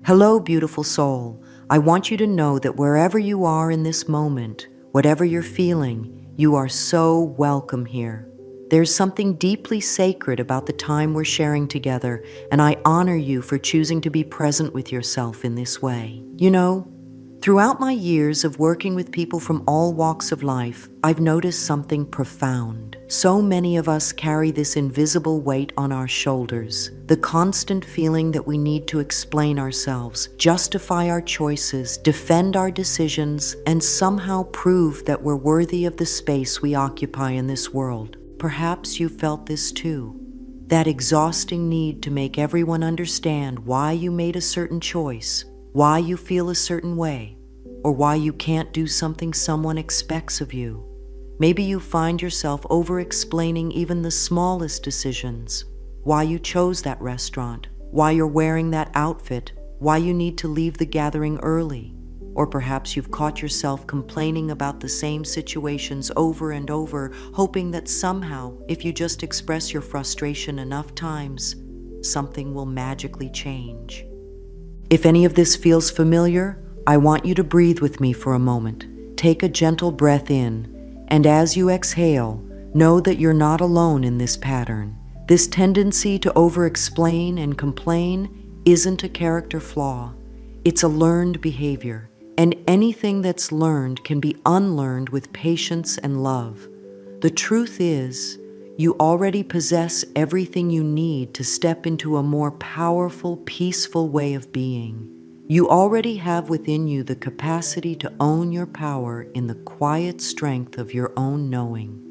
Hello, beautiful soul. I want you to know that wherever you are in this moment, whatever you're feeling, you are so welcome here. There's something deeply sacred about the time we're sharing together, and I honor you for choosing to be present with yourself in this way. Throughout my years of working with people from all walks of life, I've noticed something profound. So many of us carry this invisible weight on our shoulders, the constant feeling that we need to explain ourselves, justify our choices, defend our decisions, and somehow prove that we're worthy of the space we occupy in this world. Perhaps you felt this too. That exhausting need to make everyone understand why you made a certain choice, why you feel a certain way, or why you can't do something someone expects of you. Maybe you find yourself over-explaining even the smallest decisions, why you chose that restaurant, why you're wearing that outfit, why you need to leave the gathering early. Or perhaps you've caught yourself complaining about the same situations over and over, hoping that somehow, if you just express your frustration enough times, something will magically change. If any of this feels familiar, I want you to breathe with me for a moment. Take a gentle breath in, and as you exhale, know that you're not alone in this pattern. This tendency to over-explain and complain isn't a character flaw. It's a learned behavior, and anything that's learned can be unlearned with patience and love. The truth is, you already possess everything you need to step into a more powerful, peaceful way of being. You already have within you the capacity to own your power in the quiet strength of your own knowing.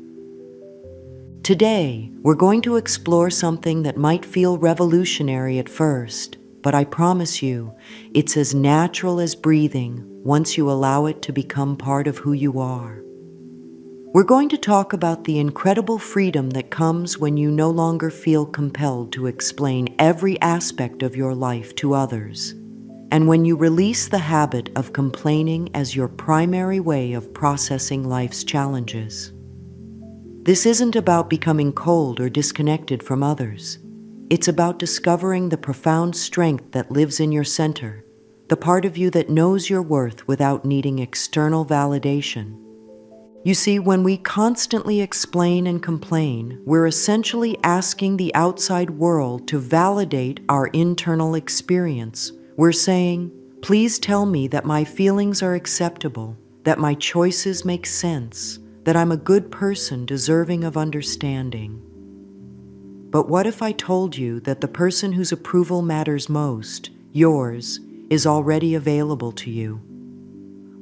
Today, we're going to explore something that might feel revolutionary at first, but I promise you, it's as natural as breathing once you allow it to become part of who you are. We're going to talk about the incredible freedom that comes when you no longer feel compelled to explain every aspect of your life to others, and when you release the habit of complaining as your primary way of processing life's challenges. This isn't about becoming cold or disconnected from others. It's about discovering the profound strength that lives in your center, the part of you that knows your worth without needing external validation. You see, when we constantly explain and complain, we're essentially asking the outside world to validate our internal experience. We're saying, please tell me that my feelings are acceptable, that my choices make sense, that I'm a good person deserving of understanding. But what if I told you that the person whose approval matters most, yours, is already available to you?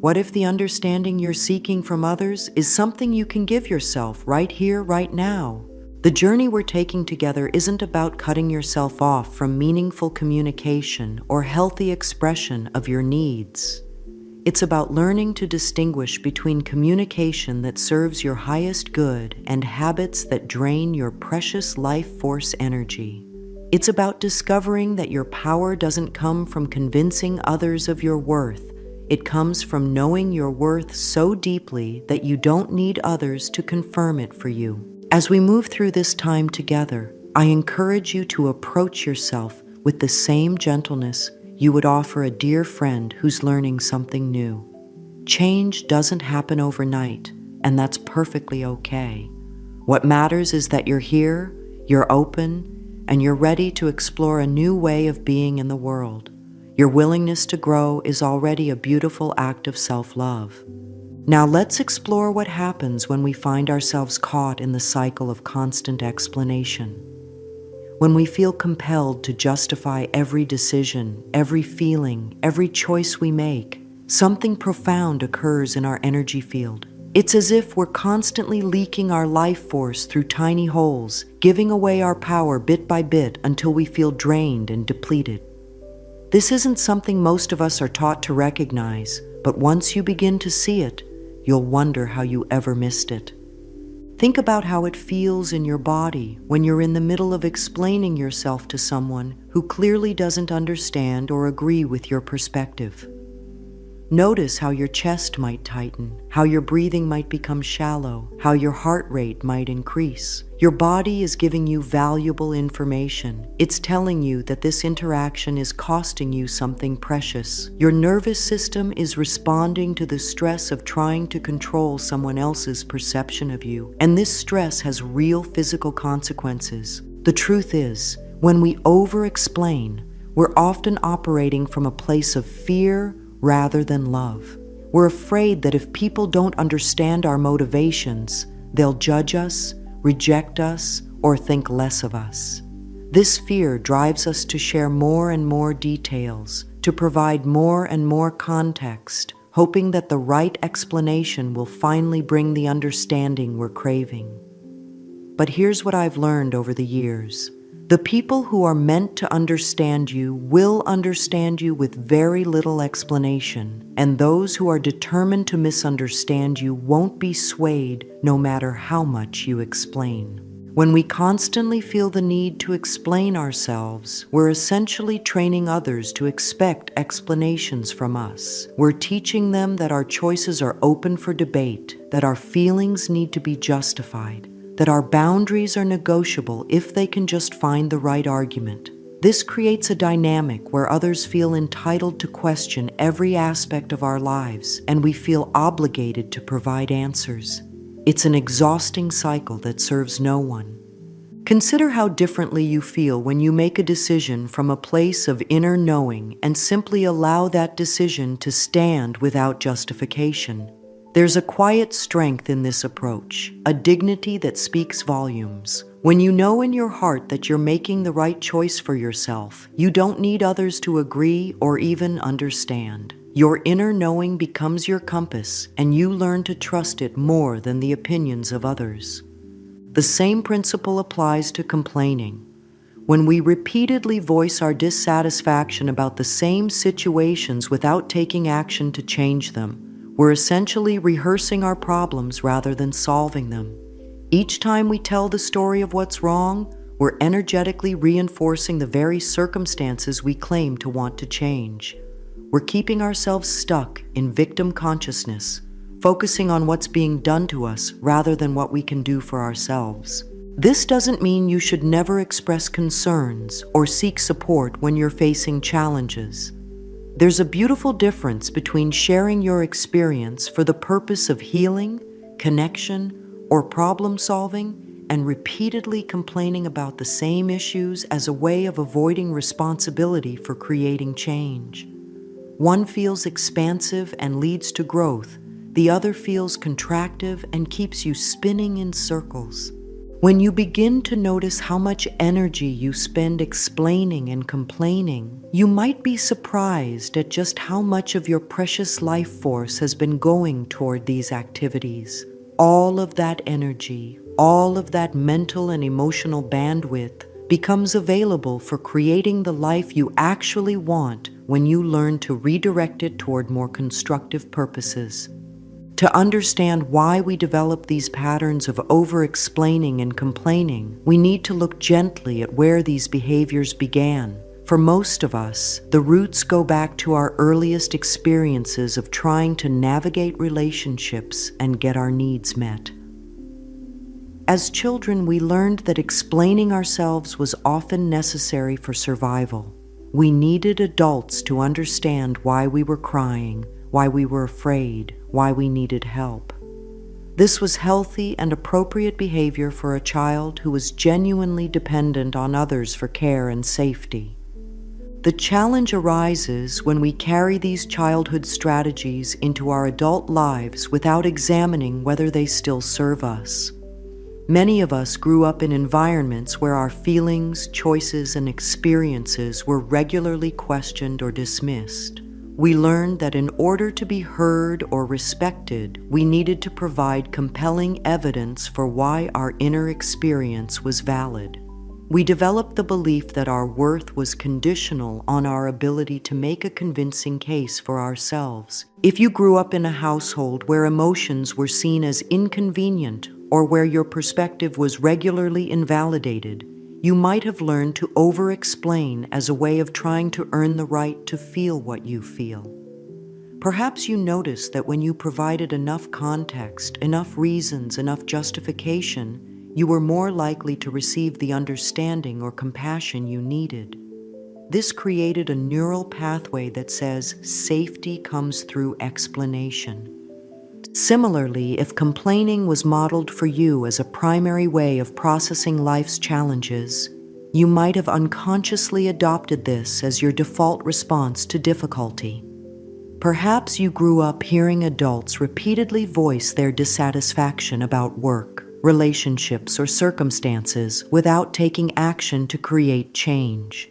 What if the understanding you're seeking from others is something you can give yourself right here, right now? The journey we're taking together isn't about cutting yourself off from meaningful communication or healthy expression of your needs. It's about learning to distinguish between communication that serves your highest good and habits that drain your precious life force energy. It's about discovering that your power doesn't come from convincing others of your worth. It comes from knowing your worth so deeply that you don't need others to confirm it for you. As we move through this time together, I encourage you to approach yourself with the same gentleness you would offer a dear friend who's learning something new. Change doesn't happen overnight, and that's perfectly okay. What matters is that you're here, you're open, and you're ready to explore a new way of being in the world. Your willingness to grow is already a beautiful act of self-love. Now let's explore what happens when we find ourselves caught in the cycle of constant explanation. When we feel compelled to justify every decision, every feeling, every choice we make, something profound occurs in our energy field. It's as if we're constantly leaking our life force through tiny holes, giving away our power bit by bit until we feel drained and depleted. This isn't something most of us are taught to recognize, but once you begin to see it, you'll wonder how you ever missed it. Think about how it feels in your body when you're in the middle of explaining yourself to someone who clearly doesn't understand or agree with your perspective. Notice how your chest might tighten, how your breathing might become shallow, how your heart rate might increase. Your body is giving you valuable information. It's telling you that this interaction is costing you something precious. Your nervous system is responding to the stress of trying to control someone else's perception of you, and this stress has real physical consequences. The truth is, when we over-explain, we're often operating from a place of fear rather than love. We're afraid that if people don't understand our motivations, they'll judge us, reject us, or think less of us. This fear drives us to share more and more details, to provide more and more context, hoping that the right explanation will finally bring the understanding we're craving. But here's what I've learned over the years. The people who are meant to understand you will understand you with very little explanation, and those who are determined to misunderstand you won't be swayed no matter how much you explain. When we constantly feel the need to explain ourselves, we're essentially training others to expect explanations from us. We're teaching them that our choices are open for debate, that our feelings need to be justified, that our boundaries are negotiable if they can just find the right argument. This creates a dynamic where others feel entitled to question every aspect of our lives, and we feel obligated to provide answers. It's an exhausting cycle that serves no one. Consider how differently you feel when you make a decision from a place of inner knowing and simply allow that decision to stand without justification. There's a quiet strength in this approach, a dignity that speaks volumes. When you know in your heart that you're making the right choice for yourself, you don't need others to agree or even understand. Your inner knowing becomes your compass, and you learn to trust it more than the opinions of others. The same principle applies to complaining. When we repeatedly voice our dissatisfaction about the same situations without taking action to change them, we're essentially rehearsing our problems rather than solving them. Each time we tell the story of what's wrong, we're energetically reinforcing the very circumstances we claim to want to change. We're keeping ourselves stuck in victim consciousness, focusing on what's being done to us rather than what we can do for ourselves. This doesn't mean you should never express concerns or seek support when you're facing challenges. There's a beautiful difference between sharing your experience for the purpose of healing, connection, or problem solving, and repeatedly complaining about the same issues as a way of avoiding responsibility for creating change. One feels expansive and leads to growth. The other feels contractive and keeps you spinning in circles. When you begin to notice how much energy you spend explaining and complaining, you might be surprised at just how much of your precious life force has been going toward these activities. All of that energy, all of that mental and emotional bandwidth becomes available for creating the life you actually want when you learn to redirect it toward more constructive purposes. To understand why we develop these patterns of over-explaining and complaining, we need to look gently at where these behaviors began. For most of us, the roots go back to our earliest experiences of trying to navigate relationships and get our needs met. As children, we learned that explaining ourselves was often necessary for survival. We needed adults to understand why we were crying, why we were afraid, why we needed help. This was healthy and appropriate behavior for a child who was genuinely dependent on others for care and safety. The challenge arises when we carry these childhood strategies into our adult lives without examining whether they still serve us. Many of us grew up in environments where our feelings, choices, and experiences were regularly questioned or dismissed. We learned that in order to be heard or respected, we needed to provide compelling evidence for why our inner experience was valid. We developed the belief that our worth was conditional on our ability to make a convincing case for ourselves. If you grew up in a household where emotions were seen as inconvenient or where your perspective was regularly invalidated, you might have learned to over-explain as a way of trying to earn the right to feel what you feel. Perhaps you noticed that when you provided enough context, enough reasons, enough justification, you were more likely to receive the understanding or compassion you needed. This created a neural pathway that says safety comes through explanation. Similarly, if complaining was modeled for you as a primary way of processing life's challenges, you might have unconsciously adopted this as your default response to difficulty. Perhaps you grew up hearing adults repeatedly voice their dissatisfaction about work, relationships, or circumstances without taking action to create change.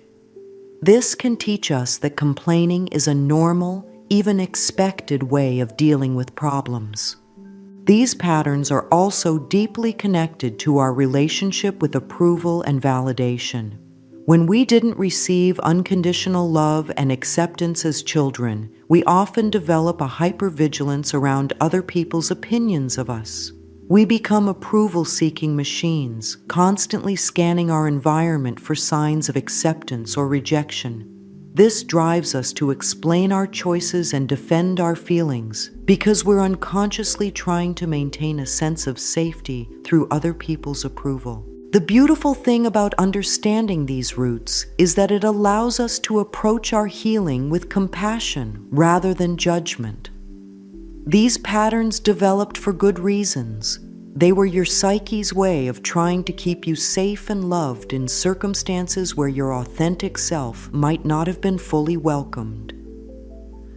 This can teach us that complaining is a normal, even expected way of dealing with problems. These patterns are also deeply connected to our relationship with approval and validation. When we didn't receive unconditional love and acceptance as children, we often develop a hypervigilance around other people's opinions of us. We become approval-seeking machines, constantly scanning our environment for signs of acceptance or rejection. This drives us to explain our choices and defend our feelings because we're unconsciously trying to maintain a sense of safety through other people's approval. The beautiful thing about understanding these roots is that it allows us to approach our healing with compassion rather than judgment. These patterns developed for good reasons. They were your psyche's way of trying to keep you safe and loved in circumstances where your authentic self might not have been fully welcomed.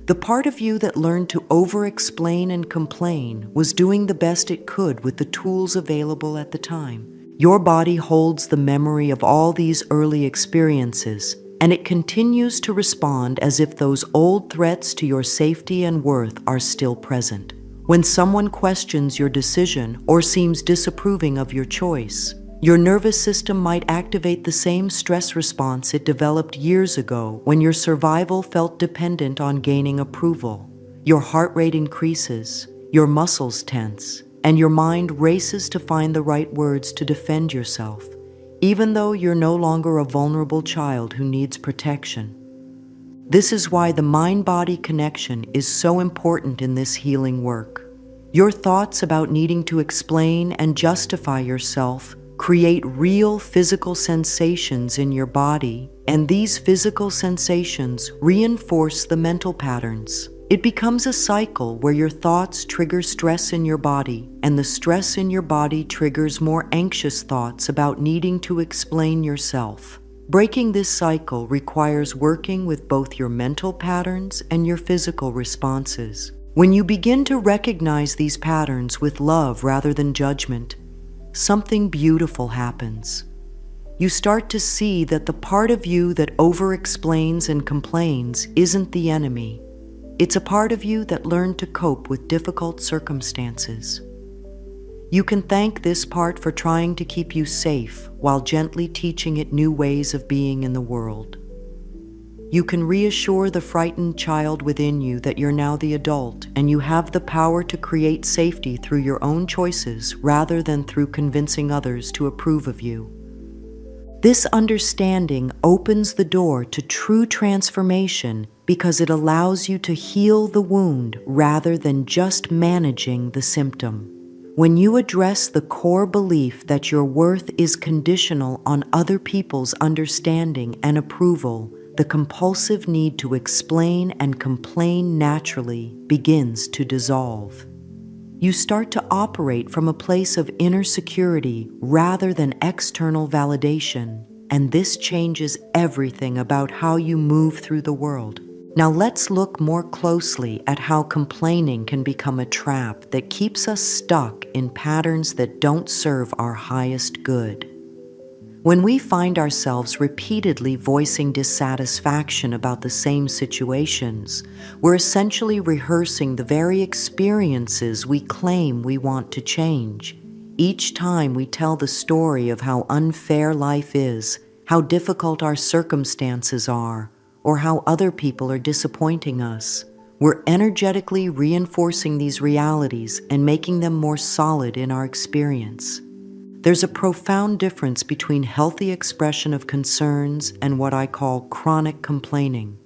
The part of you that learned to over-explain and complain was doing the best it could with the tools available at the time. Your body holds the memory of all these early experiences, and it continues to respond as if those old threats to your safety and worth are still present. When someone questions your decision or seems disapproving of your choice, your nervous system might activate the same stress response it developed years ago when your survival felt dependent on gaining approval. Your heart rate increases, your muscles tense, and your mind races to find the right words to defend yourself, even though you're no longer a vulnerable child who needs protection. This is why the mind-body connection is so important in this healing work. Your thoughts about needing to explain and justify yourself create real physical sensations in your body, and these physical sensations reinforce the mental patterns. It becomes a cycle where your thoughts trigger stress in your body, and the stress in your body triggers more anxious thoughts about needing to explain yourself. Breaking this cycle requires working with both your mental patterns and your physical responses. When you begin to recognize these patterns with love rather than judgment, something beautiful happens. You start to see that the part of you that over-explains and complains isn't the enemy. It's a part of you that learned to cope with difficult circumstances. You can thank this part for trying to keep you safe while gently teaching it new ways of being in the world. You can reassure the frightened child within you that you're now the adult and you have the power to create safety through your own choices rather than through convincing others to approve of you. This understanding opens the door to true transformation because it allows you to heal the wound rather than just managing the symptom. When you address the core belief that your worth is conditional on other people's understanding and approval, the compulsive need to explain and complain naturally begins to dissolve. You start to operate from a place of inner security rather than external validation, and this changes everything about how you move through the world. Now let's look more closely at how complaining can become a trap that keeps us stuck in patterns that don't serve our highest good. When we find ourselves repeatedly voicing dissatisfaction about the same situations, we're essentially rehearsing the very experiences we claim we want to change. Each time we tell the story of how unfair life is, how difficult our circumstances are, or how other people are disappointing us, we're energetically reinforcing these realities and making them more solid in our experience. There's a profound difference between healthy expression of concerns and what I call chronic complaining.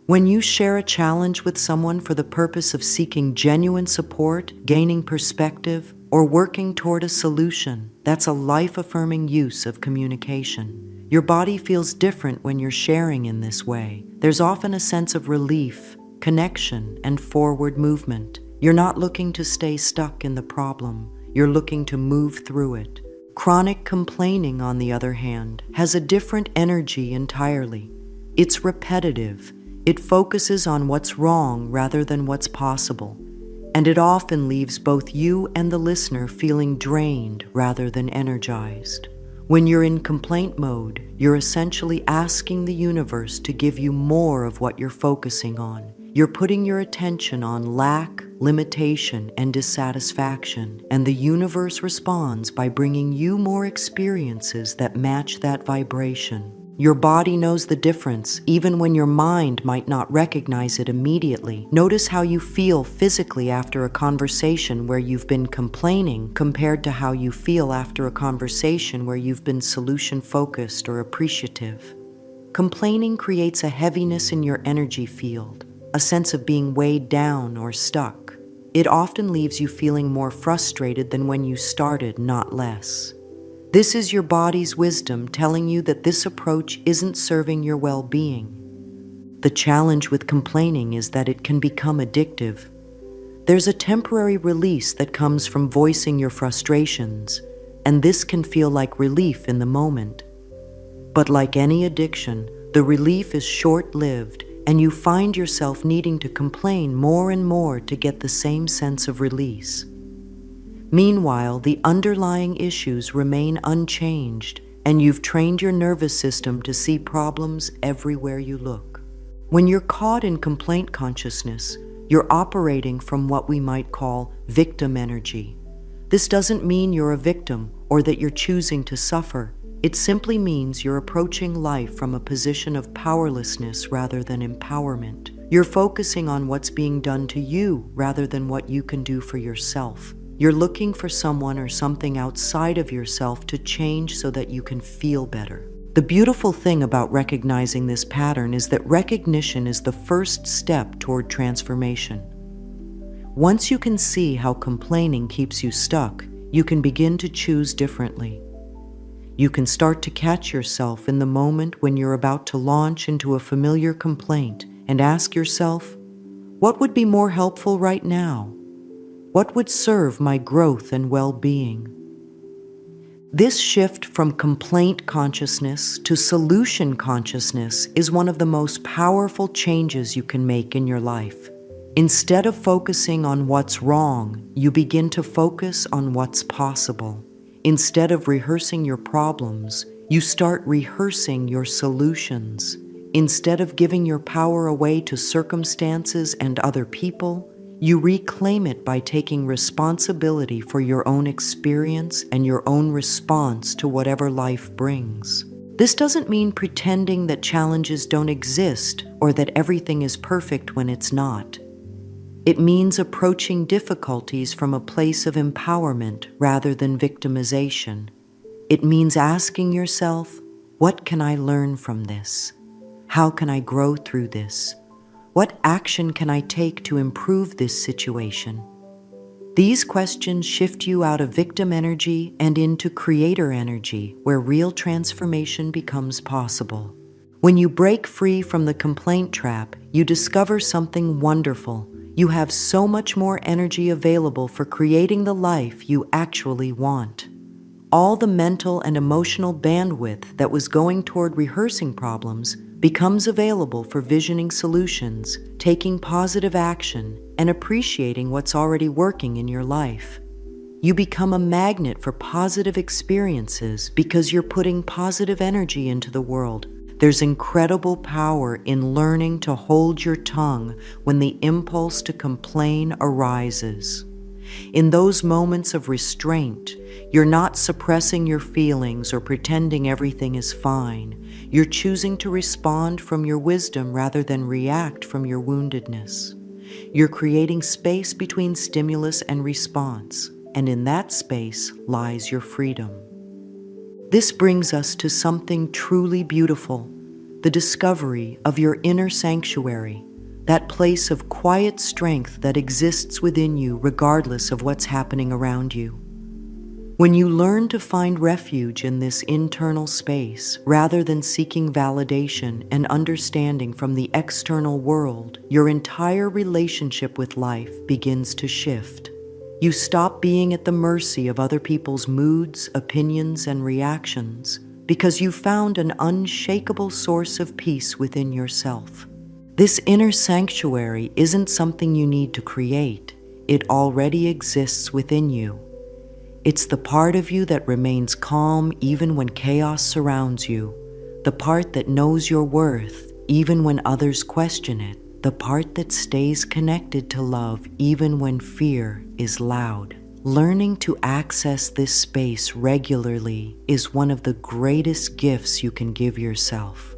When you share a challenge with someone for the purpose of seeking genuine support, gaining perspective, or working toward a solution, that's a life-affirming use of communication. Your body feels different when you're sharing in this way. There's often a sense of relief, connection, and forward movement. You're not looking to stay stuck in the problem. You're looking to move through it. Chronic complaining, on the other hand, has a different energy entirely. It's repetitive. It focuses on what's wrong rather than what's possible. And it often leaves both you and the listener feeling drained rather than energized. When you're in complaint mode, you're essentially asking the universe to give you more of what you're focusing on. You're putting your attention on lack, limitation, and dissatisfaction, and the universe responds by bringing you more experiences that match that vibration. Your body knows the difference, even when your mind might not recognize it immediately. Notice how you feel physically after a conversation where you've been complaining compared to how you feel after a conversation where you've been solution-focused or appreciative. Complaining creates a heaviness in your energy field, a sense of being weighed down or stuck. It often leaves you feeling more frustrated than when you started, not less. This is your body's wisdom telling you that this approach isn't serving your well-being. The challenge with complaining is that it can become addictive. There's a temporary release that comes from voicing your frustrations, and this can feel like relief in the moment. But like any addiction, the relief is short-lived, and you find yourself needing to complain more and more to get the same sense of release. Meanwhile, the underlying issues remain unchanged, and you've trained your nervous system to see problems everywhere you look. When you're caught in complaint consciousness, you're operating from what we might call victim energy. This doesn't mean you're a victim or that you're choosing to suffer. It simply means you're approaching life from a position of powerlessness rather than empowerment. You're focusing on what's being done to you rather than what you can do for yourself. You're looking for someone or something outside of yourself to change so that you can feel better. The beautiful thing about recognizing this pattern is that recognition is the first step toward transformation. Once you can see how complaining keeps you stuck, you can begin to choose differently. You can start to catch yourself in the moment when you're about to launch into a familiar complaint and ask yourself, what would be more helpful right now? What would serve my growth and well-being? This shift from complaint consciousness to solution consciousness is one of the most powerful changes you can make in your life. Instead of focusing on what's wrong, you begin to focus on what's possible. Instead of rehearsing your problems, you start rehearsing your solutions. Instead of giving your power away to circumstances and other people, you reclaim it by taking responsibility for your own experience and your own response to whatever life brings. This doesn't mean pretending that challenges don't exist or that everything is perfect when it's not. It means approaching difficulties from a place of empowerment rather than victimization. It means asking yourself, what can I learn from this? How can I grow through this? What action can I take to improve this situation? These questions shift you out of victim energy and into creator energy, where real transformation becomes possible. When you break free from the complaint trap, you discover something wonderful. You have so much more energy available for creating the life you actually want. All the mental and emotional bandwidth that was going toward rehearsing problems becomes available for visioning solutions, taking positive action, and appreciating what's already working in your life. You become a magnet for positive experiences because you're putting positive energy into the world. There's incredible power in learning to hold your tongue when the impulse to complain arises. In those moments of restraint, you're not suppressing your feelings or pretending everything is fine. You're choosing to respond from your wisdom rather than react from your woundedness. You're creating space between stimulus and response, and in that space lies your freedom. This brings us to something truly beautiful, the discovery of your inner sanctuary, that place of quiet strength that exists within you regardless of what's happening around you. When you learn to find refuge in this internal space, rather than seeking validation and understanding from the external world, your entire relationship with life begins to shift. You stop being at the mercy of other people's moods, opinions, and reactions, because you found an unshakable source of peace within yourself. This inner sanctuary isn't something you need to create. It already exists within you. It's the part of you that remains calm even when chaos surrounds you, the part that knows your worth even when others question it, the part that stays connected to love even when fear is loud. Learning to access this space regularly is one of the greatest gifts you can give yourself.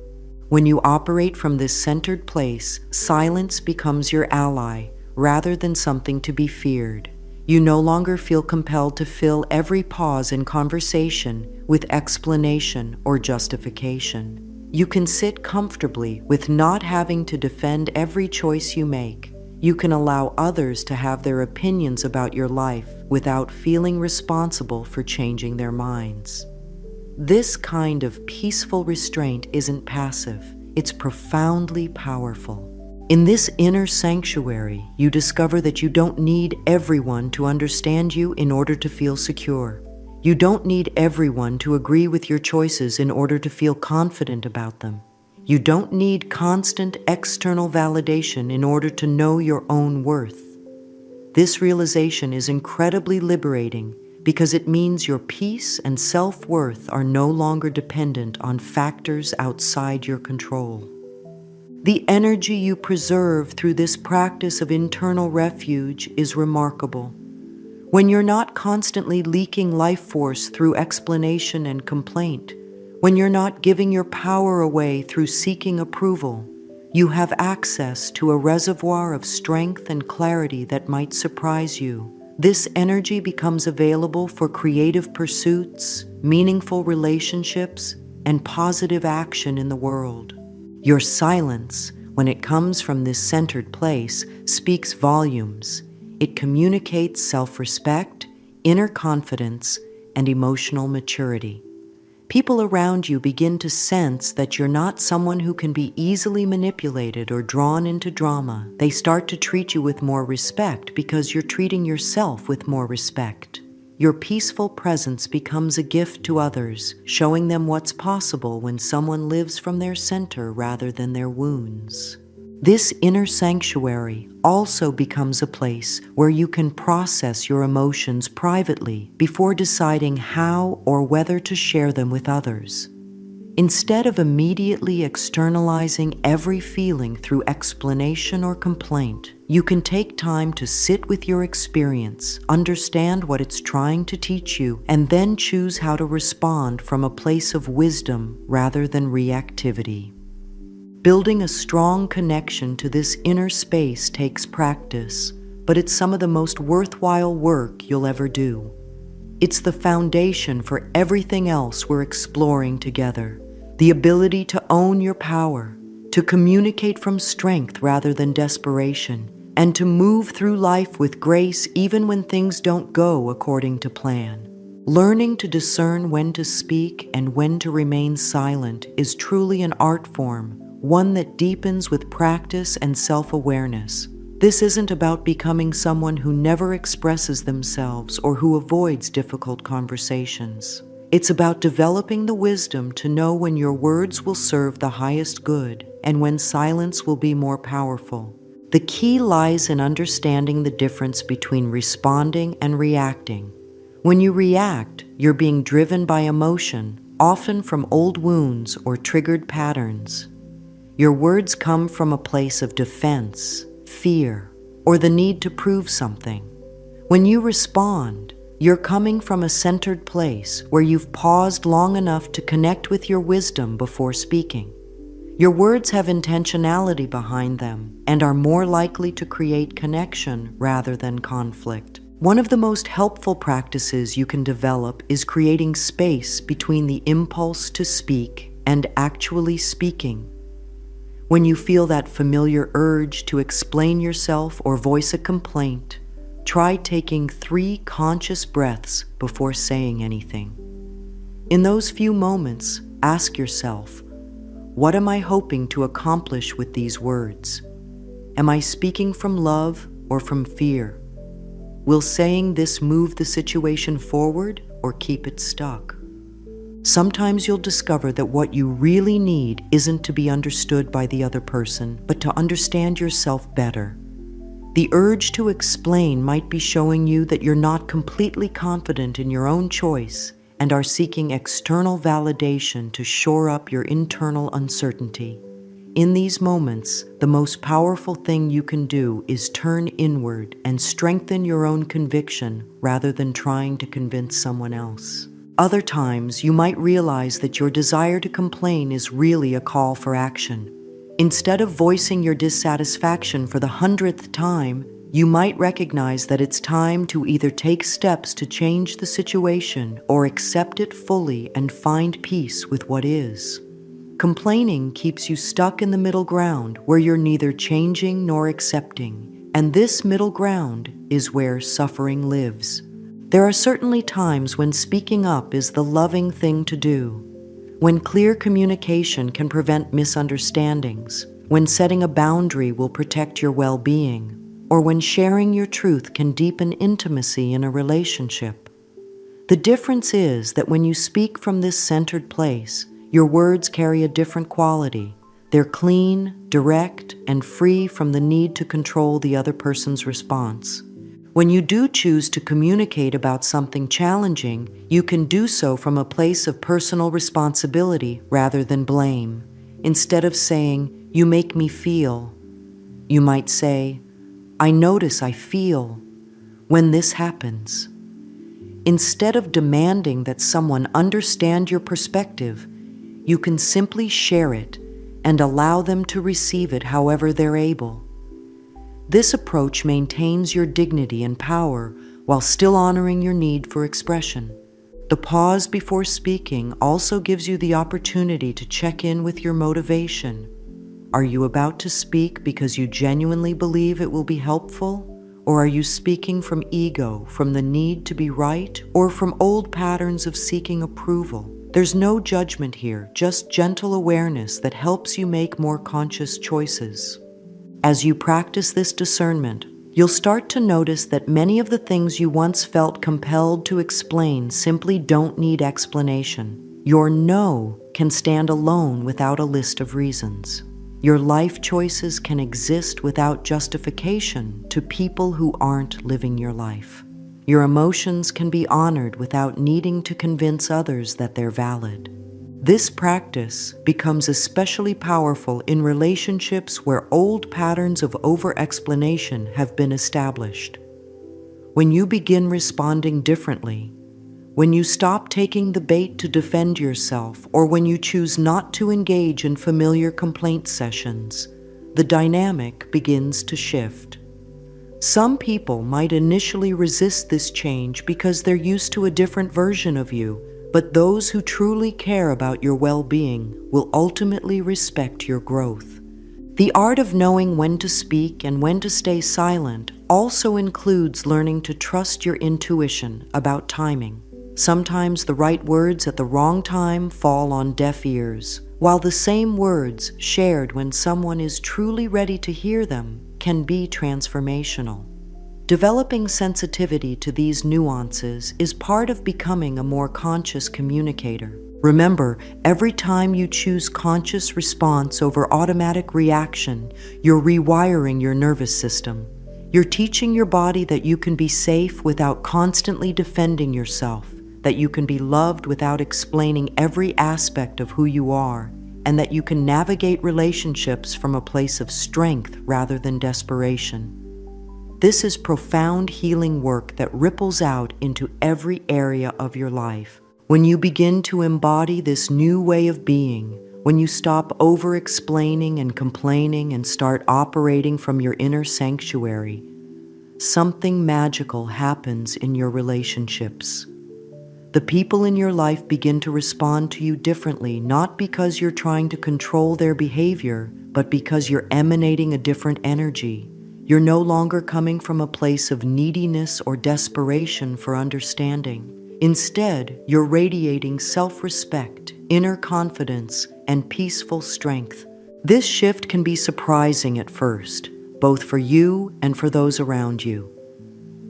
When you operate from this centered place, silence becomes your ally rather than something to be feared. You no longer feel compelled to fill every pause in conversation with explanation or justification. You can sit comfortably with not having to defend every choice you make. You can allow others to have their opinions about your life without feeling responsible for changing their minds. This kind of peaceful restraint isn't passive, it's profoundly powerful. In this inner sanctuary, you discover that you don't need everyone to understand you in order to feel secure. You don't need everyone to agree with your choices in order to feel confident about them. You don't need constant external validation in order to know your own worth. This realization is incredibly liberating because it means your peace and self-worth are no longer dependent on factors outside your control. The energy you preserve through this practice of internal refuge is remarkable. When you're not constantly leaking life force through explanation and complaint, when you're not giving your power away through seeking approval, you have access to a reservoir of strength and clarity that might surprise you. This energy becomes available for creative pursuits, meaningful relationships, and positive action in the world. Your silence, when it comes from this centered place, speaks volumes. It communicates self-respect, inner confidence, and emotional maturity. People around you begin to sense that you're not someone who can be easily manipulated or drawn into drama. They start to treat you with more respect because you're treating yourself with more respect. Your peaceful presence becomes a gift to others, showing them what's possible when someone lives from their center rather than their wounds. This inner sanctuary also becomes a place where you can process your emotions privately before deciding how or whether to share them with others. Instead of immediately externalizing every feeling through explanation or complaint, you can take time to sit with your experience, understand what it's trying to teach you, and then choose how to respond from a place of wisdom rather than reactivity. Building a strong connection to this inner space takes practice, but it's some of the most worthwhile work you'll ever do. It's the foundation for everything else we're exploring together. The ability to own your power, to communicate from strength rather than desperation, and to move through life with grace even when things don't go according to plan. Learning to discern when to speak and when to remain silent is truly an art form, one that deepens with practice and self-awareness. This isn't about becoming someone who never expresses themselves or who avoids difficult conversations. It's about developing the wisdom to know when your words will serve the highest good and when silence will be more powerful. The key lies in understanding the difference between responding and reacting. When you react, you're being driven by emotion, often from old wounds or triggered patterns. Your words come from a place of defense, fear, or the need to prove something. When you respond, you're coming from a centered place where you've paused long enough to connect with your wisdom before speaking. Your words have intentionality behind them and are more likely to create connection rather than conflict. One of the most helpful practices you can develop is creating space between the impulse to speak and actually speaking. When you feel that familiar urge to explain yourself or voice a complaint, try taking 3 conscious breaths before saying anything. In those few moments, ask yourself, what am I hoping to accomplish with these words? Am I speaking from love or from fear? Will saying this move the situation forward or keep it stuck? Sometimes you'll discover that what you really need isn't to be understood by the other person, but to understand yourself better. The urge to explain might be showing you that you're not completely confident in your own choice and are seeking external validation to shore up your internal uncertainty. In these moments, the most powerful thing you can do is turn inward and strengthen your own conviction rather than trying to convince someone else. Other times, you might realize that your desire to complain is really a call for action. Instead of voicing your dissatisfaction for the 100th time, you might recognize that it's time to either take steps to change the situation or accept it fully and find peace with what is. Complaining keeps you stuck in the middle ground where you're neither changing nor accepting, and this middle ground is where suffering lives. There are certainly times when speaking up is the loving thing to do, when clear communication can prevent misunderstandings, when setting a boundary will protect your well-being, or when sharing your truth can deepen intimacy in a relationship. The difference is that when you speak from this centered place, your words carry a different quality. They're clean, direct, and free from the need to control the other person's response. When you do choose to communicate about something challenging, you can do so from a place of personal responsibility rather than blame. Instead of saying, "You make me feel," you might say, "I notice I feel when this happens." Instead of demanding that someone understand your perspective, you can simply share it and allow them to receive it however they're able. This approach maintains your dignity and power while still honoring your need for expression. The pause before speaking also gives you the opportunity to check in with your motivation. Are you about to speak because you genuinely believe it will be helpful? Or are you speaking from ego, from the need to be right, or from old patterns of seeking approval? There's no judgment here, just gentle awareness that helps you make more conscious choices. As you practice this discernment, you'll start to notice that many of the things you once felt compelled to explain simply don't need explanation. Your no can stand alone without a list of reasons. Your life choices can exist without justification to people who aren't living your life. Your emotions can be honored without needing to convince others that they're valid. This practice becomes especially powerful in relationships where old patterns of over-explanation have been established. When you begin responding differently, when you stop taking the bait to defend yourself, or when you choose not to engage in familiar complaint sessions, the dynamic begins to shift. Some people might initially resist this change because they're used to a different version of you, but those who truly care about your well-being will ultimately respect your growth. The art of knowing when to speak and when to stay silent also includes learning to trust your intuition about timing. Sometimes the right words at the wrong time fall on deaf ears, while the same words shared when someone is truly ready to hear them can be transformational. Developing sensitivity to these nuances is part of becoming a more conscious communicator. Remember, every time you choose conscious response over automatic reaction, you're rewiring your nervous system. You're teaching your body that you can be safe without constantly defending yourself, that you can be loved without explaining every aspect of who you are, and that you can navigate relationships from a place of strength rather than desperation. This is profound healing work that ripples out into every area of your life. When you begin to embody this new way of being, when you stop over-explaining and complaining and start operating from your inner sanctuary, something magical happens in your relationships. The people in your life begin to respond to you differently, not because you're trying to control their behavior, but because you're emanating a different energy. You're no longer coming from a place of neediness or desperation for understanding. Instead, you're radiating self-respect, inner confidence, and peaceful strength. This shift can be surprising at first, both for you and for those around you.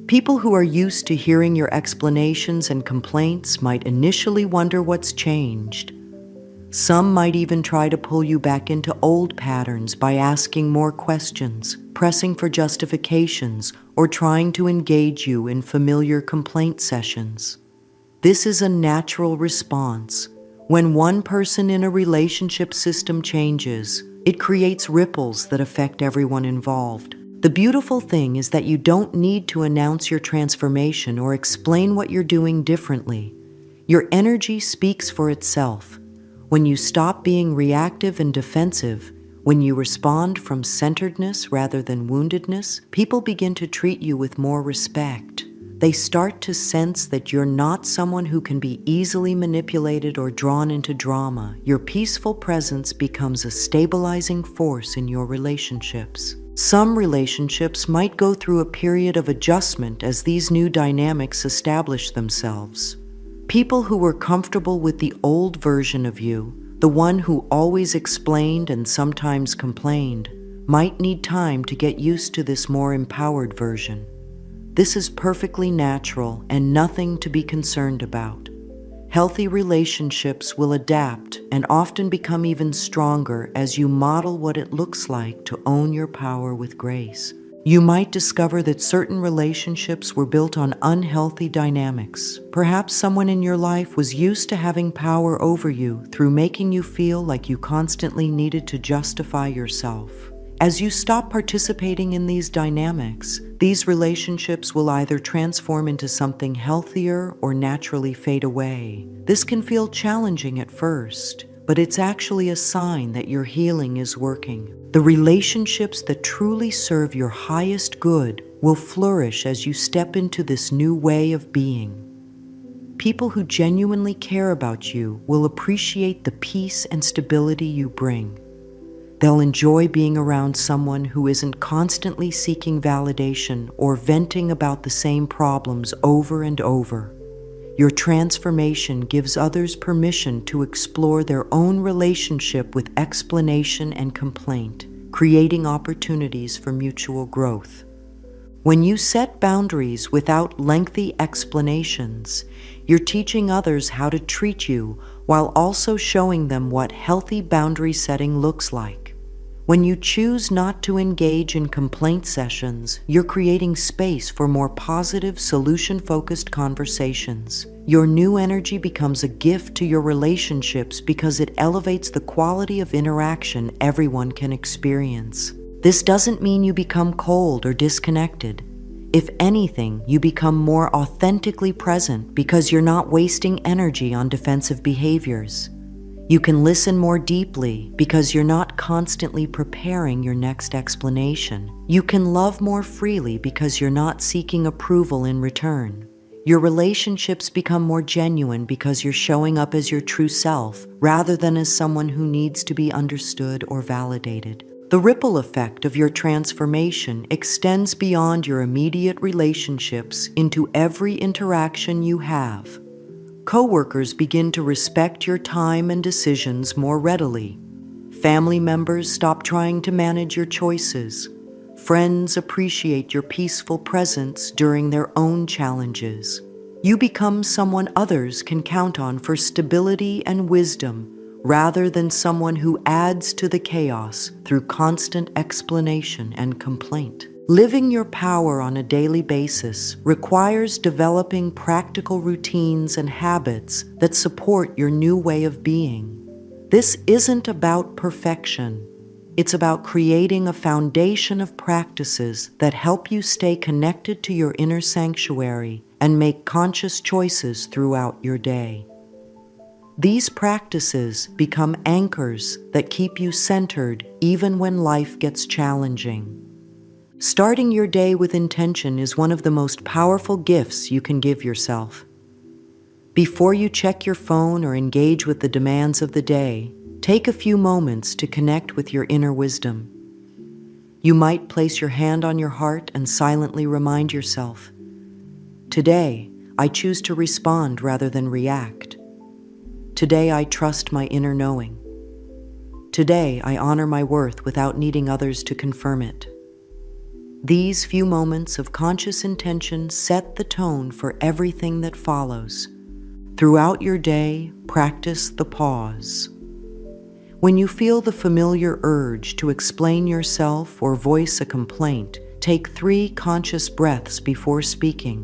People who are used to hearing your explanations and complaints might initially wonder what's changed. Some might even try to pull you back into old patterns by asking more questions, pressing for justifications, or trying to engage you in familiar complaint sessions. This is a natural response. When one person in a relationship system changes, it creates ripples that affect everyone involved. The beautiful thing is that you don't need to announce your transformation or explain what you're doing differently. Your energy speaks for itself. When you stop being reactive and defensive, when you respond from centeredness rather than woundedness, people begin to treat you with more respect. They start to sense that you're not someone who can be easily manipulated or drawn into drama. Your peaceful presence becomes a stabilizing force in your relationships. Some relationships might go through a period of adjustment as these new dynamics establish themselves. People who were comfortable with the old version of you, the one who always explained and sometimes complained, might need time to get used to this more empowered version. This is perfectly natural and nothing to be concerned about. Healthy relationships will adapt and often become even stronger as you model what it looks like to own your power with grace. You might discover that certain relationships were built on unhealthy dynamics. Perhaps someone in your life was used to having power over you through making you feel like you constantly needed to justify yourself. As you stop participating in these dynamics, these relationships will either transform into something healthier or naturally fade away. This can feel challenging at first, but it's actually a sign that your healing is working. The relationships that truly serve your highest good will flourish as you step into this new way of being. People who genuinely care about you will appreciate the peace and stability you bring. They'll enjoy being around someone who isn't constantly seeking validation or venting about the same problems over and over. Your transformation gives others permission to explore their own relationship with explanation and complaint, creating opportunities for mutual growth. When you set boundaries without lengthy explanations, you're teaching others how to treat you while also showing them what healthy boundary setting looks like. When you choose not to engage in complaint sessions, you're creating space for more positive, solution-focused conversations. Your new energy becomes a gift to your relationships because it elevates the quality of interaction everyone can experience. This doesn't mean you become cold or disconnected. If anything, you become more authentically present because you're not wasting energy on defensive behaviors. You can listen more deeply because you're not constantly preparing your next explanation. You can love more freely because you're not seeking approval in return. Your relationships become more genuine because you're showing up as your true self rather than as someone who needs to be understood or validated. The ripple effect of your transformation extends beyond your immediate relationships into every interaction you have. Coworkers begin to respect your time and decisions more readily. Family members stop trying to manage your choices. Friends appreciate your peaceful presence during their own challenges. You become someone others can count on for stability and wisdom, rather than someone who adds to the chaos through constant explanation and complaint. Living your power on a daily basis requires developing practical routines and habits that support your new way of being. This isn't about perfection. It's about creating a foundation of practices that help you stay connected to your inner sanctuary and make conscious choices throughout your day. These practices become anchors that keep you centered even when life gets challenging. Starting your day with intention is one of the most powerful gifts you can give yourself. Before you check your phone or engage with the demands of the day, take a few moments to connect with your inner wisdom. You might place your hand on your heart and silently remind yourself, "Today, I choose to respond rather than react. Today, I trust my inner knowing. Today, I honor my worth without needing others to confirm it." These few moments of conscious intention set the tone for everything that follows. Throughout your day, practice the pause. When you feel the familiar urge to explain yourself or voice a complaint, take 3 conscious breaths before speaking.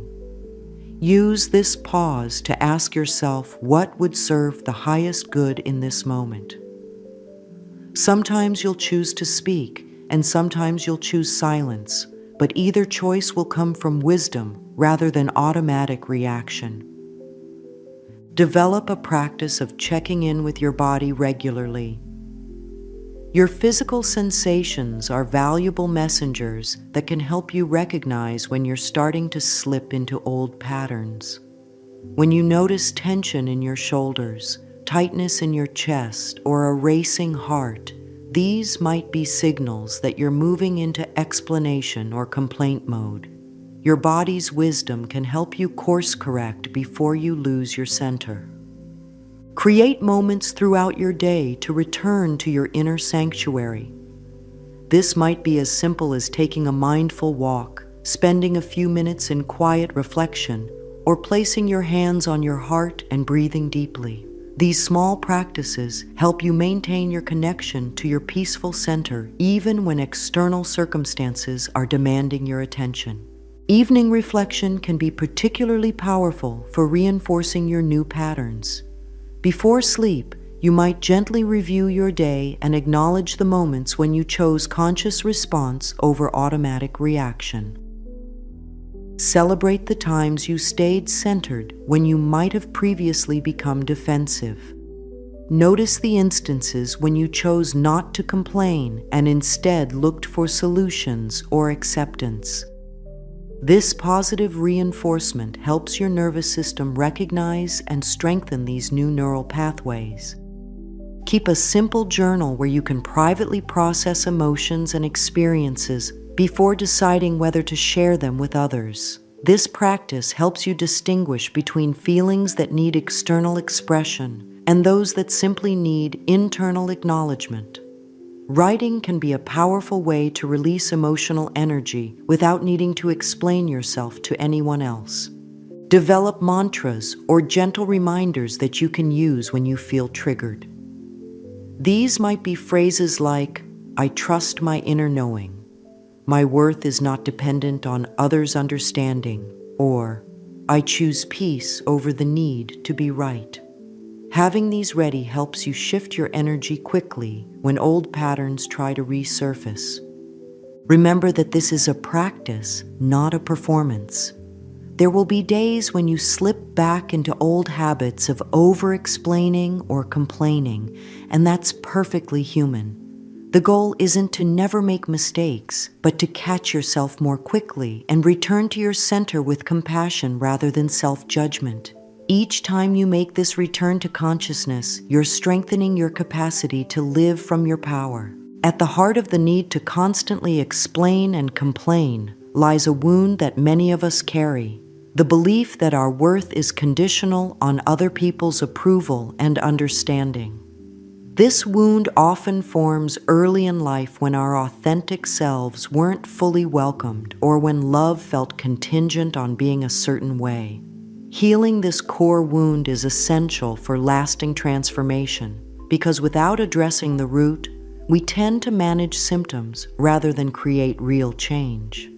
Use this pause to ask yourself what would serve the highest good in this moment. Sometimes you'll choose to speak, and sometimes you'll choose silence, but either choice will come from wisdom rather than automatic reaction. Develop a practice of checking in with your body regularly. Your physical sensations are valuable messengers that can help you recognize when you're starting to slip into old patterns. When you notice tension in your shoulders, tightness in your chest, or a racing heart, these might be signals that you're moving into explanation or complaint mode. Your body's wisdom can help you course correct before you lose your center. Create moments throughout your day to return to your inner sanctuary. This might be as simple as taking a mindful walk, spending a few minutes in quiet reflection, or placing your hands on your heart and breathing deeply. These small practices help you maintain your connection to your peaceful center even when external circumstances are demanding your attention. Evening reflection can be particularly powerful for reinforcing your new patterns. Before sleep, you might gently review your day and acknowledge the moments when you chose conscious response over automatic reaction. Celebrate the times you stayed centered when you might have previously become defensive. Notice the instances when you chose not to complain and instead looked for solutions or acceptance. This positive reinforcement helps your nervous system recognize and strengthen these new neural pathways. Keep a simple journal where you can privately process emotions and experiences before deciding whether to share them with others. This practice helps you distinguish between feelings that need external expression and those that simply need internal acknowledgement. Writing can be a powerful way to release emotional energy without needing to explain yourself to anyone else. Develop mantras or gentle reminders that you can use when you feel triggered. These might be phrases like, "I trust my inner knowing," "My worth is not dependent on others' understanding," or "I choose peace over the need to be right." Having these ready helps you shift your energy quickly when old patterns try to resurface. Remember that this is a practice, not a performance. There will be days when you slip back into old habits of over-explaining or complaining, and that's perfectly human. The goal isn't to never make mistakes, but to catch yourself more quickly and return to your center with compassion rather than self-judgment. Each time you make this return to consciousness, you're strengthening your capacity to live from your power. At the heart of the need to constantly explain and complain lies a wound that many of us carry: the belief that our worth is conditional on other people's approval and understanding. This wound often forms early in life when our authentic selves weren't fully welcomed or when love felt contingent on being a certain way. Healing this core wound is essential for lasting transformation because without addressing the root, we tend to manage symptoms rather than create real change.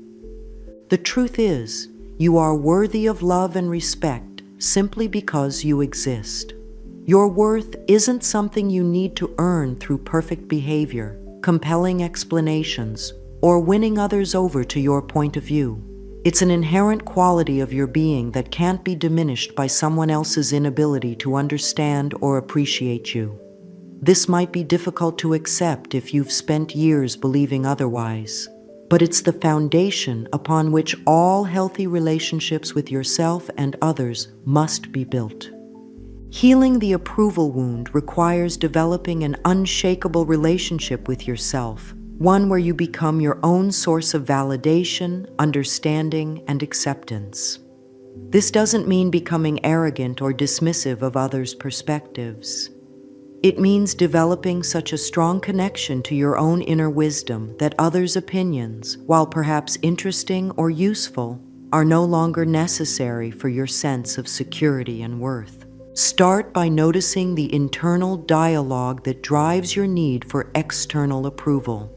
The truth is, you are worthy of love and respect simply because you exist. Your worth isn't something you need to earn through perfect behavior, compelling explanations, or winning others over to your point of view. It's an inherent quality of your being that can't be diminished by someone else's inability to understand or appreciate you. This might be difficult to accept if you've spent years believing otherwise, but it's the foundation upon which all healthy relationships with yourself and others must be built. Healing the approval wound requires developing an unshakable relationship with yourself, one where you become your own source of validation, understanding, and acceptance. This doesn't mean becoming arrogant or dismissive of others' perspectives. It means developing such a strong connection to your own inner wisdom that others' opinions, while perhaps interesting or useful, are no longer necessary for your sense of security and worth. Start by noticing the internal dialogue that drives your need for external approval.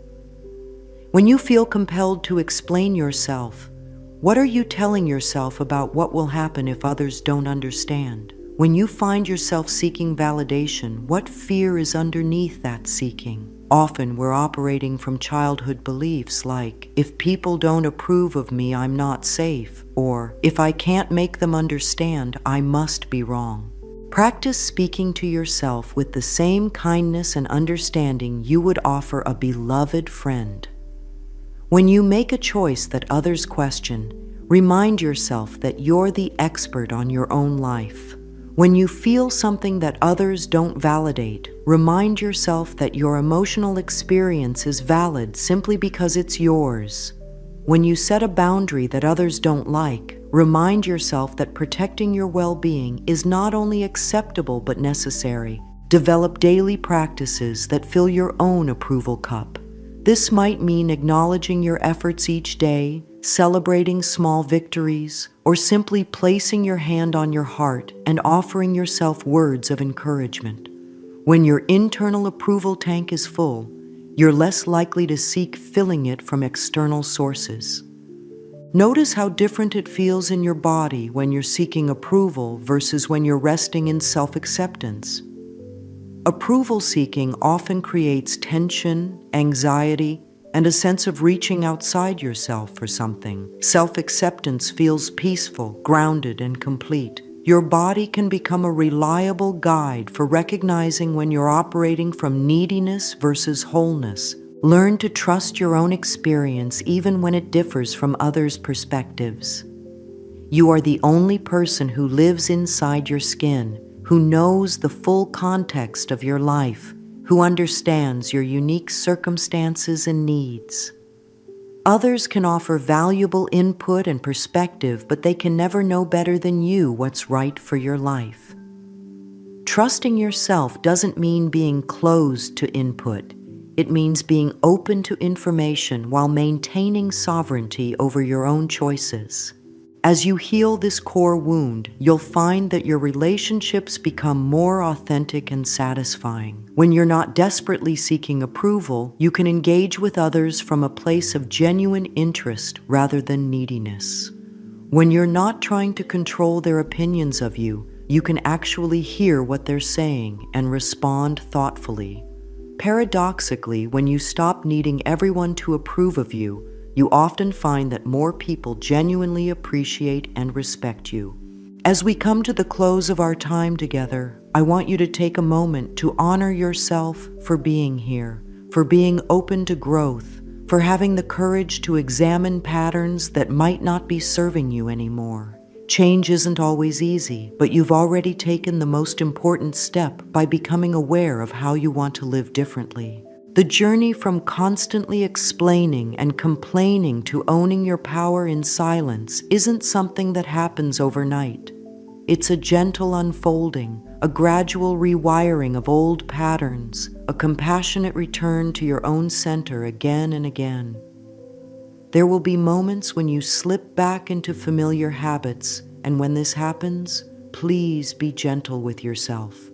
When you feel compelled to explain yourself, what are you telling yourself about what will happen if others don't understand? When you find yourself seeking validation, what fear is underneath that seeking? Often we're operating from childhood beliefs like, if people don't approve of me, I'm not safe, or if I can't make them understand, I must be wrong. Practice speaking to yourself with the same kindness and understanding you would offer a beloved friend. When you make a choice that others question, remind yourself that you're the expert on your own life. When you feel something that others don't validate, remind yourself that your emotional experience is valid simply because it's yours. When you set a boundary that others don't like, remind yourself that protecting your well-being is not only acceptable but necessary. Develop daily practices that fill your own approval cup. This might mean acknowledging your efforts each day, celebrating small victories, or simply placing your hand on your heart and offering yourself words of encouragement. When your internal approval tank is full, you're less likely to seek filling it from external sources. Notice how different it feels in your body when you're seeking approval versus when you're resting in self-acceptance. Approval seeking often creates tension, anxiety, and a sense of reaching outside yourself for something. Self-acceptance feels peaceful, grounded, and complete. Your body can become a reliable guide for recognizing when you're operating from neediness versus wholeness. Learn to trust your own experience even when it differs from others' perspectives. You are the only person who lives inside your skin, who knows the full context of your life, who understands your unique circumstances and needs. Others can offer valuable input and perspective, but they can never know better than you what's right for your life. Trusting yourself doesn't mean being closed to input. It means being open to information while maintaining sovereignty over your own choices. As you heal this core wound, you'll find that your relationships become more authentic and satisfying. When you're not desperately seeking approval, you can engage with others from a place of genuine interest rather than neediness. When you're not trying to control their opinions of you, you can actually hear what they're saying and respond thoughtfully. Paradoxically, when you stop needing everyone to approve of you, you often find that more people genuinely appreciate and respect you. As we come to the close of our time together, I want you to take a moment to honor yourself for being here, for being open to growth, for having the courage to examine patterns that might not be serving you anymore. Change isn't always easy, but you've already taken the most important step by becoming aware of how you want to live differently. The journey from constantly explaining and complaining to owning your power in silence isn't something that happens overnight. It's a gentle unfolding, a gradual rewiring of old patterns, a compassionate return to your own center again and again. There will be moments when you slip back into familiar habits, and when this happens, please be gentle with yourself.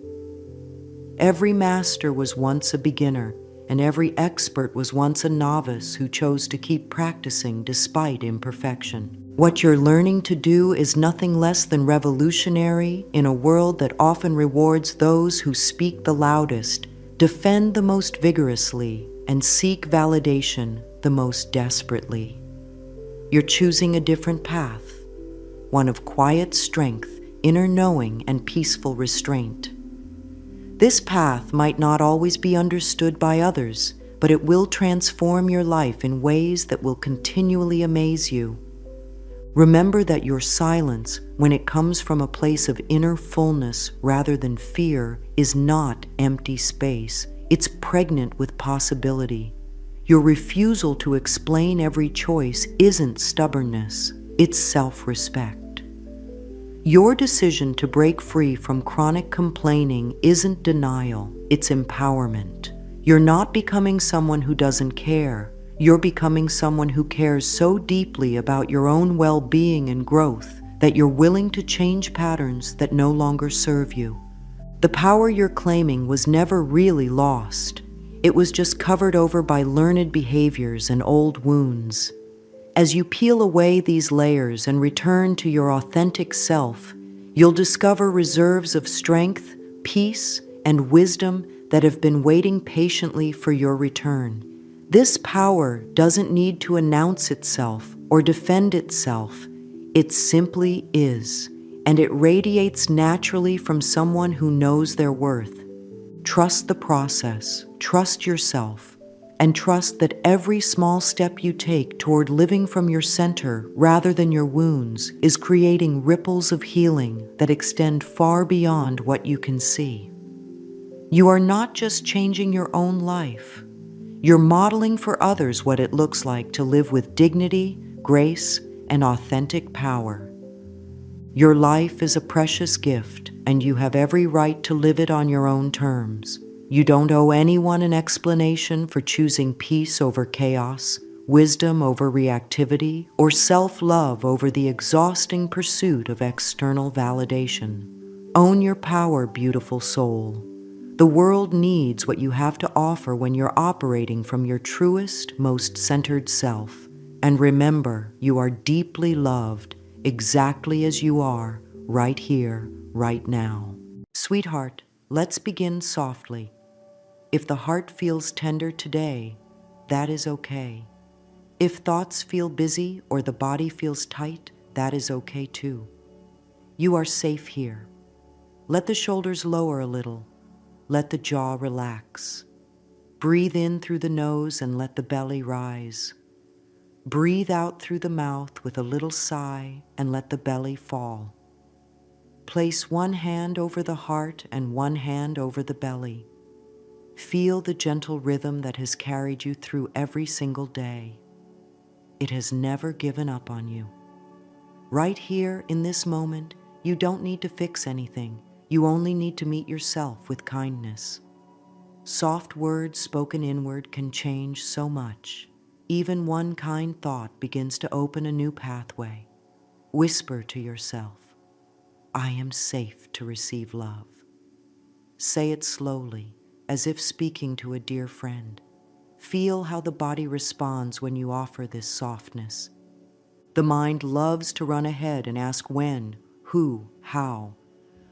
Every master was once a beginner, and every expert was once a novice who chose to keep practicing despite imperfection. What you're learning to do is nothing less than revolutionary in a world that often rewards those who speak the loudest, defend the most vigorously, and seek validation the most desperately. You're choosing a different path, one of quiet strength, inner knowing, and peaceful restraint. This path might not always be understood by others, but it will transform your life in ways that will continually amaze you. Remember that your silence, when it comes from a place of inner fullness rather than fear, is not empty space. It's pregnant with possibility. Your refusal to explain every choice isn't stubbornness, it's self-respect. Your decision to break free from chronic complaining isn't denial, it's empowerment. You're not becoming someone who doesn't care. You're becoming someone who cares so deeply about your own well-being and growth that you're willing to change patterns that no longer serve you. The power you're claiming was never really lost. It was just covered over by learned behaviors and old wounds. As you peel away these layers and return to your authentic self, you'll discover reserves of strength, peace, and wisdom that have been waiting patiently for your return. This power doesn't need to announce itself or defend itself. It simply is, and it radiates naturally from someone who knows their worth. Trust the process, trust yourself, and trust that every small step you take toward living from your center rather than your wounds is creating ripples of healing that extend far beyond what you can see. You are not just changing your own life. You're modeling for others what it looks like to live with dignity, grace, and authentic power. Your life is a precious gift, and you have every right to live it on your own terms. You don't owe anyone an explanation for choosing peace over chaos, wisdom over reactivity, or self-love over the exhausting pursuit of external validation. Own your power, beautiful soul. The world needs what you have to offer when you're operating from your truest, most centered self. And remember, you are deeply loved, exactly as you are, right here, right now. Sweetheart, let's begin softly. If the heart feels tender today, that is okay. If thoughts feel busy or the body feels tight, that is okay too. You are safe here. Let the shoulders lower a little. Let the jaw relax. Breathe in through the nose and let the belly rise. Breathe out through the mouth with a little sigh and let the belly fall. Place one hand over the heart and one hand over the belly. Feel the gentle rhythm that has carried you through every single day. It has never given up on you. Right here in this moment, you don't need to fix anything. You only need to meet yourself with kindness. Soft words spoken inward can change so much. Even one kind thought begins to open a new pathway. Whisper to yourself, I am safe to receive love. Say it slowly, as if speaking to a dear friend. Feel how the body responds when you offer this softness. The mind loves to run ahead and ask when, who, how.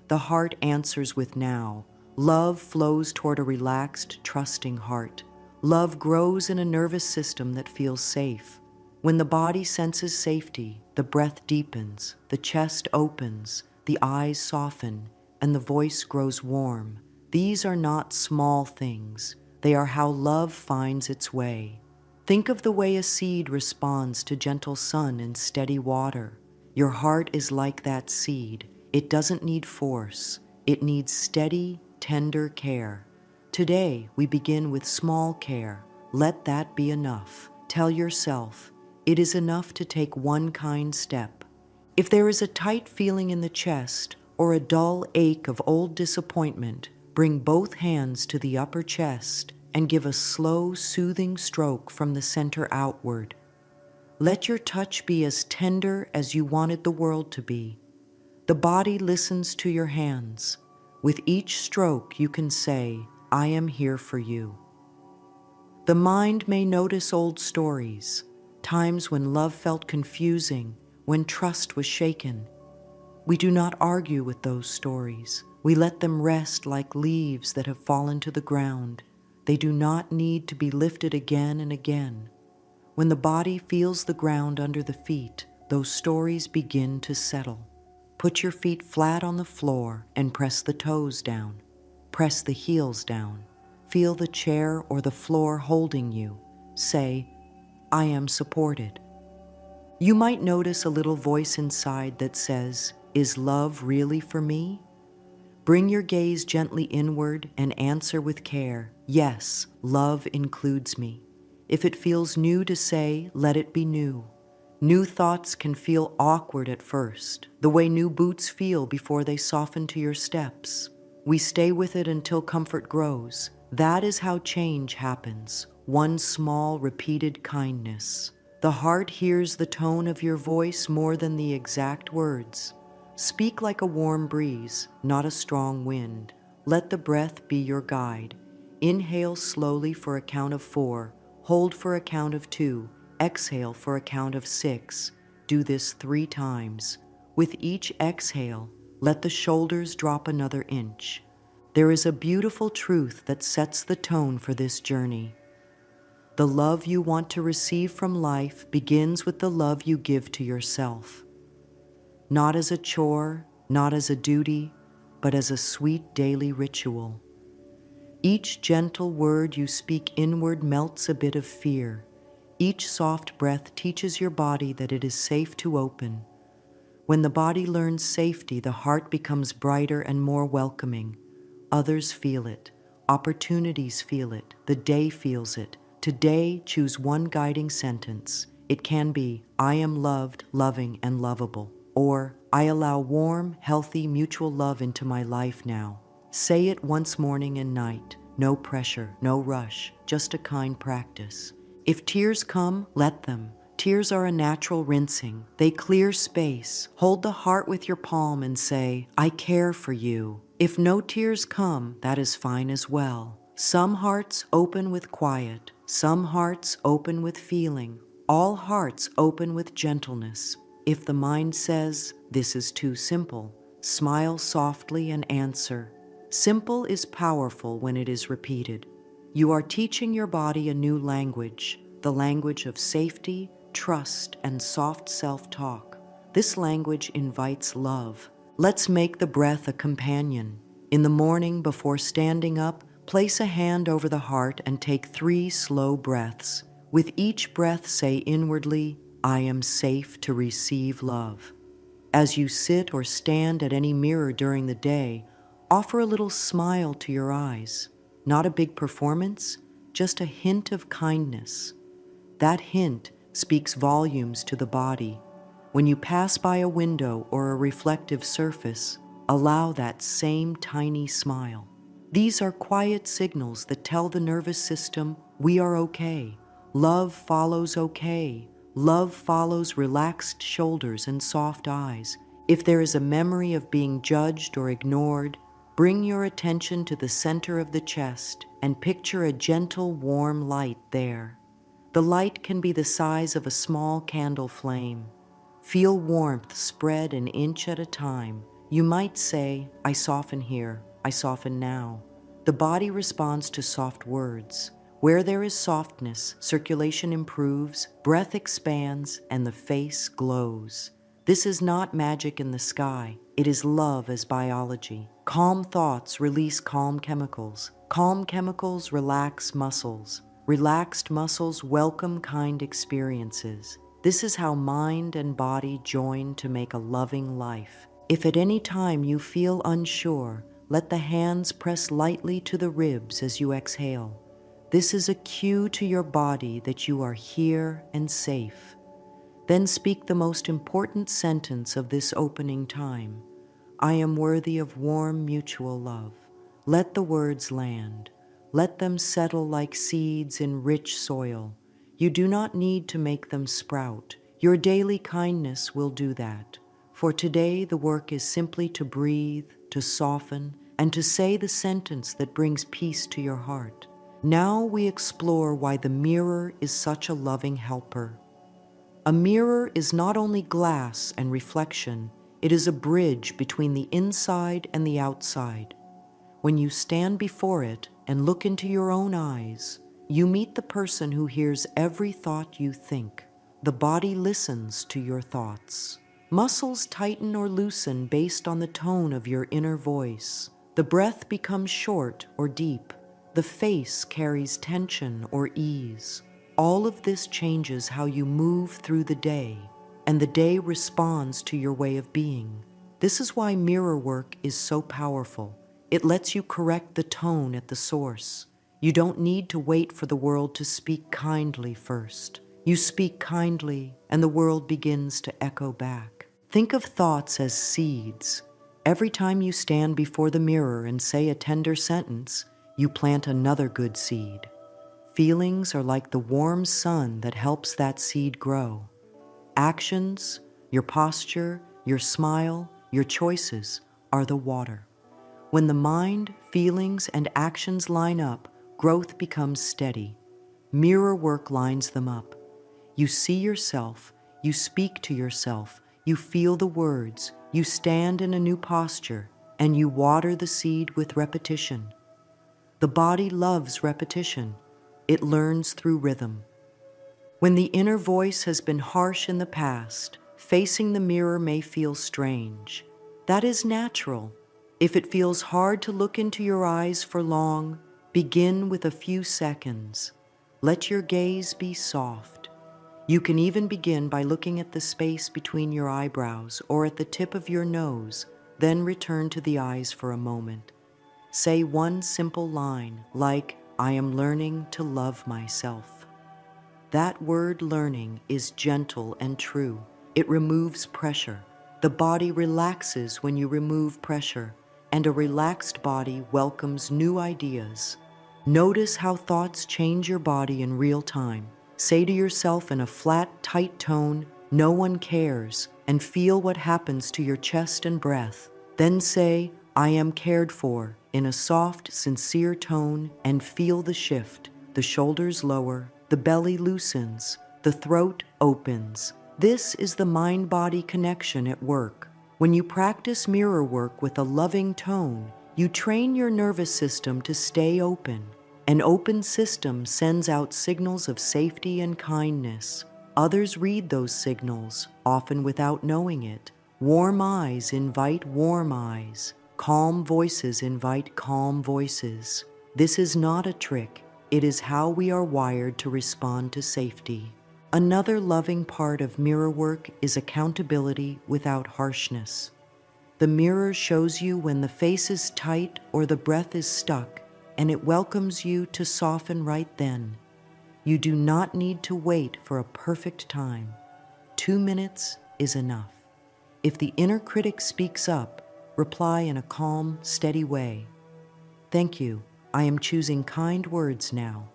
The heart answers with now. Love flows toward a relaxed, trusting heart. Love grows in a nervous system that feels safe. When the body senses safety, the breath deepens, the chest opens, the eyes soften, and the voice grows warm. These are not small things. They are how love finds its way. Think of the way a seed responds to gentle sun and steady water. Your heart is like that seed. It doesn't need force. It needs steady, tender care. Today, we begin with small care. Let that be enough. Tell yourself, it is enough to take one kind step. If there is a tight feeling in the chest or a dull ache of old disappointment, bring both hands to the upper chest and give a slow, soothing stroke from the center outward. Let your touch be as tender as you wanted the world to be. The body listens to your hands. With each stroke, you can say, I am here for you. The mind may notice old stories, times when love felt confusing, when trust was shaken. We do not argue with those stories. We let them rest like leaves that have fallen to the ground. They do not need to be lifted again and again. When the body feels the ground under the feet, those stories begin to settle. Put your feet flat on the floor and press the toes down. Press the heels down. Feel the chair or the floor holding you. Say, I am supported. You might notice a little voice inside that says, "Is love really for me?" Bring your gaze gently inward and answer with care, "Yes, love includes me." If it feels new to say, let it be new. New thoughts can feel awkward at first, the way new boots feel before they soften to your steps. We stay with it until comfort grows. That is how change happens, one small repeated kindness. The heart hears the tone of your voice more than the exact words. Speak like a warm breeze, not a strong wind. Let the breath be your guide. Inhale slowly for a count of 4, hold for a count of 2, exhale for a count of 6. Do this 3 times. With each exhale, let the shoulders drop another inch. There is a beautiful truth that sets the tone for this journey. The love you want to receive from life begins with the love you give to yourself. Not as a chore, not as a duty, but as a sweet daily ritual. Each gentle word you speak inward melts a bit of fear. Each soft breath teaches your body that it is safe to open. When the body learns safety, the heart becomes brighter and more welcoming. Others feel it. Opportunities feel it. The day feels it. Today, choose one guiding sentence. It can be, "I am loved, loving, and lovable," or "I allow warm, healthy, mutual love into my life now." Say it once morning and night. No pressure, no rush, just a kind practice. If tears come, let them. Tears are a natural rinsing. They clear space. Hold the heart with your palm and say, "I care for you." If no tears come, that is fine as well. Some hearts open with quiet. Some hearts open with feeling. All hearts open with gentleness. If the mind says, "This is too simple," smile softly and answer. Simple is powerful when it is repeated. You are teaching your body a new language, the language of safety, trust, and soft self-talk. This language invites love. Let's make the breath a companion. In the morning, before standing up, place a hand over the heart and take 3 slow breaths. With each breath, say inwardly, "I am safe to receive love." As you sit or stand at any mirror during the day, offer a little smile to your eyes. Not a big performance, just a hint of kindness. That hint speaks volumes to the body. When you pass by a window or a reflective surface, allow that same tiny smile. These are quiet signals that tell the nervous system, we are okay. Love follows okay. Love follows relaxed shoulders and soft eyes. If there is a memory of being judged or ignored, bring your attention to the center of the chest and picture a gentle, warm light there. The light can be the size of a small candle flame. Feel warmth spread an inch at a time. You might say, "I soften here, I soften now." The body responds to soft words. Where there is softness, circulation improves, breath expands, and the face glows. This is not magic in the sky. It is love as biology. Calm thoughts release calm chemicals. Calm chemicals relax muscles. Relaxed muscles welcome kind experiences. This is how mind and body join to make a loving life. If at any time you feel unsure, let the hands press lightly to the ribs as you exhale. This is a cue to your body that you are here and safe. Then speak the most important sentence of this opening time. "I am worthy of warm mutual love." Let the words land. Let them settle like seeds in rich soil. You do not need to make them sprout. Your daily kindness will do that. For today, the work is simply to breathe, to soften, and to say the sentence that brings peace to your heart. Now we explore why the mirror is such a loving helper. A mirror is not only glass and reflection, it is a bridge between the inside and the outside. When you stand before it and look into your own eyes, you meet the person who hears every thought you think. The body listens to your thoughts. Muscles tighten or loosen based on the tone of your inner voice. The breath becomes short or deep. The face carries tension or ease. All of this changes how you move through the day. and the day responds to your way of being. This is why mirror work is so powerful. It lets you correct the tone at the source. You don't need to wait for the world to speak kindly first. You speak kindly, and the world begins to echo back. Think of thoughts as seeds. Every time you stand before the mirror and say a tender sentence, you plant another good seed. Feelings are like the warm sun that helps that seed grow. Actions, your posture, your smile, your choices are the water. When the mind, feelings, and actions line up, growth becomes steady. Mirror work lines them up. You see yourself, you speak to yourself, you feel the words, you stand in a new posture, and you water the seed with repetition. The body loves repetition. It learns through rhythm. When the inner voice has been harsh in the past, facing the mirror may feel strange. That is natural. If it feels hard to look into your eyes for long, begin with a few seconds. Let your gaze be soft. You can even begin by looking at the space between your eyebrows or at the tip of your nose, then return to the eyes for a moment. Say one simple line, like, "I am learning to love myself." That word learning is gentle and true. It removes pressure. The body relaxes when you remove pressure, and a relaxed body welcomes new ideas. Notice how thoughts change your body in real time. Say to yourself in a flat, tight tone, "No one cares," and feel what happens to your chest and breath. Then say, "I am cared for," in a soft, sincere tone, and feel the shift. The shoulders lower, the belly loosens, the throat opens. This is the mind-body connection at work. When you practice mirror work with a loving tone, you train your nervous system to stay open. An open system sends out signals of safety and kindness. Others read those signals, often without knowing it. Warm eyes invite warm eyes. Calm voices invite calm voices. This is not a trick. It is how we are wired to respond to safety. Another loving part of mirror work is accountability without harshness. The mirror shows you when the face is tight or the breath is stuck, and it welcomes you to soften right then. You do not need to wait for a perfect time. 2 minutes is enough. If the inner critic speaks up, reply in a calm, steady way. "Thank you. I am choosing kind words now."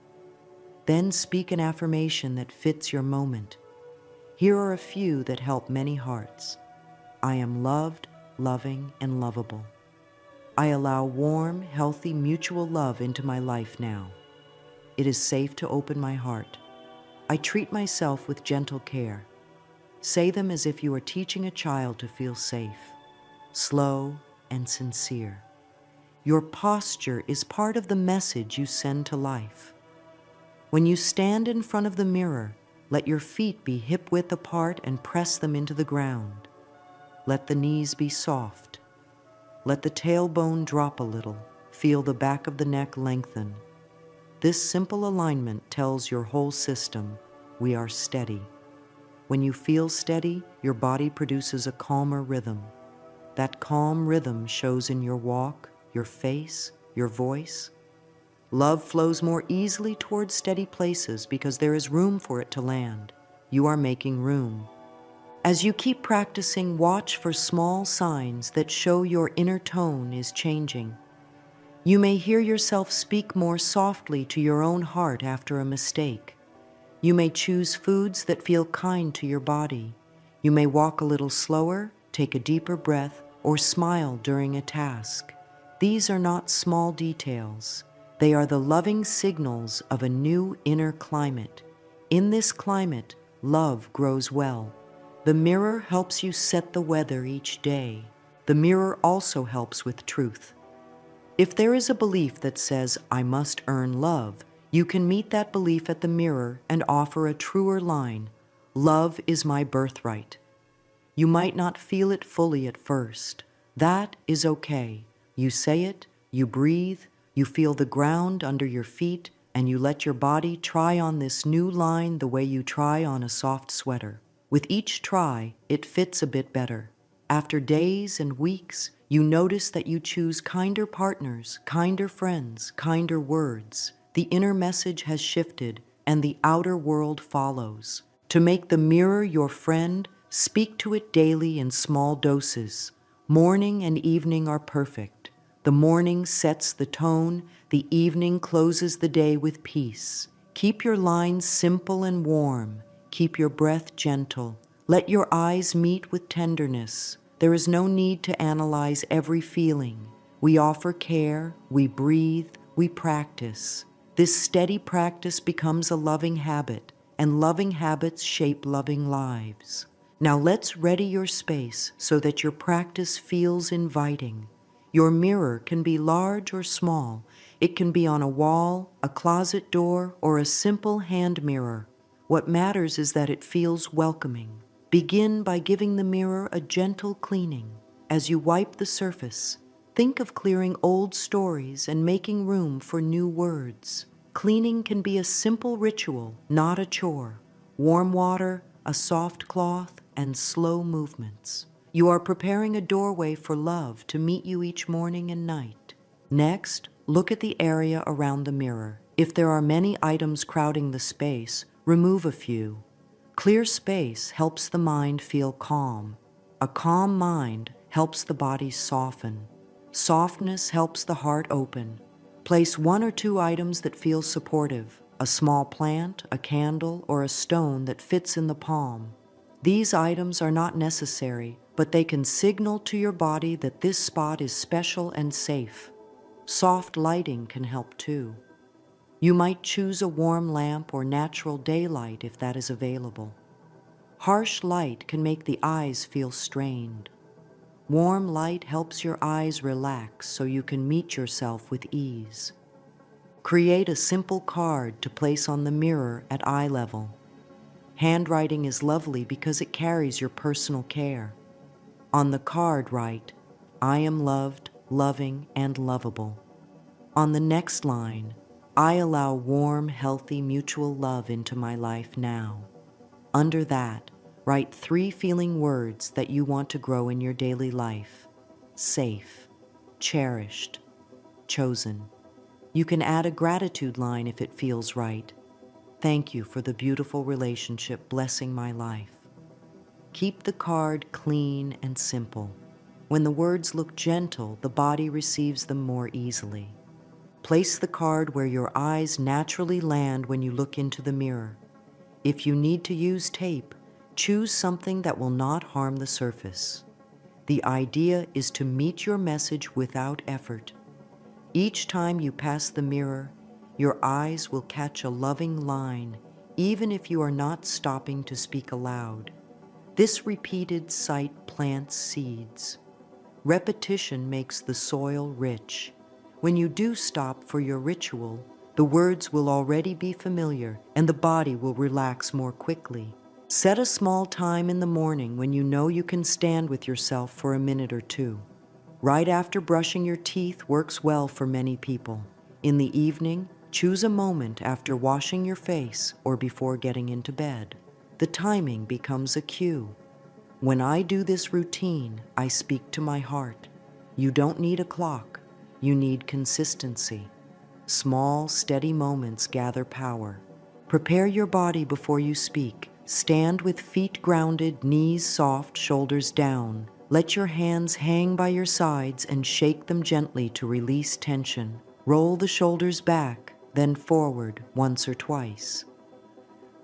Then speak an affirmation that fits your moment. Here are a few that help many hearts. I am loved, loving, and lovable. I allow warm, healthy, mutual love into my life now. It is safe to open my heart. I treat myself with gentle care. Say them as if you are teaching a child to feel safe, slow and sincere. Your posture is part of the message you send to life. When you stand in front of the mirror, let your feet be hip-width apart and press them into the ground. Let the knees be soft. Let the tailbone drop a little. Feel the back of the neck lengthen. This simple alignment tells your whole system, we are steady. When you feel steady, your body produces a calmer rhythm. That calm rhythm shows in your walk, your face, your voice. Love flows more easily towards steady places because there is room for it to land. You are making room. As you keep practicing, watch for small signs that show your inner tone is changing. You may hear yourself speak more softly to your own heart after a mistake. You may choose foods that feel kind to your body. You may walk a little slower, take a deeper breath, or smile during a task. These are not small details. They are the loving signals of a new inner climate. In this climate, love grows well. The mirror helps you set the weather each day. The mirror also helps with truth. If there is a belief that says, "I must earn love," you can meet that belief at the mirror and offer a truer line, "Love is my birthright." You might not feel it fully at first. That is okay. You say it, you breathe, you feel the ground under your feet, and you let your body try on this new line the way you try on a soft sweater. With each try, it fits a bit better. After days and weeks, you notice that you choose kinder partners, kinder friends, kinder words. The inner message has shifted, and the outer world follows. To make the mirror your friend, speak to it daily in small doses. Morning and evening are perfect. The morning sets the tone, the evening closes the day with peace. Keep your lines simple and warm. Keep your breath gentle. Let your eyes meet with tenderness. There is no need to analyze every feeling. We offer care, we breathe, we practice. This steady practice becomes a loving habit, and loving habits shape loving lives. Now let's ready your space so that your practice feels inviting. Your mirror can be large or small. It can be on a wall, a closet door, or a simple hand mirror. What matters is that it feels welcoming. Begin by giving the mirror a gentle cleaning. As you wipe the surface, think of clearing old stories and making room for new words. Cleaning can be a simple ritual, not a chore. Warm water, a soft cloth, and slow movements. You are preparing a doorway for love to meet you each morning and night. Next, look at the area around the mirror. If there are many items crowding the space, remove a few. Clear space helps the mind feel calm. A calm mind helps the body soften. Softness helps the heart open. Place one or two items that feel supportive, a small plant, a candle, or a stone that fits in the palm. These items are not necessary, but they can signal to your body that this spot is special and safe. Soft lighting can help too. You might choose a warm lamp or natural daylight if that is available. Harsh light can make the eyes feel strained. Warm light helps your eyes relax so you can meet yourself with ease. Create a simple card to place on the mirror at eye level. Handwriting is lovely because it carries your personal care. On the card, write, "I am loved, loving, and lovable." On the next line, "I allow warm, healthy, mutual love into my life now." Under that, write 3 feeling words that you want to grow in your daily life. Safe, cherished, chosen. You can add a gratitude line if it feels right. Thank you for the beautiful relationship blessing my life. Keep the card clean and simple. When the words look gentle, the body receives them more easily. Place the card where your eyes naturally land when you look into the mirror. If you need to use tape, choose something that will not harm the surface. The idea is to meet your message without effort. Each time you pass the mirror, your eyes will catch a loving line, even if you are not stopping to speak aloud. This repeated sight plants seeds. Repetition makes the soil rich. When you do stop for your ritual, the words will already be familiar and the body will relax more quickly. Set a small time in the morning when you know you can stand with yourself for a minute or two. Right after brushing your teeth works well for many people. In the evening, choose a moment after washing your face or before getting into bed. The timing becomes a cue. When I do this routine, I speak to my heart. You don't need a clock. You need consistency. Small, steady moments gather power. Prepare your body before you speak. Stand with feet grounded, knees soft, shoulders down. Let your hands hang by your sides and shake them gently to release tension. Roll the shoulders back, then forward once or twice.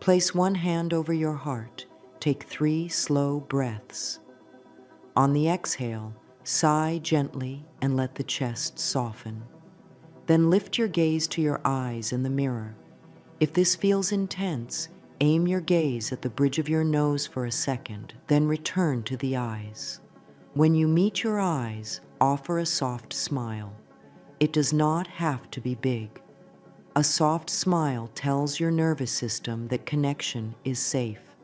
Place one hand over your heart. Take 3 slow breaths. On the exhale, sigh gently and let the chest soften. Then lift your gaze to your eyes in the mirror. If this feels intense, aim your gaze at the bridge of your nose for a second, then return to the eyes. When you meet your eyes, offer a soft smile. It does not have to be big. A soft smile tells your nervous system that connection is safe.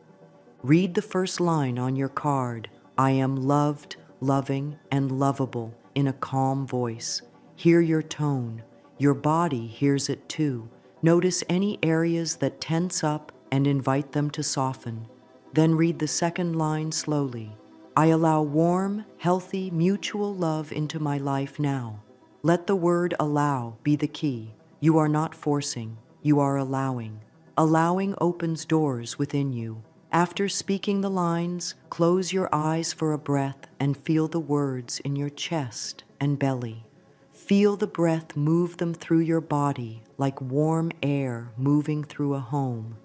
Read the first line on your card, "I am loved, loving, and lovable," in a calm voice. Hear your tone. Your body hears it too. Notice any areas that tense up and invite them to soften. Then read the second line slowly. I allow warm, healthy, mutual love into my life now. Let the word allow be the key. You are not forcing, you are allowing. Allowing opens doors within you. After speaking the lines, close your eyes for a breath and feel the words in your chest and belly. Feel the breath move them through your body like warm air moving through a home.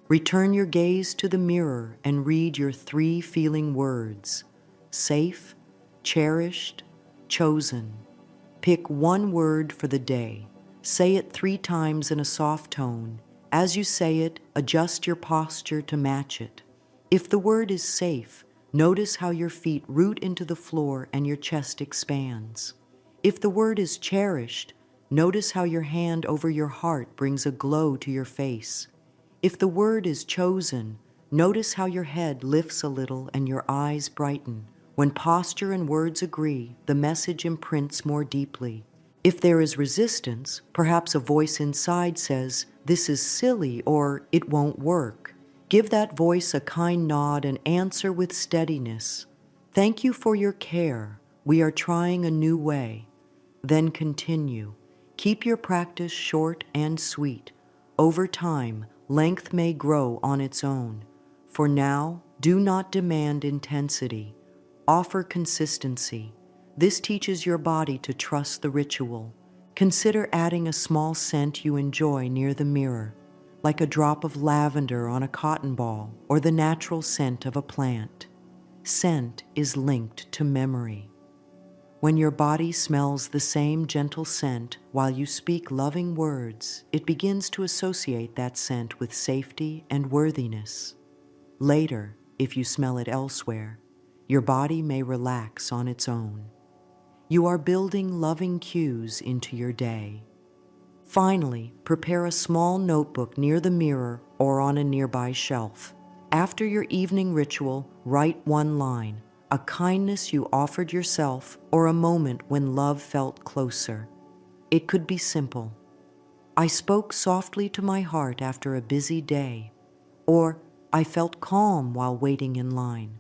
Return your gaze to the mirror and read your 3 feeling words: safe, cherished, chosen. Pick one word for the day. Say it 3 times in a soft tone. As you say it, adjust your posture to match it. If the word is safe, notice how your feet root into the floor and your chest expands. If the word is cherished, notice how your hand over your heart brings a glow to your face. If the word is chosen, notice how your head lifts a little and your eyes brighten. When posture and words agree, the message imprints more deeply. If there is resistance, perhaps a voice inside says, "This is silly," or "It won't work." Give that voice a kind nod and answer with steadiness. "Thank you for your care. We are trying a new way." Then continue. Keep your practice short and sweet. Over time, length may grow on its own. For now, do not demand intensity. Offer consistency. This teaches your body to trust the ritual. Consider adding a small scent you enjoy near the mirror, like a drop of lavender on a cotton ball or the natural scent of a plant. Scent is linked to memory. When your body smells the same gentle scent while you speak loving words, it begins to associate that scent with safety and worthiness. Later, if you smell it elsewhere, your body may relax on its own. You are building loving cues into your day. Finally, prepare a small notebook near the mirror or on a nearby shelf. After your evening ritual, write one line, a kindness you offered yourself or a moment when love felt closer. It could be simple. I spoke softly to my heart after a busy day, or I felt calm while waiting in line.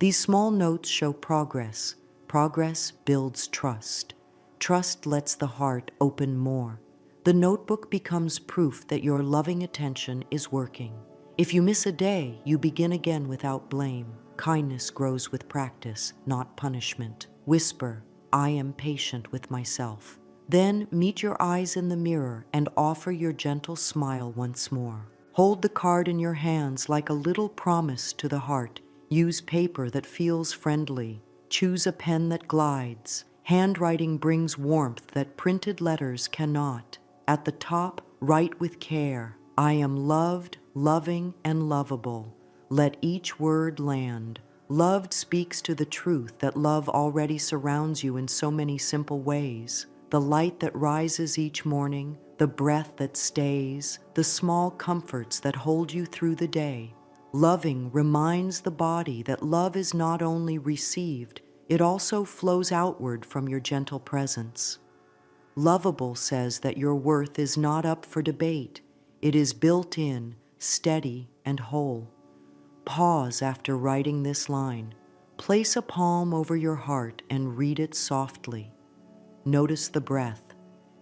These small notes show progress. Progress builds trust. Trust lets the heart open more. The notebook becomes proof that your loving attention is working. If you miss a day, you begin again without blame. Kindness grows with practice, not punishment. Whisper, "I am patient with myself." Then meet your eyes in the mirror and offer your gentle smile once more. Hold the card in your hands like a little promise to the heart. Use paper that feels friendly. Choose a pen that glides. Handwriting brings warmth that printed letters cannot. At the top, write with care. I am loved, loving, and lovable. Let each word land. Loved speaks to the truth that love already surrounds you in so many simple ways. The light that rises each morning, the breath that stays, the small comforts that hold you through the day. Loving reminds the body that love is not only received, it also flows outward from your gentle presence. Lovable says that your worth is not up for debate. It is built in, steady, and whole. Pause after writing this line. Place a palm over your heart and read it softly. Notice the breath.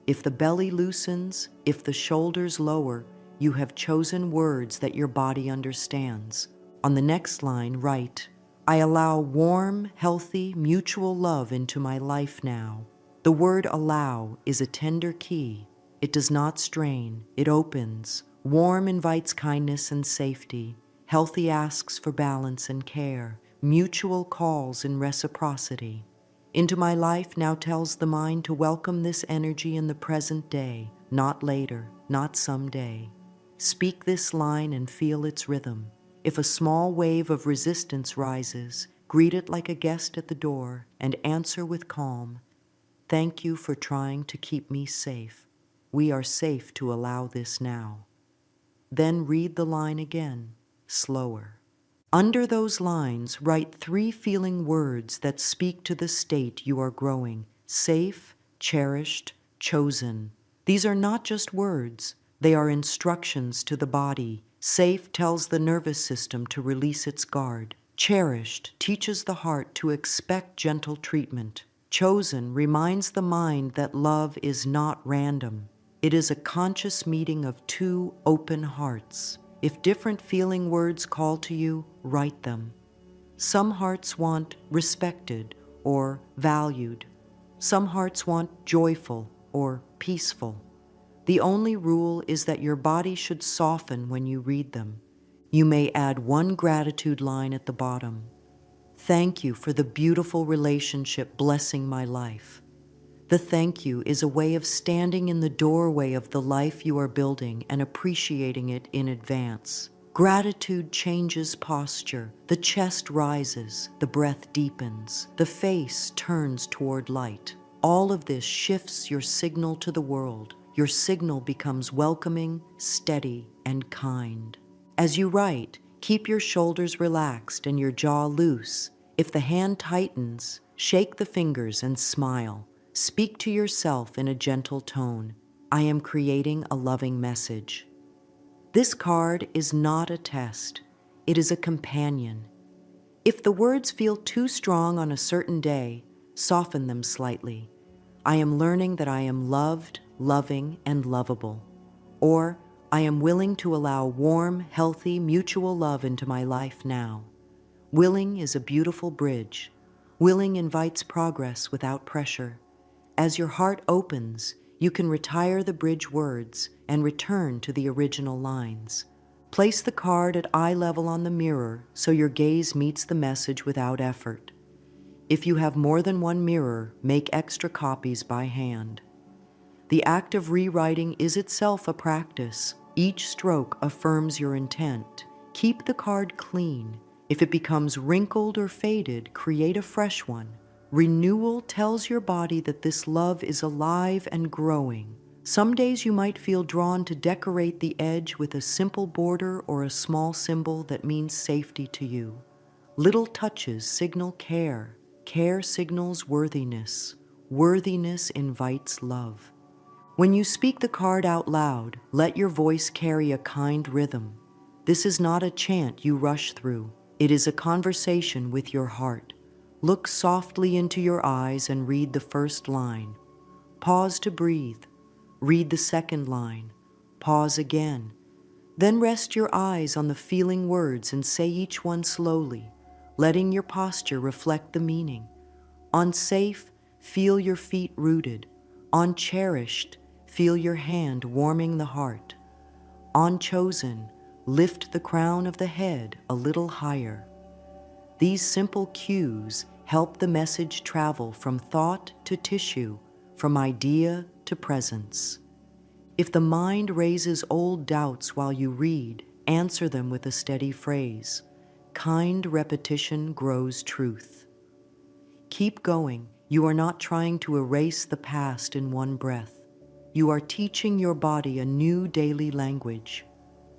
If the belly loosens, if the shoulders lower, you have chosen words that your body understands. On the next line, write, I allow warm, healthy, mutual love into my life now. The word allow is a tender key. It does not strain, it opens. Warm invites kindness and safety. Healthy asks for balance and care. Mutual calls in reciprocity. Into my life now tells the mind to welcome this energy in the present day, not later, not someday. Speak this line and feel its rhythm. If a small wave of resistance rises, greet it like a guest at the door and answer with calm. Thank you for trying to keep me safe. We are safe to allow this now. Then read the line again, slower. Under those lines, write 3 feeling words that speak to the state you are growing: safe, cherished, chosen. These are not just words. They are instructions to the body. Safe tells the nervous system to release its guard. Cherished teaches the heart to expect gentle treatment. Chosen reminds the mind that love is not random. It is a conscious meeting of two open hearts. If different feeling words call to you, write them. Some hearts want respected or valued. Some hearts want joyful or peaceful. The only rule is that your body should soften when you read them. You may add one gratitude line at the bottom. Thank you for the beautiful relationship blessing my life. The thank you is a way of standing in the doorway of the life you are building and appreciating it in advance. Gratitude changes posture. The chest rises, the breath deepens, the face turns toward light. All of this shifts your signal to the world. Your signal becomes welcoming, steady, and kind. As you write, keep your shoulders relaxed and your jaw loose. If the hand tightens, shake the fingers and smile. Speak to yourself in a gentle tone. I am creating a loving message. This card is not a test. It is a companion. If the words feel too strong on a certain day, soften them slightly. I am learning that I am loved, loving, and lovable. Or, I am willing to allow warm, healthy, mutual love into my life now. Willing is a beautiful bridge. Willing invites progress without pressure. As your heart opens, you can retire the bridge words and return to the original lines. Place the card at eye level on the mirror so your gaze meets the message without effort. If you have more than one mirror, make extra copies by hand. The act of rewriting is itself a practice. Each stroke affirms your intent. Keep the card clean. If it becomes wrinkled or faded, create a fresh one. Renewal tells your body that this love is alive and growing. Some days you might feel drawn to decorate the edge with a simple border or a small symbol that means safety to you. Little touches signal care. Care signals worthiness. Worthiness invites love. When you speak the card out loud, let your voice carry a kind rhythm. This is not a chant you rush through. It is a conversation with your heart. Look softly into your eyes and read the first line. Pause to breathe. Read the second line. Pause again. Then rest your eyes on the feeling words and say each one slowly, letting your posture reflect the meaning. On safe, feel your feet rooted. On cherished, feel your hand warming the heart. On chosen, lift the crown of the head a little higher. These simple cues help the message travel from thought to tissue, from idea to presence. If the mind raises old doubts while you read, answer them with a steady phrase. Kind repetition grows truth. Keep going. You are not trying to erase the past in one breath. You are teaching your body a new daily language.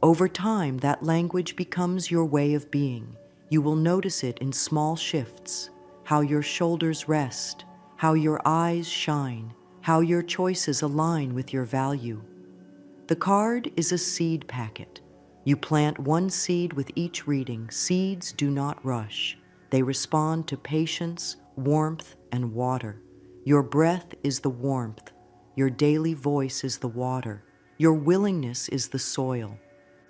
Over time, that language becomes your way of being. You will notice it in small shifts, how your shoulders rest, how your eyes shine, how your choices align with your value. The card is a seed packet. You plant one seed with each reading. Seeds do not rush. They respond to patience, warmth, and water. Your breath is the warmth. Your daily voice is the water. Your willingness is the soil.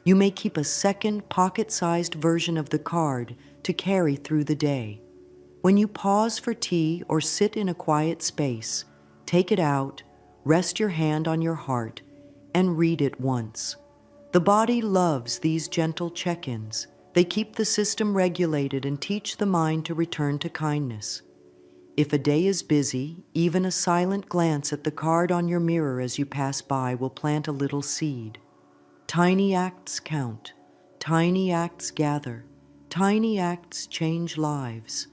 You may keep a second pocket-sized version of the card to carry through the day. When you pause for tea or sit in a quiet space, take it out, rest your hand on your heart, and read it once. The body loves these gentle check-ins. They keep the system regulated and teach the mind to return to kindness. If a day is busy, even a silent glance at the card on your mirror as you pass by will plant a little seed. Tiny acts count. Tiny acts gather. Tiny acts change lives.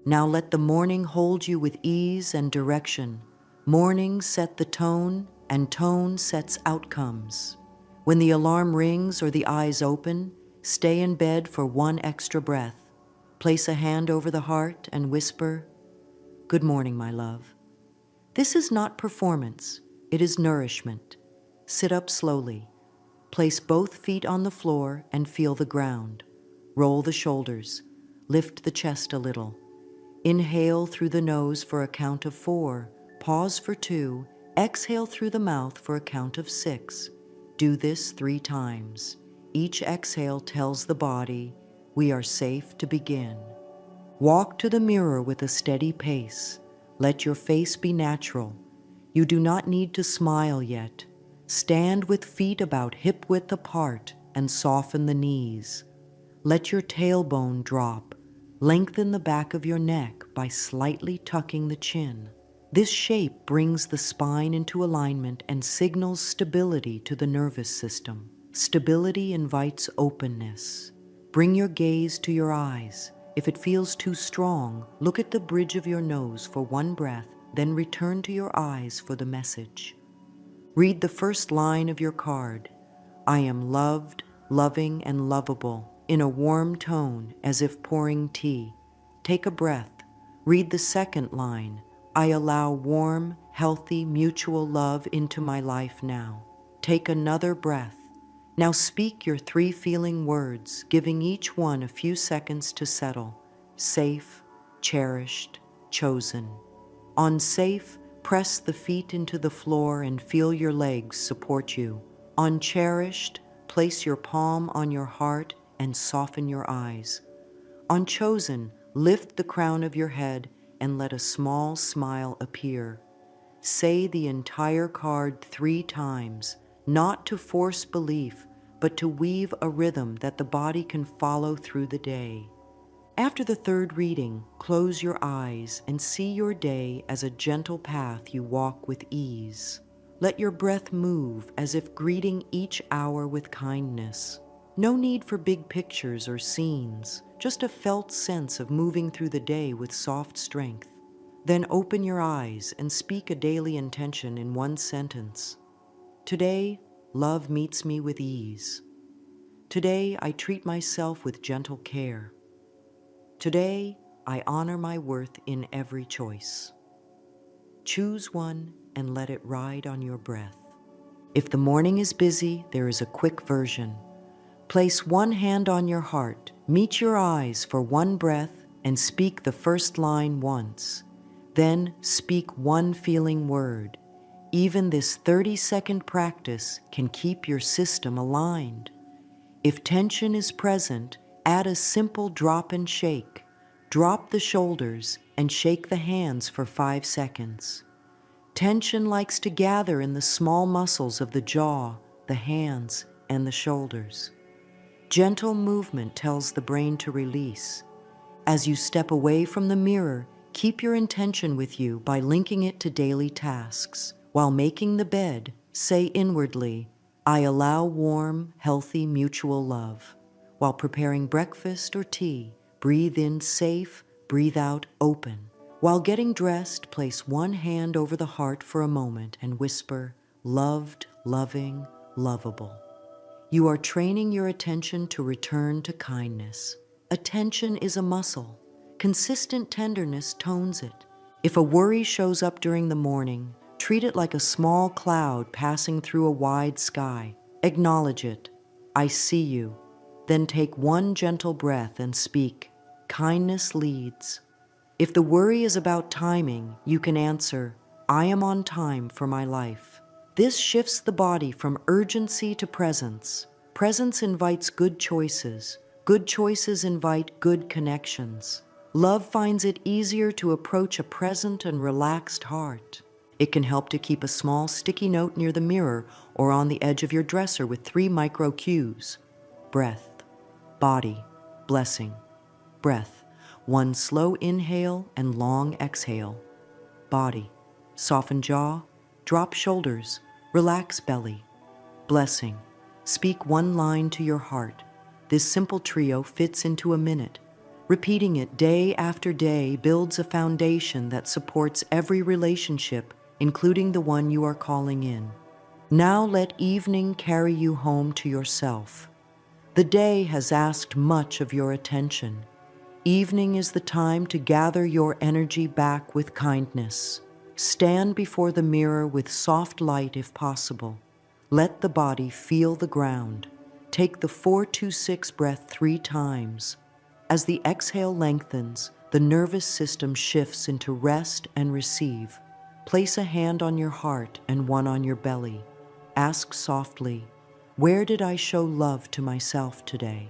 Now let the morning hold you with ease and direction. Mornings set the tone, and tone sets outcomes. When the alarm rings or the eyes open, stay in bed for one extra breath. Place a hand over the heart and whisper, "Good morning, my love." This is not performance. It is nourishment. Sit up slowly. Place both feet on the floor and feel the ground. Roll the shoulders. Lift the chest a little. Inhale through the nose for a count of 4. Pause for 2. Exhale through the mouth for a count of 6. Do this 3 times. Each exhale tells the body, we are safe to begin. Walk to the mirror with a steady pace. Let your face be natural. You do not need to smile yet. Stand with feet about hip-width apart and soften the knees. Let your tailbone drop. Lengthen the back of your neck by slightly tucking the chin. This shape brings the spine into alignment and signals stability to the nervous system. Stability invites openness. Bring your gaze to your eyes. If it feels too strong, look at the bridge of your nose for 1 breath, then return to your eyes for the message. Read the first line of your card. I am loved, loving, and lovable, in a warm tone as if pouring tea. Take a breath. Read the second line. I allow warm, healthy, mutual love into my life now. Take another breath. Now speak your 3 feeling words, giving each one a few seconds to settle. Safe, cherished, chosen. On safe, press the feet into the floor and feel your legs support you. On cherished, place your palm on your heart and soften your eyes. On chosen, lift the crown of your head and let a small smile appear. Say the entire card 3 times, not to force belief, but to weave a rhythm that the body can follow through the day. After the 3rd reading, close your eyes and see your day as a gentle path you walk with ease. Let your breath move as if greeting each hour with kindness. No need for big pictures or scenes, just a felt sense of moving through the day with soft strength. Then open your eyes and speak a daily intention in 1 sentence. Today, love meets me with ease. Today, I treat myself with gentle care. Today, I honor my worth in every choice. Choose one and let it ride on your breath. If the morning is busy, there is a quick version. Place 1 hand on your heart, meet your eyes for 1 breath, and speak the first line once. Then speak 1 feeling word. Even this 30-second practice can keep your system aligned. If tension is present, add a simple drop and shake. Drop the shoulders and shake the hands for 5 seconds. Tension likes to gather in the small muscles of the jaw, the hands, and the shoulders. Gentle movement tells the brain to release. As you step away from the mirror, keep your intention with you by linking it to daily tasks. While making the bed, say inwardly, I allow warm, healthy, mutual love. While preparing breakfast or tea, breathe in safe, breathe out open. While getting dressed, place 1 hand over the heart for a moment and whisper, loved, loving, lovable. You are training your attention to return to kindness. Attention is a muscle. Consistent tenderness tones it. If a worry shows up during the morning, treat it like a small cloud passing through a wide sky. Acknowledge it. I see you. Then take 1 gentle breath and speak. Kindness leads. If the worry is about timing, you can answer, I am on time for my life. This shifts the body from urgency to presence. Presence invites good choices. Good choices invite good connections. Love finds it easier to approach a present and relaxed heart. It can help to keep a small sticky note near the mirror or on the edge of your dresser with 3 micro cues. Breath, body, blessing. Breath, 1 slow inhale and long exhale. Body, soften jaw, drop shoulders, relax belly. Blessing, speak 1 line to your heart. This simple trio fits into a minute. Repeating it day after day builds a foundation that supports every relationship, including the one you are calling in. Now let evening carry you home to yourself. The day has asked much of your attention. Evening is the time to gather your energy back with kindness. Stand before the mirror with soft light if possible. Let the body feel the ground. Take the 4-2-6 breath 3 times. As the exhale lengthens, the nervous system shifts into rest and receive. Place a hand on your heart and one on your belly. Ask softly, where did I show love to myself today?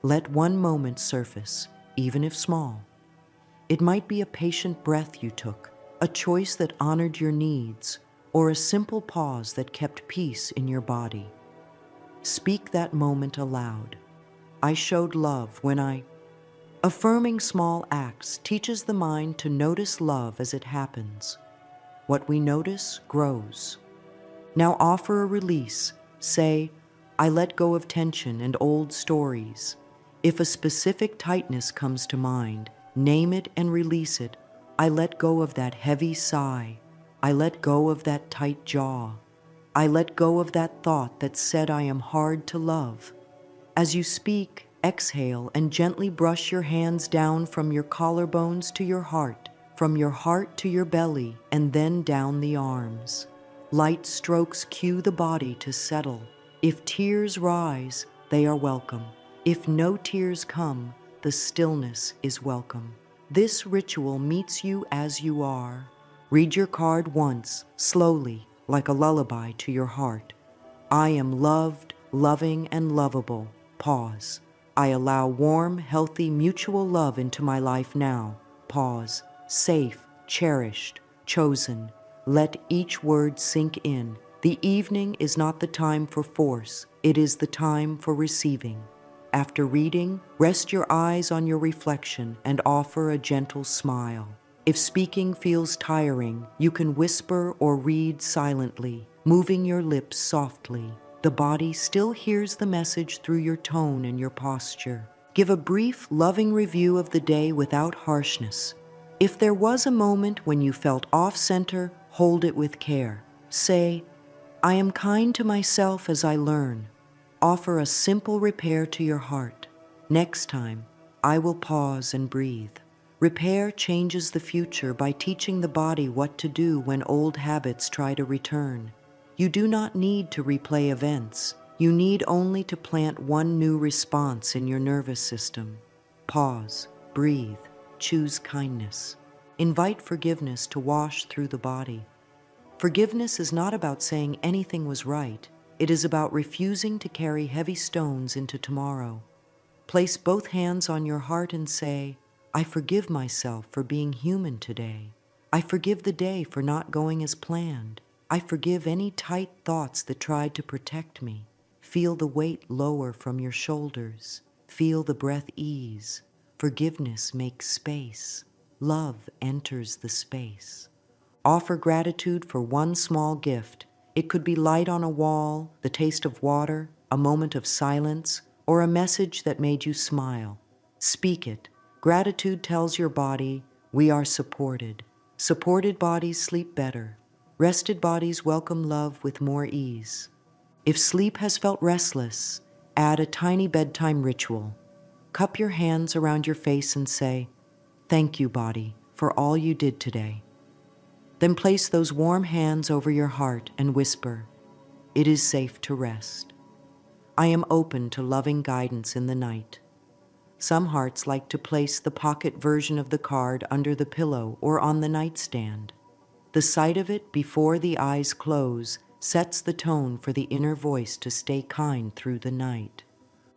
Let one moment surface, even if small. It might be a patient breath you took, a choice that honored your needs, or a simple pause that kept peace in your body. Speak that moment aloud. I showed love when I... Affirming small acts teaches the mind to notice love as it happens. What we notice grows. Now offer a release. Say, I let go of tension and old stories. If a specific tightness comes to mind, name it and release it. I let go of that heavy sigh. I let go of that tight jaw. I let go of that thought that said I am hard to love. As you speak, exhale and gently brush your hands down from your collarbones to your heart, from your heart to your belly, and then down the arms. Light strokes cue the body to settle. If tears rise, they are welcome. If no tears come, the stillness is welcome. This ritual meets you as you are. Read your card once, slowly, like a lullaby to your heart. I am loved, loving, and lovable. Pause. I allow warm, healthy, mutual love into my life now. Pause. Safe, cherished, chosen. Let each word sink in. The evening is not the time for force. It is the time for receiving. After reading, rest your eyes on your reflection and offer a gentle smile. If speaking feels tiring, you can whisper or read silently, moving your lips softly. The body still hears the message through your tone and your posture. Give a brief, loving review of the day without harshness. If there was a moment when you felt off-center, hold it with care. Say, I am kind to myself as I learn. Offer a simple repair to your heart. Next time, I will pause and breathe. Repair changes the future by teaching the body what to do when old habits try to return. You do not need to replay events. You need only to plant one new response in your nervous system. Pause, breathe, choose kindness. Invite forgiveness to wash through the body. Forgiveness is not about saying anything was right. It is about refusing to carry heavy stones into tomorrow. Place both hands on your heart and say, I forgive myself for being human today. I forgive the day for not going as planned. I forgive any tight thoughts that tried to protect me. Feel the weight lower from your shoulders. Feel the breath ease. Forgiveness makes space. Love enters the space. Offer gratitude for one small gift. It could be light on a wall, the taste of water, a moment of silence, or a message that made you smile. Speak it. Gratitude tells your body, we are supported. Supported bodies sleep better. Rested bodies welcome love with more ease. If sleep has felt restless, add a tiny bedtime ritual. Cup your hands around your face and say, thank you, body, for all you did today. Then place those warm hands over your heart and whisper, it is safe to rest. I am open to loving guidance in the night. Some hearts like to place the pocket version of the card under the pillow or on the nightstand. The sight of it before the eyes close sets the tone for the inner voice to stay kind through the night.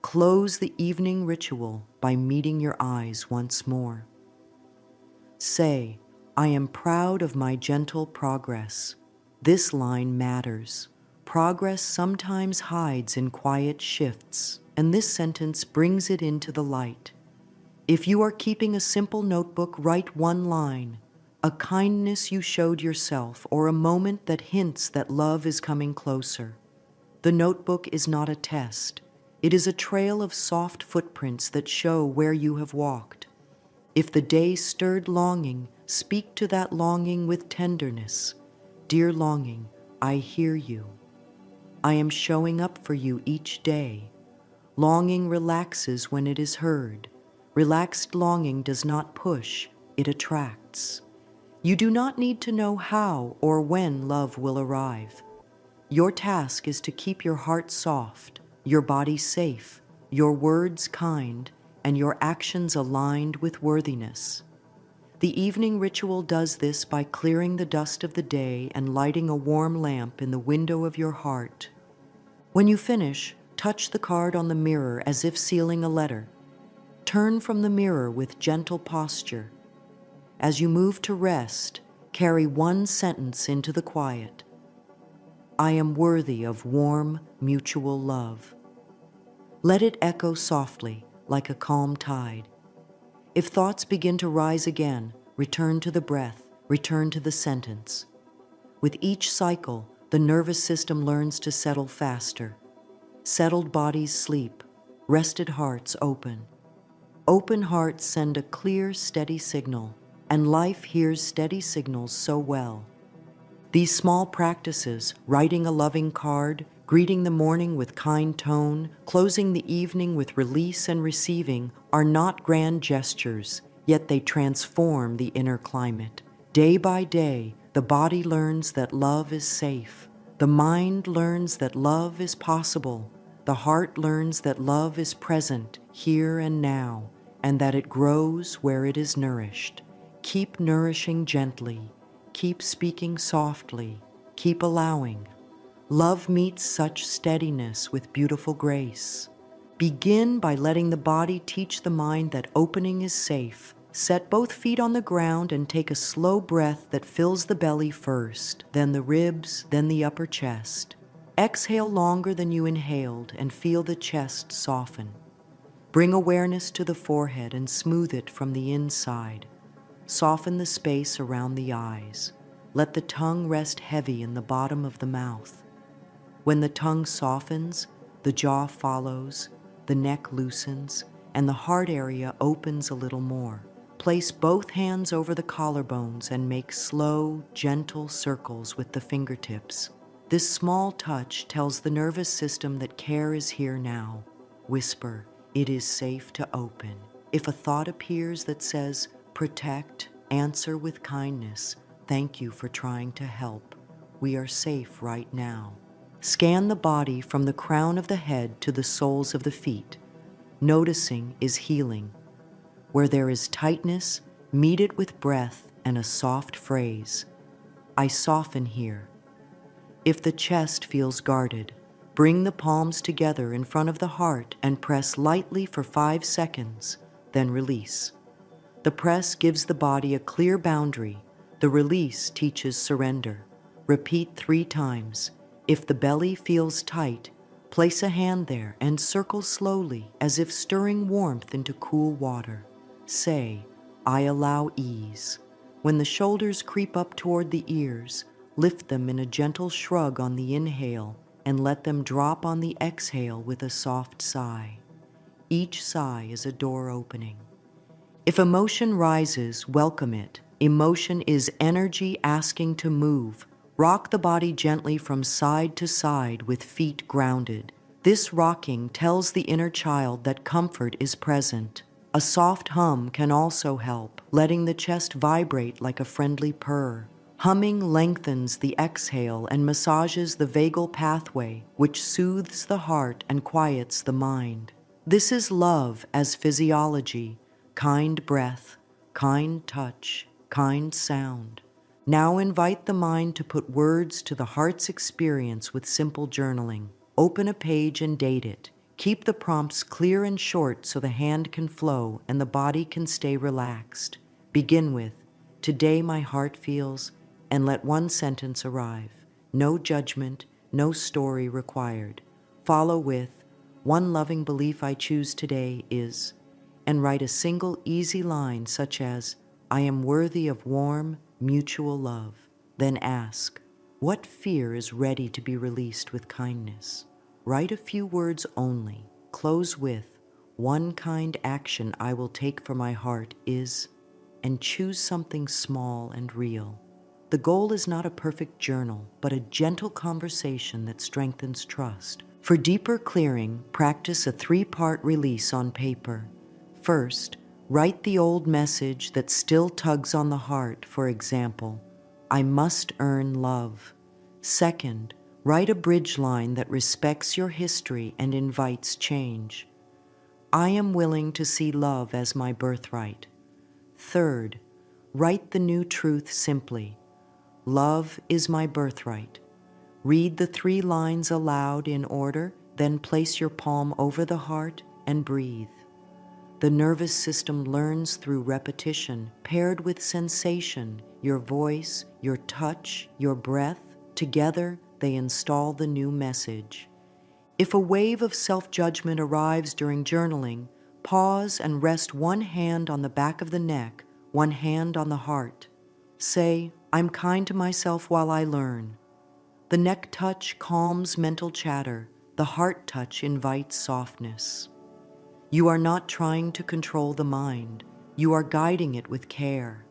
Close the evening ritual by meeting your eyes once more. Say, I am proud of my gentle progress. This line matters. Progress sometimes hides in quiet shifts, and this sentence brings it into the light. If you are keeping a simple notebook, write one line, a kindness you showed yourself, or a moment that hints that love is coming closer. The notebook is not a test. It is a trail of soft footprints that show where you have walked. If the day stirred longing, speak to that longing with tenderness. Dear longing, I hear you. I am showing up for you each day. Longing relaxes when it is heard. Relaxed longing does not push, it attracts. You do not need to know how or when love will arrive. Your task is to keep your heart soft, your body safe, your words kind, and your actions aligned with worthiness. The evening ritual does this by clearing the dust of the day and lighting a warm lamp in the window of your heart. When you finish, touch the card on the mirror as if sealing a letter. Turn from the mirror with gentle posture. As you move to rest, carry one sentence into the quiet. I am worthy of warm, mutual love. Let it echo softly, like a calm tide. If thoughts begin to rise again, return to the breath, return to the sentence. With each cycle, the nervous system learns to settle faster. Settled bodies sleep, rested hearts open. Open hearts send a clear, steady signal, and life hears steady signals so well. These small practices, writing a loving card, greeting the morning with kind tone, closing the evening with release and receiving, are not grand gestures, yet they transform the inner climate. Day by day, the body learns that love is safe. The mind learns that love is possible. The heart learns that love is present, here and now, and that it grows where it is nourished. Keep nourishing gently. Keep speaking softly. Keep allowing. Love meets such steadiness with beautiful grace. Begin by letting the body teach the mind that opening is safe. Set both feet on the ground and take a slow breath that fills the belly first, then the ribs, then the upper chest. Exhale longer than you inhaled and feel the chest soften. Bring awareness to the forehead and smooth it from the inside. Soften the space around the eyes. Let the tongue rest heavy in the bottom of the mouth. When the tongue softens, the jaw follows, the neck loosens, and the heart area opens a little more. Place both hands over the collarbones and make slow, gentle circles with the fingertips. This small touch tells the nervous system that care is here now. Whisper, it is safe to open. If a thought appears that says, protect, answer with kindness, thank you for trying to help. We are safe right now. Scan the body from the crown of the head to the soles of the feet. Noticing is healing. Where there is tightness, meet it with breath and a soft phrase. I soften here. If the chest feels guarded, bring the palms together in front of the heart and press lightly for 5 seconds, then release. The press gives the body a clear boundary. The release teaches surrender. Repeat 3 times. If the belly feels tight, place a hand there and circle slowly as if stirring warmth into cool water. Say, I allow ease. When the shoulders creep up toward the ears, lift them in a gentle shrug on the inhale and let them drop on the exhale with a soft sigh. Each sigh is a door opening. If emotion rises, welcome it. Emotion is energy asking to move. Rock the body gently from side to side with feet grounded. This rocking tells the inner child that comfort is present. A soft hum can also help, letting the chest vibrate like a friendly purr. Humming lengthens the exhale and massages the vagal pathway, which soothes the heart and quiets the mind. This is love as physiology, kind breath, kind touch, kind sound. Now invite the mind to put words to the heart's experience with simple journaling. Open a page and date it. Keep the prompts clear and short so the hand can flow and the body can stay relaxed. Begin with, today my heart feels, and let one sentence arrive. No judgment, no story required. Follow with, one loving belief I choose today is, and write a single easy line such as, I am worthy of warm, mutual love. Then ask, what fear is ready to be released with kindness? Write a few words only. Close with, one kind action I will take for my heart is, and choose something small and real. The goal is not a perfect journal, but a gentle conversation that strengthens trust. For deeper clearing, practice a 3-part release on paper. First, write the old message that still tugs on the heart, for example, I must earn love. Second, Write a bridge line that respects your history and invites change. I am willing to see love as my birthright. Third, write the new truth simply. Love is my birthright. Read the 3 lines aloud in order, then place your palm over the heart and breathe. The nervous system learns through repetition, paired with sensation, your voice, your touch, your breath. Together, they install the new message. If a wave of self-judgment arrives during journaling, pause and rest one hand on the back of the neck, one hand on the heart. Say, I'm kind to myself while I learn. The neck touch calms mental chatter. The heart touch invites softness. You are not trying to control the mind. You are guiding it with care.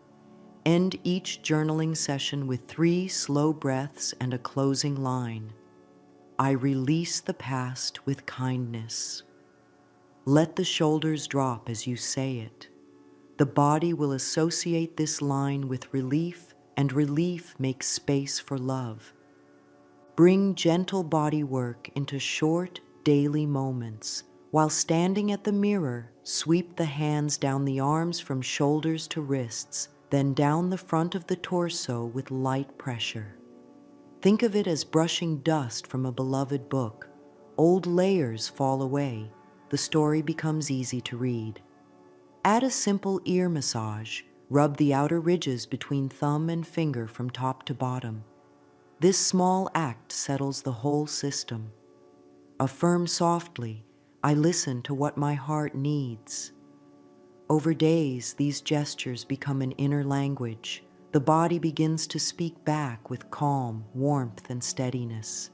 End each journaling session with 3 slow breaths and a closing line. I release the past with kindness. Let the shoulders drop as you say it. The body will associate this line with relief, and relief makes space for love. Bring gentle body work into short, daily moments. While standing at the mirror, sweep the hands down the arms from shoulders to wrists, then down the front of the torso with light pressure. Think of it as brushing dust from a beloved book. Old layers fall away. The story becomes easy to read. Add a simple ear massage. Rub the outer ridges between thumb and finger from top to bottom. This small act settles the whole system. Affirm softly, I listen to what my heart needs. Over days, these gestures become an inner language. The body begins to speak back with calm, warmth, and steadiness.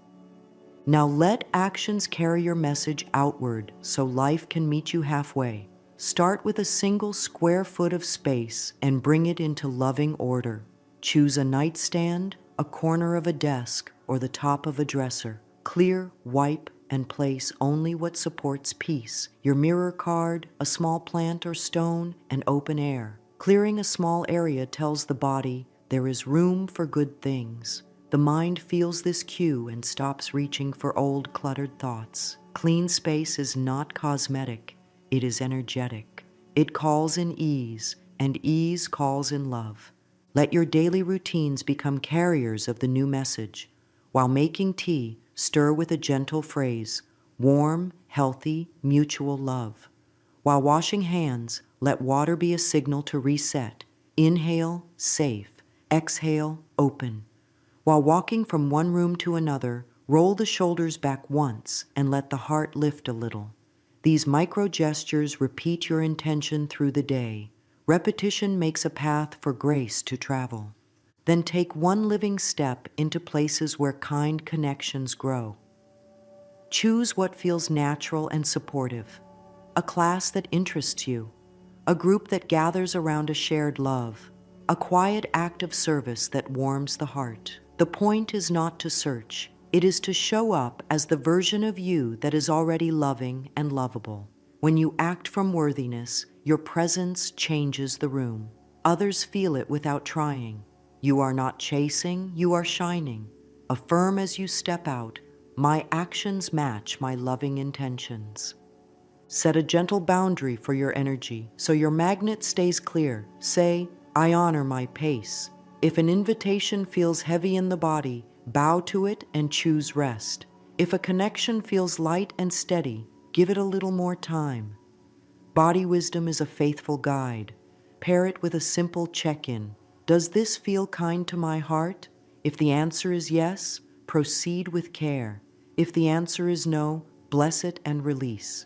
Now let actions carry your message outward so life can meet you halfway. Start with a single square foot of space and bring it into loving order. Choose a nightstand, a corner of a desk, or the top of a dresser. Clear, wipe, and place only what supports peace. Your mirror card, a small plant or stone, and open air. Clearing a small area tells the body there is room for good things. The mind feels this cue and stops reaching for old, cluttered thoughts. Clean space is not cosmetic, it is energetic. It calls in ease, and ease calls in love. Let your daily routines become carriers of the new message. While making tea, stir with a gentle phrase, warm, healthy, mutual love. While washing hands, let water be a signal to reset. Inhale, safe. Exhale, open. While walking from one room to another, roll the shoulders back once and let the heart lift a little. These micro gestures repeat your intention through the day. Repetition makes a path for grace to travel. Then take one living step into places where kind connections grow. Choose what feels natural and supportive. A class that interests you. A group that gathers around a shared love. A quiet act of service that warms the heart. The point is not to search. It is to show up as the version of you that is already loving and lovable. When you act from worthiness, your presence changes the room. Others feel it without trying. You are not chasing, you are shining. Affirm as you step out, my actions match my loving intentions. Set a gentle boundary for your energy so your magnet stays clear. Say, I honor my pace. If an invitation feels heavy in the body, bow to it and choose rest. If a connection feels light and steady, give it a little more time. Body wisdom is a faithful guide. Pair it with a simple check-in. Does this feel kind to my heart? If the answer is yes, proceed with care. If the answer is no, bless it and release.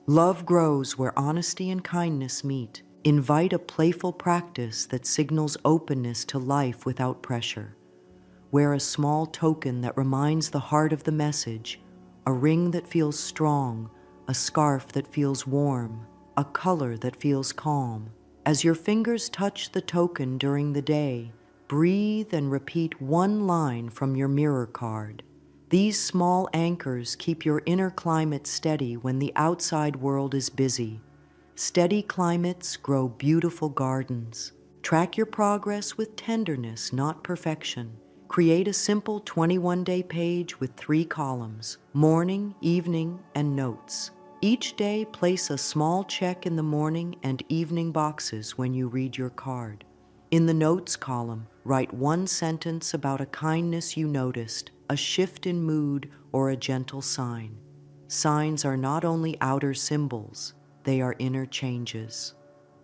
Love grows where honesty and kindness meet. Invite a playful practice that signals openness to life without pressure. Wear a small token that reminds the heart of the message, a ring that feels strong, a scarf that feels warm, a color that feels calm. As your fingers touch the token during the day, breathe and repeat one line from your mirror card. These small anchors keep your inner climate steady when the outside world is busy. Steady climates grow beautiful gardens. Track your progress with tenderness, not perfection. Create a simple 21-day page with 3 columns: morning, evening, and notes. Each day, place a small check in the morning and evening boxes when you read your card. In the notes column, write one sentence about a kindness you noticed, a shift in mood, or a gentle sign. Signs are not only outer symbols, they are inner changes.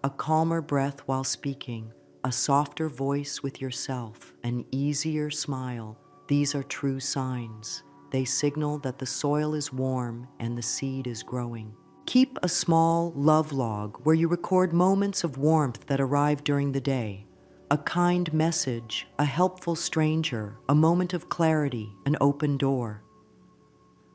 A calmer breath while speaking, a softer voice with yourself, an easier smile. These are true signs. They signal that the soil is warm and the seed is growing. Keep a small love log where you record moments of warmth that arrive during the day. A kind message, a helpful stranger, a moment of clarity, an open door.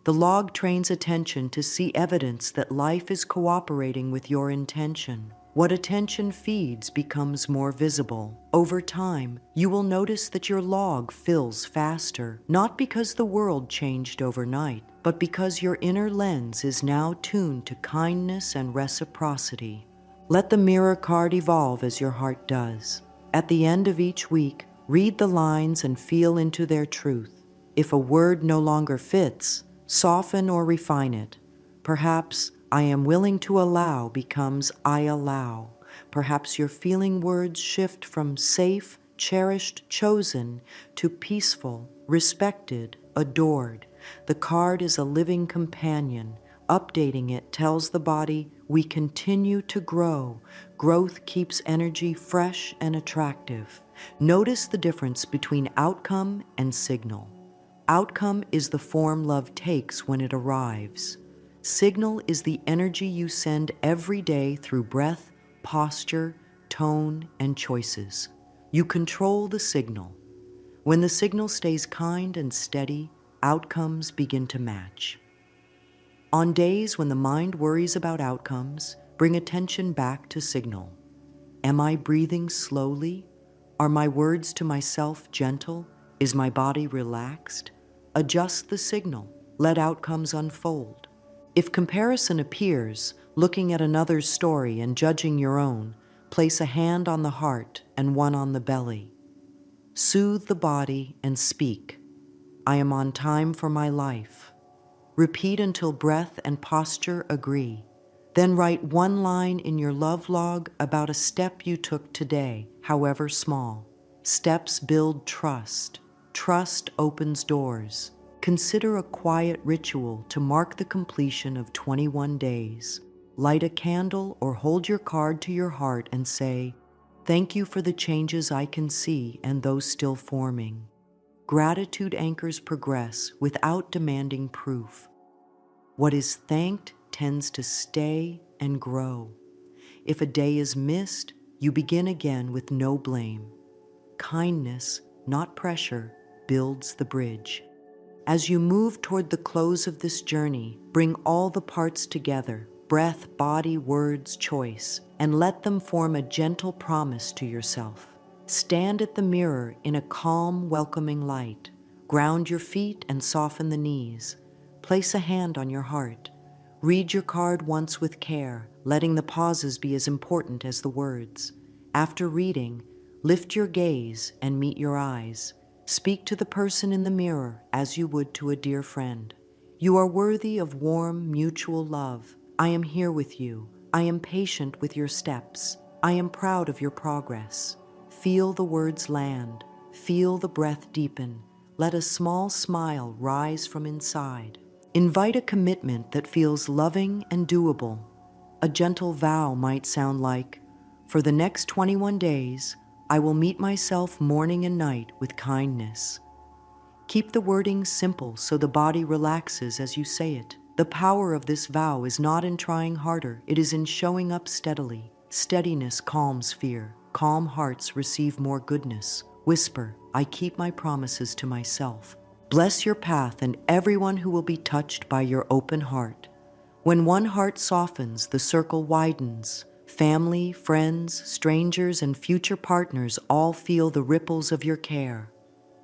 The log trains attention to see evidence that life is cooperating with your intention. What attention feeds becomes more visible. Over time, you will notice that your log fills faster, not because the world changed overnight, but because your inner lens is now tuned to kindness and reciprocity. Let the mirror card evolve as your heart does. At the end of each week, read the lines and feel into their truth. If a word no longer fits, soften or refine it. Perhaps "I am willing to allow" becomes "I allow." Perhaps your feeling words shift from safe, cherished, chosen to peaceful, respected, adored. The card is a living companion. Updating it tells the body, we continue to grow. Growth keeps energy fresh and attractive. Notice the difference between outcome and signal. Outcome is the form love takes when it arrives. Signal is the energy you send every day through breath, posture, tone, and choices. You control the signal. When the signal stays kind and steady, outcomes begin to match. On days when the mind worries about outcomes, bring attention back to signal. Am I breathing slowly? Are my words to myself gentle? Is my body relaxed? Adjust the signal. Let outcomes unfold. If comparison appears, looking at another's story and judging your own, place a hand on the heart and one on the belly. Soothe the body and speak. I am on time for my life. Repeat until breath and posture agree. Then write one line in your love log about a step you took today, however small. Steps build trust. Trust opens doors. Consider a quiet ritual to mark the completion of 21 days. Light a candle or hold your card to your heart and say, "Thank you for the changes I can see and those still forming." Gratitude anchors progress without demanding proof. What is thanked tends to stay and grow. If a day is missed, you begin again with no blame. Kindness, not pressure, builds the bridge. As you move toward the close of this journey, bring all the parts together, breath, body, words, choice, and let them form a gentle promise to yourself. Stand at the mirror in a calm, welcoming light. Ground your feet and soften the knees. Place a hand on your heart. Read your card once with care, letting the pauses be as important as the words. After reading, lift your gaze and meet your eyes. Speak to the person in the mirror as you would to a dear friend. You are worthy of warm, mutual love. I am here with you. I am patient with your steps. I am proud of your progress. Feel the words land. Feel the breath deepen. Let a small smile rise from inside. Invite a commitment that feels loving and doable. A gentle vow might sound like, "For the next 21 days, I will meet myself morning and night with kindness." Keep the wording simple so the body relaxes as you say it. The power of this vow is not in trying harder, it is in showing up steadily. Steadiness calms fear. Calm hearts receive more goodness. Whisper, "I keep my promises to myself." Bless your path and everyone who will be touched by your open heart. When one heart softens, the circle widens. Family, friends, strangers, and future partners all feel the ripples of your care.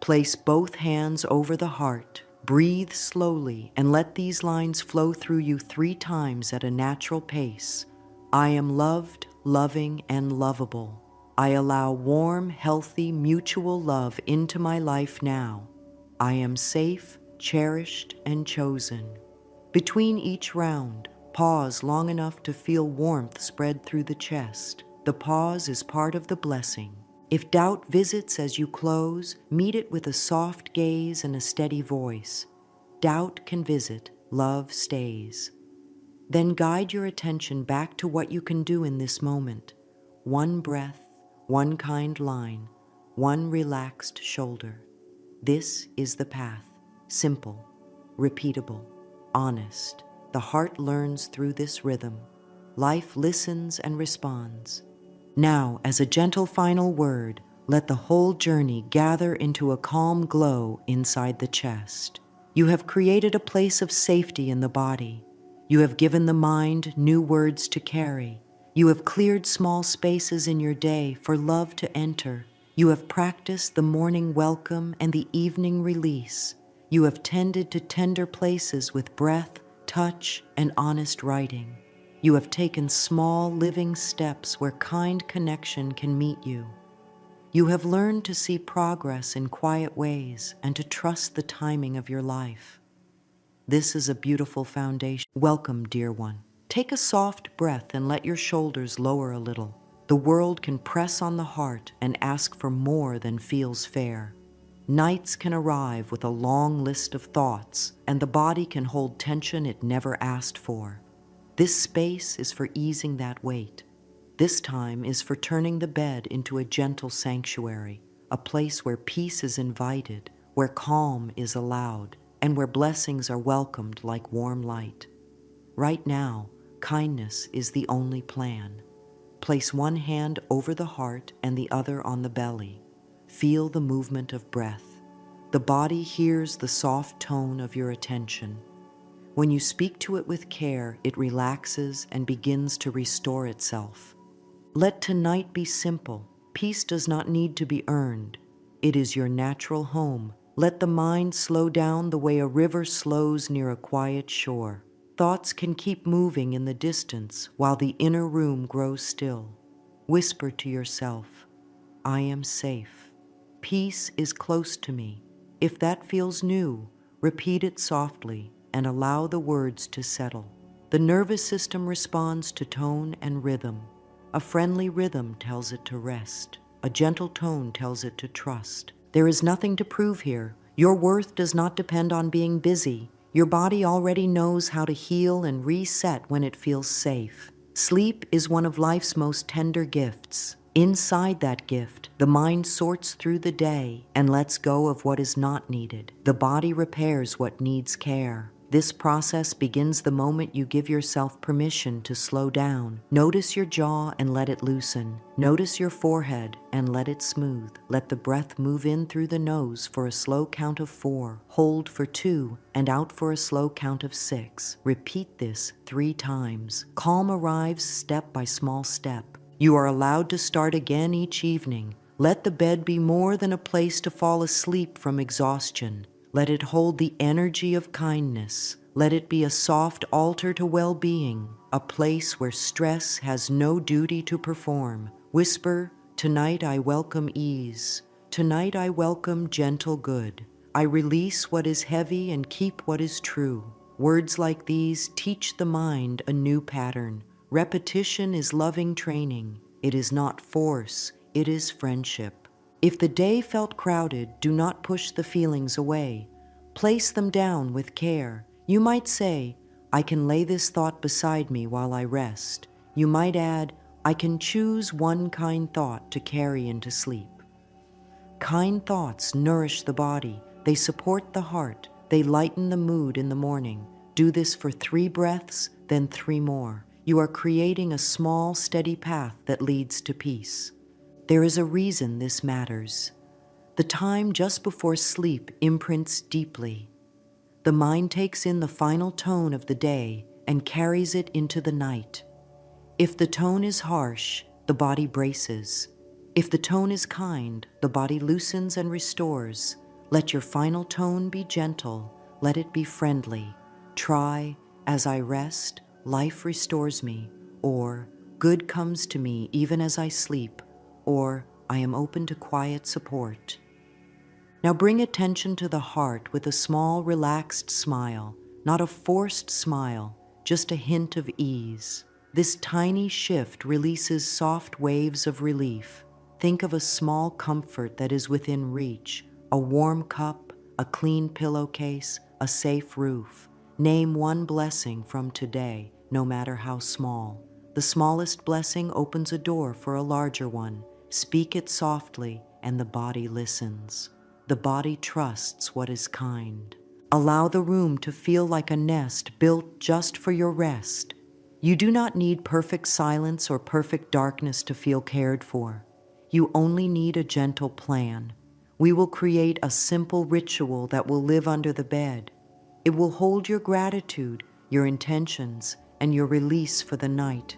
Place both hands over the heart. Breathe slowly and let these lines flow through you 3 times at a natural pace. I am loved, loving, and lovable. I allow warm, healthy, mutual love into my life now. I am safe, cherished, and chosen. Between each round, pause long enough to feel warmth spread through the chest. The pause is part of the blessing. If doubt visits as you close, meet it with a soft gaze and a steady voice. Doubt can visit, love stays. Then guide your attention back to what you can do in this moment. One breath, one kind line, one relaxed shoulder. This is the path. Simple, repeatable, honest. The heart learns through this rhythm. Life listens and responds. Now, as a gentle final word, let the whole journey gather into a calm glow inside the chest. You have created a place of safety in the body. You have given the mind new words to carry. You have cleared small spaces in your day for love to enter. You have practiced the morning welcome and the evening release. You have tended to tender places with breath, touch, and honest writing. You have taken small living steps where kind connection can meet you. You have learned to see progress in quiet ways and to trust the timing of your life. This is a beautiful foundation. Welcome, dear one. Take a soft breath and let your shoulders lower a little. The world can press on the heart and ask for more than feels fair. Nights can arrive with a long list of thoughts, and the body can hold tension it never asked for. This space is for easing that weight. This time is for turning the bed into a gentle sanctuary, a place where peace is invited, where calm is allowed, and where blessings are welcomed like warm light. Right now, kindness is the only plan. Place one hand over the heart and the other on the belly. Feel the movement of breath. The body hears the soft tone of your attention. When you speak to it with care, it relaxes and begins to restore itself. Let tonight be simple. Peace does not need to be earned. It is your natural home. Let the mind slow down the way a river slows near a quiet shore. Thoughts can keep moving in the distance while the inner room grows still. Whisper to yourself, I am safe. Peace is close to me. If that feels new, repeat it softly and allow the words to settle. The nervous system responds to tone and rhythm. A friendly rhythm tells it to rest. A gentle tone tells it to trust. There is nothing to prove here. Your worth does not depend on being busy. Your body already knows how to heal and reset when it feels safe. Sleep is one of life's most tender gifts. Inside that gift, the mind sorts through the day and lets go of what is not needed. The body repairs what needs care. This process begins the moment you give yourself permission to slow down. Notice your jaw and let it loosen. Notice your forehead and let it smooth. Let the breath move in through the nose for a slow count of 4. Hold for 2 and out for a slow count of 6. Repeat this 3 times. Calm arrives step by small step. You are allowed to start again each evening. Let the bed be more than a place to fall asleep from exhaustion. Let it hold the energy of kindness. Let it be a soft altar to well-being, a place where stress has no duty to perform. Whisper, tonight I welcome ease. Tonight I welcome gentle good. I release what is heavy and keep what is true. Words like these teach the mind a new pattern. Repetition is loving training. It is not force, it is friendship. If the day felt crowded, do not push the feelings away. Place them down with care. You might say, I can lay this thought beside me while I rest. You might add, I can choose one kind thought to carry into sleep. Kind thoughts nourish the body. They support the heart. They lighten the mood in the morning. Do this for 3 breaths, then 3 more. You are creating a small, steady path that leads to peace. There is a reason this matters. The time just before sleep imprints deeply. The mind takes in the final tone of the day and carries it into the night. If the tone is harsh, the body braces. If the tone is kind, the body loosens and restores. Let your final tone be gentle. Let it be friendly. Try, as I rest, life restores me, or good comes to me even as I sleep, or I am open to quiet support. Now bring attention to the heart with a small, relaxed smile, not a forced smile, just a hint of ease. This tiny shift releases soft waves of relief. Think of a small comfort that is within reach, a warm cup, a clean pillowcase, a safe roof. Name one blessing from today, no matter how small. The smallest blessing opens a door for a larger one. Speak it softly, and the body listens. The body trusts what is kind. Allow the room to feel like a nest built just for your rest. You do not need perfect silence or perfect darkness to feel cared for. You only need a gentle plan. We will create a simple ritual that will live under the bed. It will hold your gratitude, your intentions, and your release for the night.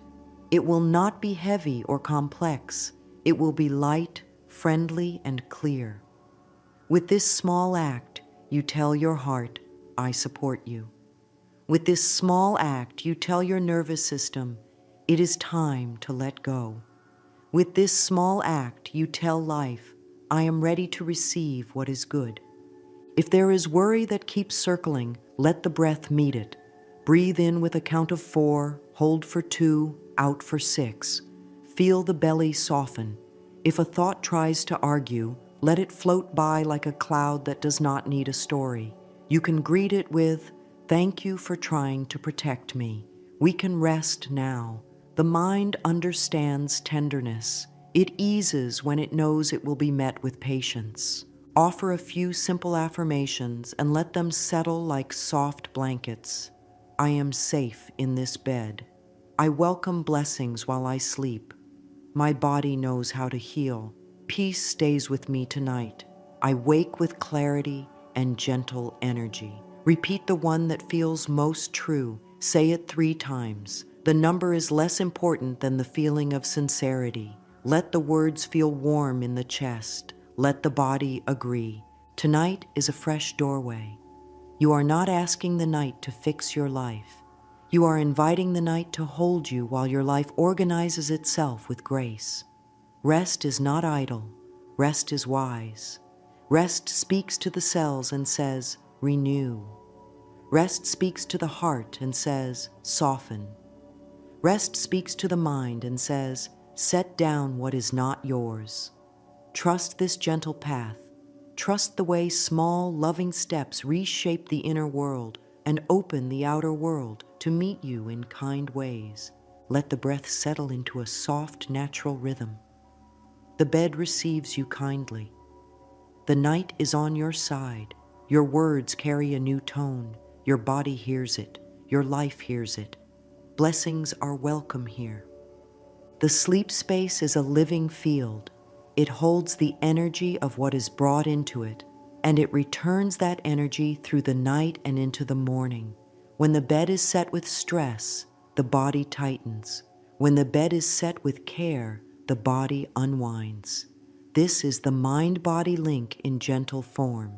It will not be heavy or complex. It will be light, friendly, and clear. With this small act, you tell your heart, I support you. With this small act, you tell your nervous system, it is time to let go. With this small act, you tell life, I am ready to receive what is good. If there is worry that keeps circling, let the breath meet it. Breathe in with a count of 4, hold for 2, out for 6. Feel the belly soften. If a thought tries to argue, let it float by like a cloud that does not need a story. You can greet it with, thank you for trying to protect me. We can rest now. The mind understands tenderness. It eases when it knows it will be met with patience. Offer a few simple affirmations and let them settle like soft blankets. I am safe in this bed. I welcome blessings while I sleep. My body knows how to heal. Peace stays with me tonight. I wake with clarity and gentle energy. Repeat the one that feels most true. Say it 3 times. The number is less important than the feeling of sincerity. Let the words feel warm in the chest. Let the body agree. Tonight is a fresh doorway. You are not asking the night to fix your life. You are inviting the night to hold you while your life organizes itself with grace. Rest is not idle. Rest is wise. Rest speaks to the cells and says, renew. Rest speaks to the heart and says, soften. Rest speaks to the mind and says, set down what is not yours. Trust this gentle path. Trust the way small, loving steps reshape the inner world and open the outer world to meet you in kind ways. Let the breath settle into a soft, natural rhythm. The bed receives you kindly. The night is on your side. Your words carry a new tone. Your body hears it. Your life hears it. Blessings are welcome here. The sleep space is a living field. It holds the energy of what is brought into it, and it returns that energy through the night and into the morning. When the bed is set with stress, the body tightens. When the bed is set with care, the body unwinds. This is the mind-body link in gentle form.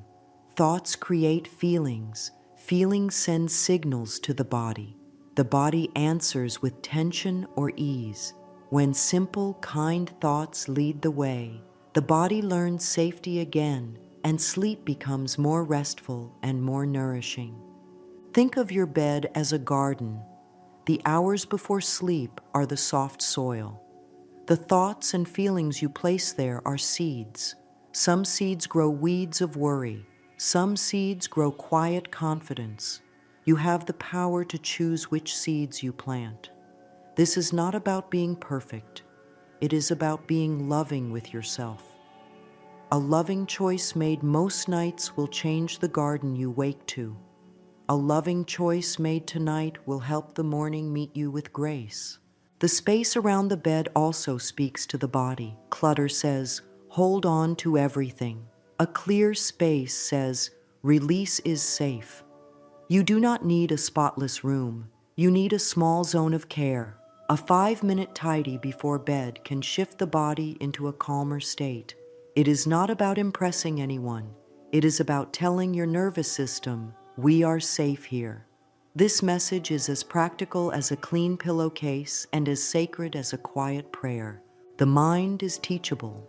Thoughts create feelings. Feelings send signals to the body. The body answers with tension or ease. When simple, kind thoughts lead the way, the body learns safety again, and sleep becomes more restful and more nourishing. Think of your bed as a garden. The hours before sleep are the soft soil. The thoughts and feelings you place there are seeds. Some seeds grow weeds of worry. Some seeds grow quiet confidence. You have the power to choose which seeds you plant. This is not about being perfect. It is about being loving with yourself. A loving choice made most nights will change the garden you wake to. A loving choice made tonight will help the morning meet you with grace. The space around the bed also speaks to the body. Clutter says, hold on to everything. A clear space says, release is safe. You do not need a spotless room. You need a small zone of care. A 5-minute tidy before bed can shift the body into a calmer state. It is not about impressing anyone. It is about telling your nervous system, we are safe here. This message is as practical as a clean pillowcase and as sacred as a quiet prayer. The mind is teachable.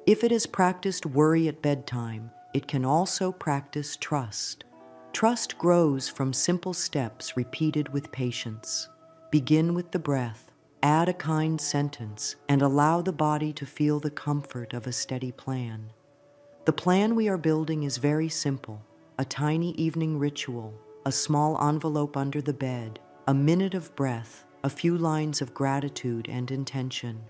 If it has practiced worry at bedtime, it can also practice trust. Trust grows from simple steps repeated with patience. Begin with the breath, add a kind sentence, and allow the body to feel the comfort of a steady plan. The plan we are building is very simple: a tiny evening ritual, a small envelope under the bed, a minute of breath, a few lines of gratitude and intention.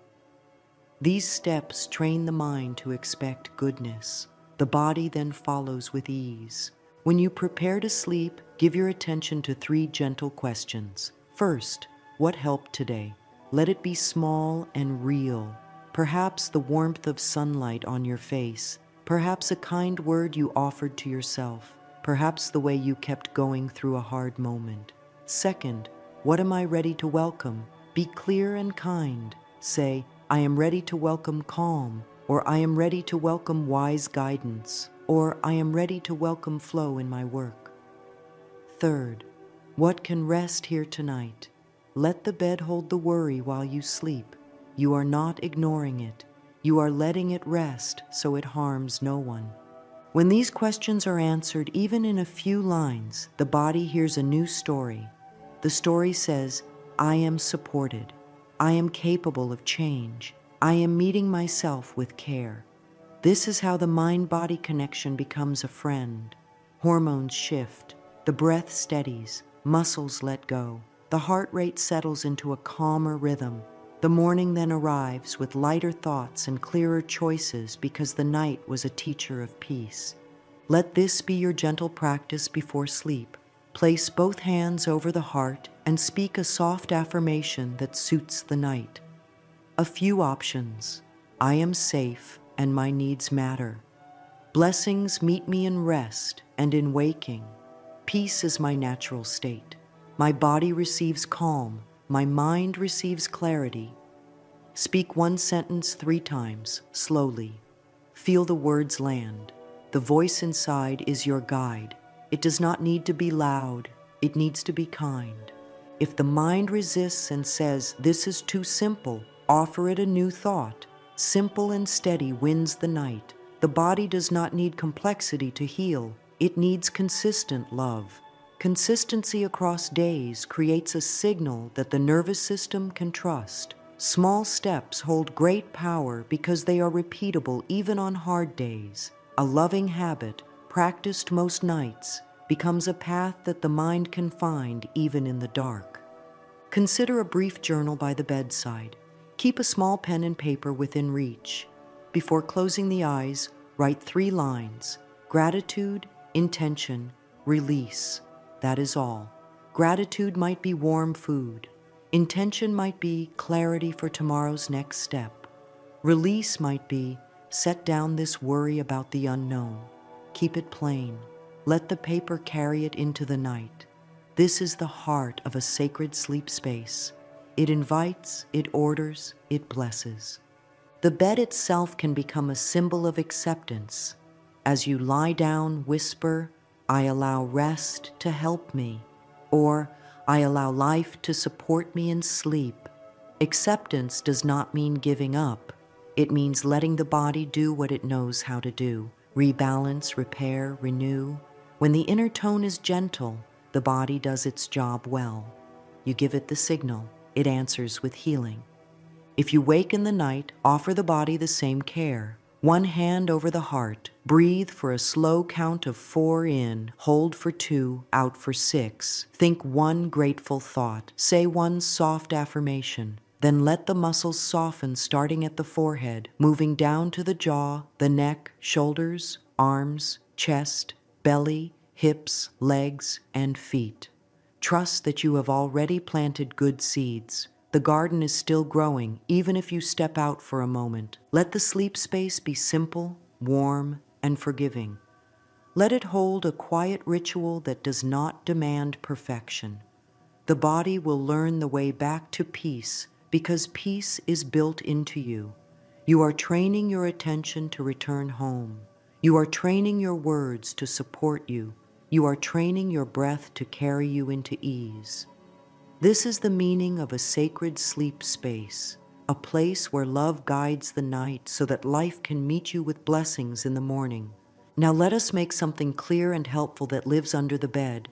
These steps train the mind to expect goodness. The body then follows with ease. When you prepare to sleep, give your attention to 3 gentle questions. First, what helped today? Let it be small and real. Perhaps the warmth of sunlight on your face. Perhaps a kind word you offered to yourself. Perhaps the way you kept going through a hard moment. Second, what am I ready to welcome? Be clear and kind. Say, I am ready to welcome calm, or I am ready to welcome wise guidance, or I am ready to welcome flow in my work. Third, what can rest here tonight? Let the bed hold the worry while you sleep. You are not ignoring it. You are letting it rest so it harms no one. When these questions are answered, even in a few lines, the body hears a new story. The story says, I am supported. I am capable of change. I am meeting myself with care. This is how the mind-body connection becomes a friend. Hormones shift, the breath steadies, muscles let go, the heart rate settles into a calmer rhythm. The morning then arrives with lighter thoughts and clearer choices because the night was a teacher of peace. Let this be your gentle practice before sleep. Place both hands over the heart and speak a soft affirmation that suits the night. A few options. I am safe and my needs matter. Blessings meet me in rest and in waking. Peace is my natural state. My body receives calm. My mind receives clarity. Speak one sentence 3 times, slowly. Feel the words land. The voice inside is your guide. It does not need to be loud. It needs to be kind. If the mind resists and says, this is too simple, offer it a new thought. Simple and steady wins the night. The body does not need complexity to heal. It needs consistent love. Consistency across days creates a signal that the nervous system can trust. Small steps hold great power because they are repeatable even on hard days. A loving habit, practiced most nights, becomes a path that the mind can find even in the dark. Consider a brief journal by the bedside. Keep a small pen and paper within reach. Before closing the eyes, write 3 lines: gratitude, intention, release. That is all. Gratitude might be warm food. Intention might be clarity for tomorrow's next step. Release might be set down this worry about the unknown. Keep it plain. Let the paper carry it into the night. This is the heart of a sacred sleep space. It invites, it orders, it blesses. The bed itself can become a symbol of acceptance. As you lie down, whisper, I allow rest to help me, or I allow life to support me in sleep. Acceptance does not mean giving up. It means letting the body do what it knows how to do: rebalance, repair, renew. When the inner tone is gentle, the body does its job well. You give it the signal, it answers with healing. If you wake in the night, offer the body the same care. One hand over the heart. Breathe for a slow count of 4 in, hold for 2, out for 6. Think one grateful thought. Say one soft affirmation. Then let the muscles soften, starting at the forehead, moving down to the jaw, the neck, shoulders, arms, chest, belly, hips, legs, and feet. Trust that you have already planted good seeds. The garden is still growing, even if you step out for a moment. Let the sleep space be simple, warm, and forgiving. Let it hold a quiet ritual that does not demand perfection. The body will learn the way back to peace because peace is built into you. You are training your attention to return home. You are training your words to support you. You are training your breath to carry you into ease. This is the meaning of a sacred sleep space. a place where love guides the night so that life can meet you with blessings in the morning. Now let us make something clear and helpful that lives under the bed,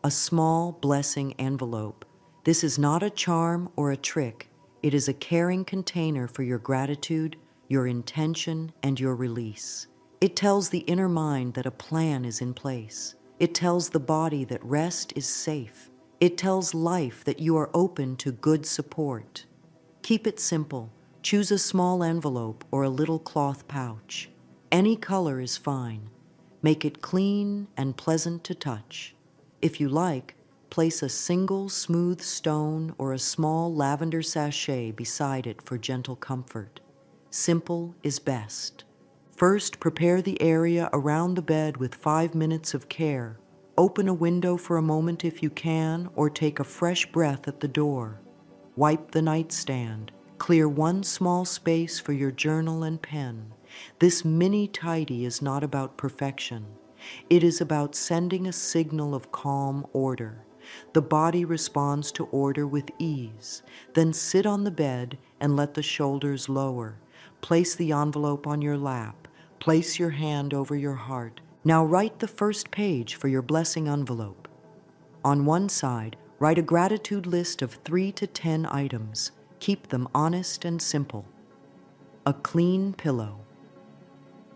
a small blessing envelope. This is not a charm or a trick. It is a caring container for your gratitude, your intention, and your release. It tells the inner mind that a plan is in place. It tells the body that rest is safe. It tells life that you are open to good support. Keep it simple. Choose a small envelope or a little cloth pouch. Any color is fine. Make it clean and pleasant to touch. If you like, place a single smooth stone or a small lavender sachet beside it for gentle comfort. Simple is best. First, prepare the area around the bed with 5 minutes of care. Open a window for a moment if you can, or take a fresh breath at the door. Wipe the nightstand. Clear one small space for your journal and pen. This mini tidy is not about perfection. It is about sending a signal of calm order. The body responds to order with ease. Then sit on the bed and let the shoulders lower. Place the envelope on your lap. Place your hand over your heart. Now write the first page for your blessing envelope. On one side, write a gratitude list of 3 to 10 items. Keep them honest and simple. A clean pillow.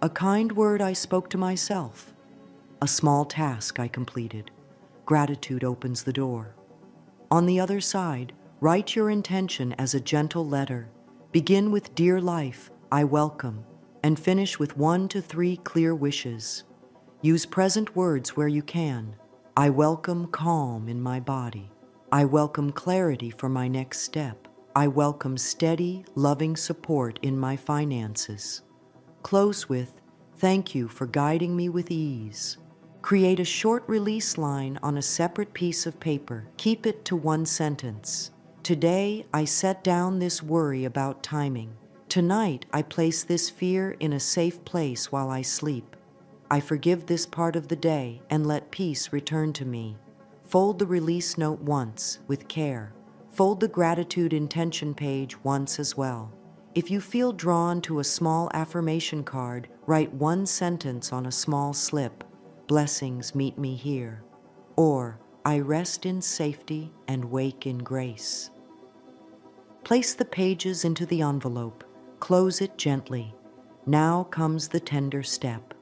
A kind word I spoke to myself. A small task I completed. Gratitude opens the door. On the other side, write your intention as a gentle letter. Begin with "Dear life, I welcome," and finish with 1 to 3 clear wishes. Use present words where you can. I welcome calm in my body. I welcome clarity for my next step. I welcome steady, loving support in my finances. Close with, "Thank you for guiding me with ease." Create a short release line on a separate piece of paper. Keep it to 1 sentence. Today, I set down this worry about timing. Tonight, I place this fear in a safe place while I sleep. I forgive this part of the day and let peace return to me. Fold the release note once with care. Fold the gratitude intention page once as well. If you feel drawn to a small affirmation card, write 1 sentence on a small slip. Blessings meet me here. Or, I rest in safety and wake in grace. Place the pages into the envelope. Close it gently. Now comes the tender step.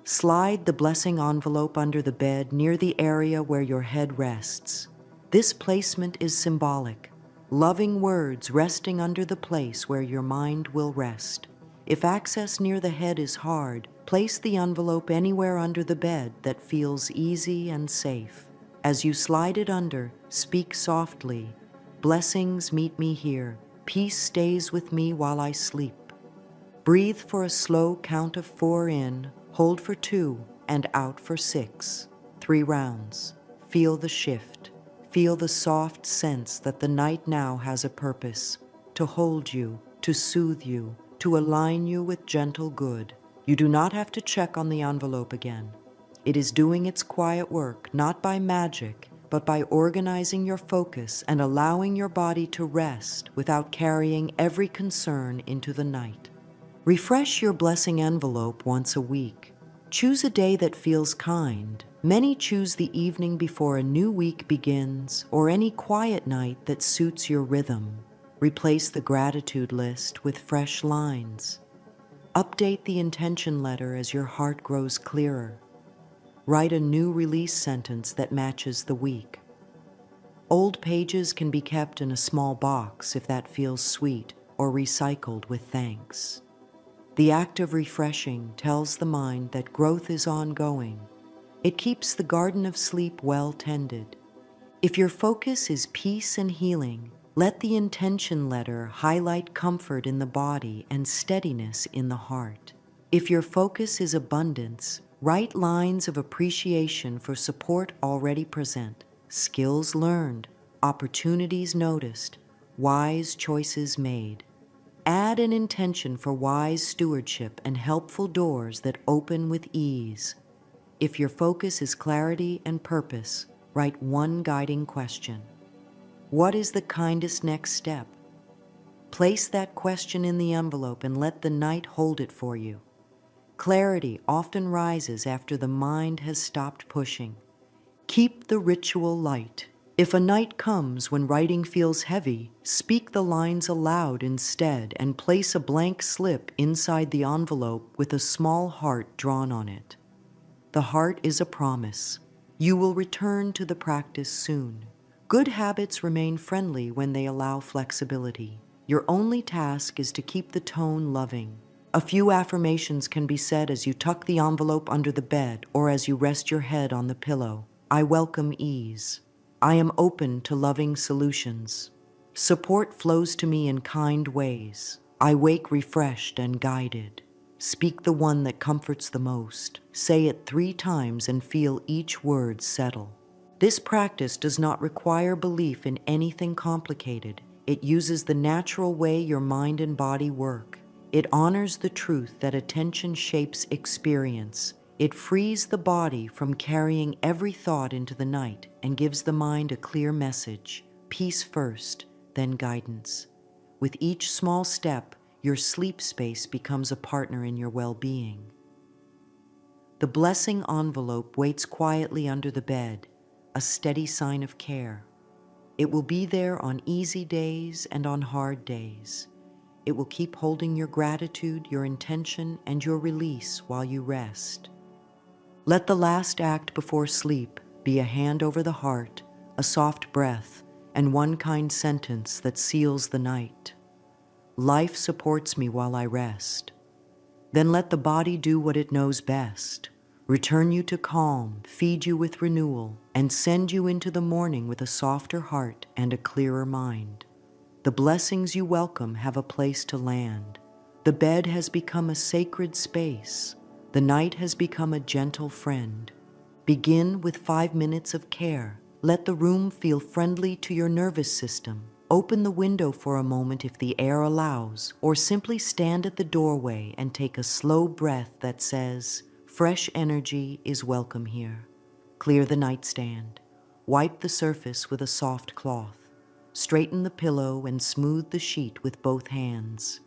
Slide the blessing envelope under the bed near the area where your head rests. This placement is symbolic. Loving words resting under the place where your mind will rest. If access near the head is hard, place the envelope anywhere under the bed that feels easy and safe. As you slide it under, speak softly. Blessings meet me here. Peace stays with me while I sleep. Breathe for a slow count of 4 in, hold for 2, and out for 6. 3 rounds. Feel the shift. Feel the soft sense that the night now has a purpose, to hold you, to soothe you, to align you with gentle good. You do not have to check on the envelope again. It is doing its quiet work, not by magic, but by organizing your focus and allowing your body to rest without carrying every concern into the night. Refresh your blessing envelope once a week. Choose a day that feels kind. Many choose the evening before a new week begins, or any quiet night that suits your rhythm. Replace the gratitude list with fresh lines. Update the intention letter as your heart grows clearer. Write a new release sentence that matches the week. Old pages can be kept in a small box if that feels sweet, or recycled with thanks. The act of refreshing tells the mind that growth is ongoing. It keeps the garden of sleep well tended. If your focus is peace and healing, let the intention letter highlight comfort in the body and steadiness in the heart. If your focus is abundance, write lines of appreciation for support already present, skills learned, opportunities noticed, wise choices made. Add an intention for wise stewardship and helpful doors that open with ease. If your focus is clarity and purpose, write 1 guiding question. What is the kindest next step? Place that question in the envelope and let the night hold it for you. Clarity often rises after the mind has stopped pushing. Keep the ritual light. If a night comes when writing feels heavy, speak the lines aloud instead and place a blank slip inside the envelope with a small heart drawn on it. The heart is a promise. You will return to the practice soon. Good habits remain friendly when they allow flexibility. Your only task is to keep the tone loving. A few affirmations can be said as you tuck the envelope under the bed or as you rest your head on the pillow. I welcome ease. I am open to loving solutions. Support flows to me in kind ways. I wake refreshed and guided. Speak the one that comforts the most. Say it 3 times and feel each word settle. This practice does not require belief in anything complicated. It uses the natural way your mind and body work. It honors the truth that attention shapes experience. It frees the body from carrying every thought into the night and gives the mind a clear message: peace first, then guidance. With each small step, your sleep space becomes a partner in your well-being. The blessing envelope waits quietly under the bed, a steady sign of care. It will be there on easy days and on hard days. It will keep holding your gratitude, your intention, and your release while you rest. Let the last act before sleep be a hand over the heart, a soft breath, and one kind sentence that seals the night. Life supports me while I rest. Then let the body do what it knows best: return you to calm, feed you with renewal, and send you into the morning with a softer heart and a clearer mind. The blessings you welcome have a place to land. The bed has become a sacred space. The night has become a gentle friend. Begin with 5 minutes of care. Let the room feel friendly to your nervous system. Open the window for a moment if the air allows, or simply stand at the doorway and take a slow breath that says, fresh energy is welcome here. Clear the nightstand. Wipe the surface with a soft cloth. Straighten the pillow and smooth the sheet with both hands.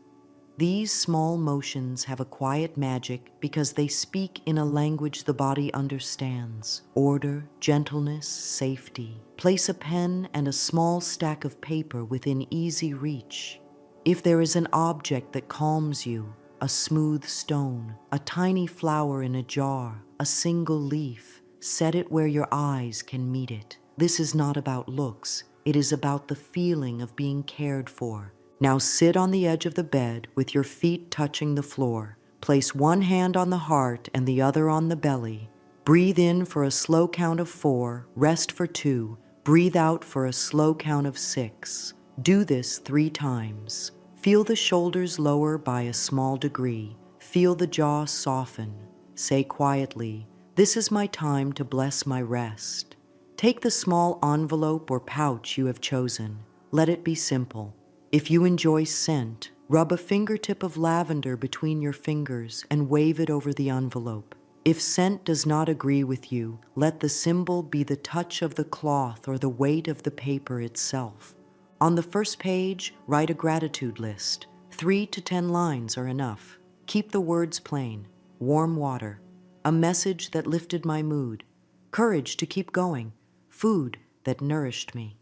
These small motions have a quiet magic because they speak in a language the body understands: order, gentleness, safety. Place a pen and a small stack of paper within easy reach. If there is an object that calms you, a smooth stone, a tiny flower in a jar, a single leaf, set it where your eyes can meet it. This is not about looks. It is about the feeling of being cared for. Now sit on the edge of the bed with your feet touching the floor. Place one hand on the heart and the other on the belly. Breathe in for a slow count of 4, rest for 2, breathe out for a slow count of 6. Do this 3 times. Feel the shoulders lower by a small degree. Feel the jaw soften. Say quietly, "This is my time to bless my rest." Take the small envelope or pouch you have chosen. Let it be simple. If you enjoy scent, rub a fingertip of lavender between your fingers and wave it over the envelope. If scent does not agree with you, let the symbol be the touch of the cloth or the weight of the paper itself. On the first page, write a gratitude list. 3 to 10 lines are enough. Keep the words plain. Warm water. A message that lifted my mood. Courage to keep going. Food that nourished me.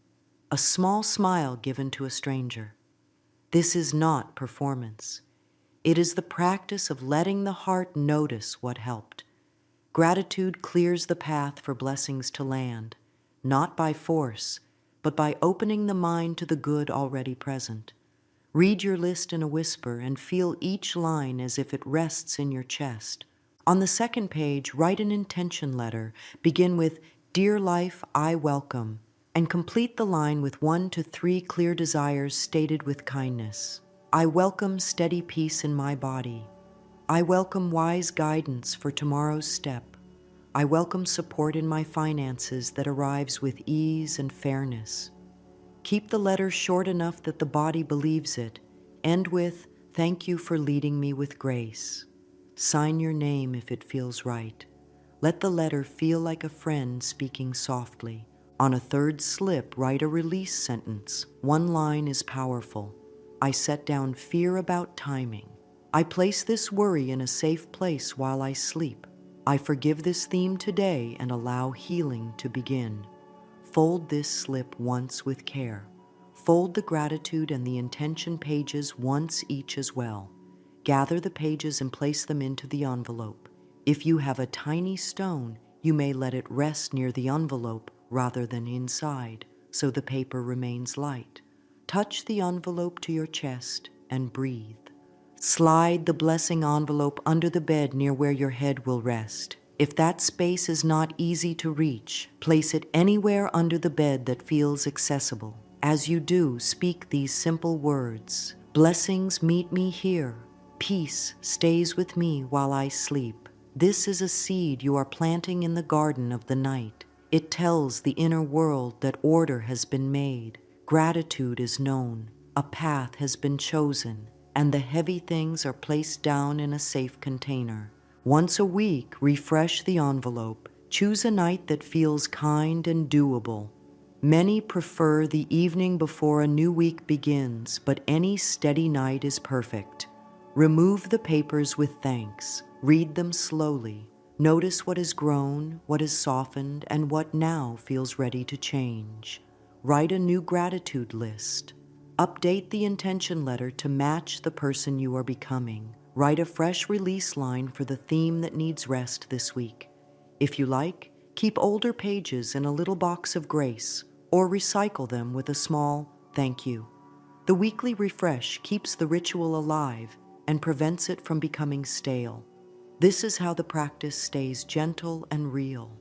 A small smile given to a stranger. This is not performance. It is the practice of letting the heart notice what helped. Gratitude clears the path for blessings to land, not by force, but by opening the mind to the good already present. Read your list in a whisper and feel each line as if it rests in your chest. On the second page, write an intention letter. Begin with, "Dear life, I welcome," and complete the line with 1 to 3 clear desires stated with kindness. I welcome steady peace in my body. I welcome wise guidance for tomorrow's step. I welcome support in my finances that arrives with ease and fairness. Keep the letter short enough that the body believes it. End with, "Thank you for leading me with grace." Sign your name if it feels right. Let the letter feel like a friend speaking softly. On a third slip, write a release sentence. 1 line is powerful. I set down fear about timing. I place this worry in a safe place while I sleep. I forgive this theme today and allow healing to begin. Fold this slip once with care. Fold the gratitude and the intention pages once each as well. Gather the pages and place them into the envelope. If you have a tiny stone, you may let it rest near the envelope rather than inside, so the paper remains light. Touch the envelope to your chest and breathe. Slide the blessing envelope under the bed near where your head will rest. If that space is not easy to reach, place it anywhere under the bed that feels accessible. As you do, speak these simple words. Blessings meet me here. Peace stays with me while I sleep. This is a seed you are planting in the garden of the night. It tells the inner world that order has been made, gratitude is known, a path has been chosen, and the heavy things are placed down in a safe container. Once a week, refresh the envelope. Choose a night that feels kind and doable. Many prefer the evening before a new week begins, but any steady night is perfect. Remove the papers with thanks. Read them slowly. Notice what has grown, what has softened, and what now feels ready to change. Write a new gratitude list. Update the intention letter to match the person you are becoming. Write a fresh release line for the theme that needs rest this week. If you like, keep older pages in a little box of grace, or recycle them with a small thank you. The weekly refresh keeps the ritual alive and prevents it from becoming stale. This is how the practice stays gentle and real.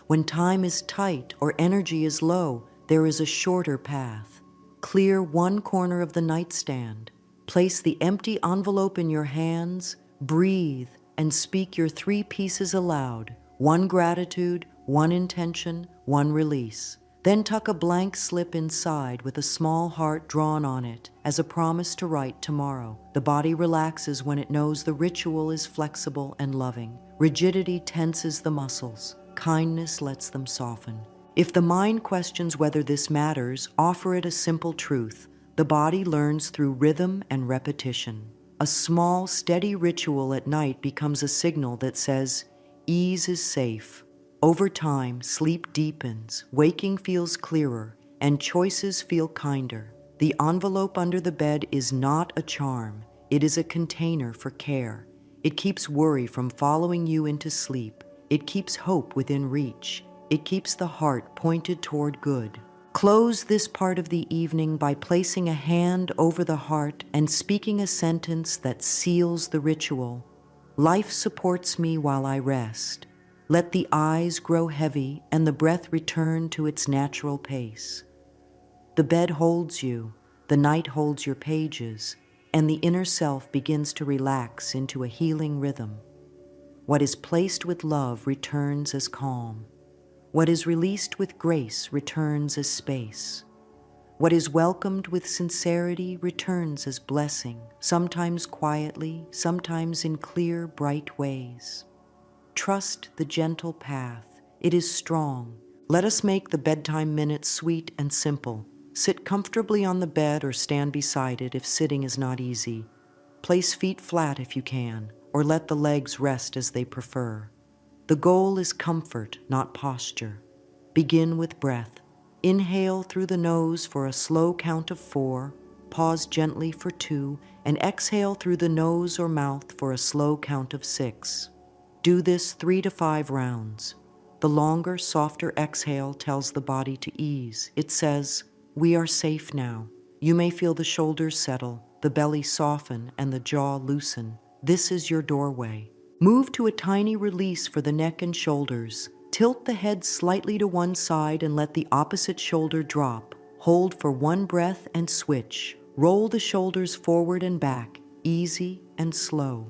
When time is tight or energy is low, there is a shorter path. Clear one corner of the nightstand. Place the empty envelope in your hands, breathe, and speak your 3 pieces aloud. 1 gratitude, 1 intention, 1 release. Then tuck a blank slip inside with a small heart drawn on it as a promise to write tomorrow. The body relaxes when it knows the ritual is flexible and loving. Rigidity tenses the muscles. Kindness lets them soften. If the mind questions whether this matters, offer it a simple truth. The body learns through rhythm and repetition. A small, steady ritual at night becomes a signal that says, ease is safe. Over time, sleep deepens, waking feels clearer, and choices feel kinder. The envelope under the bed is not a charm. It is a container for care. It keeps worry from following you into sleep. It keeps hope within reach. It keeps the heart pointed toward good. Close this part of the evening by placing a hand over the heart and speaking a sentence that seals the ritual. Life supports me while I rest. Let the eyes grow heavy and the breath return to its natural pace. The bed holds you, the night holds your pages, and the inner self begins to relax into a healing rhythm. What is placed with love returns as calm. What is released with grace returns as space. What is welcomed with sincerity returns as blessing, sometimes quietly, sometimes in clear, bright ways. Trust the gentle path. It is strong. Let us make the bedtime minutes sweet and simple. Sit comfortably on the bed or stand beside it if sitting is not easy. Place feet flat if you can, or let the legs rest as they prefer. The goal is comfort, not posture. Begin with breath. Inhale through the nose for a slow count of 4, pause gently for 2, and exhale through the nose or mouth for a slow count of 6. Do this 3 to 5 rounds. The longer, softer exhale tells the body to ease. It says, we are safe now. You may feel the shoulders settle, the belly soften, and the jaw loosen. This is your doorway. Move to a tiny release for the neck and shoulders. Tilt the head slightly to one side and let the opposite shoulder drop. Hold for 1 breath and switch. Roll the shoulders forward and back, easy and slow.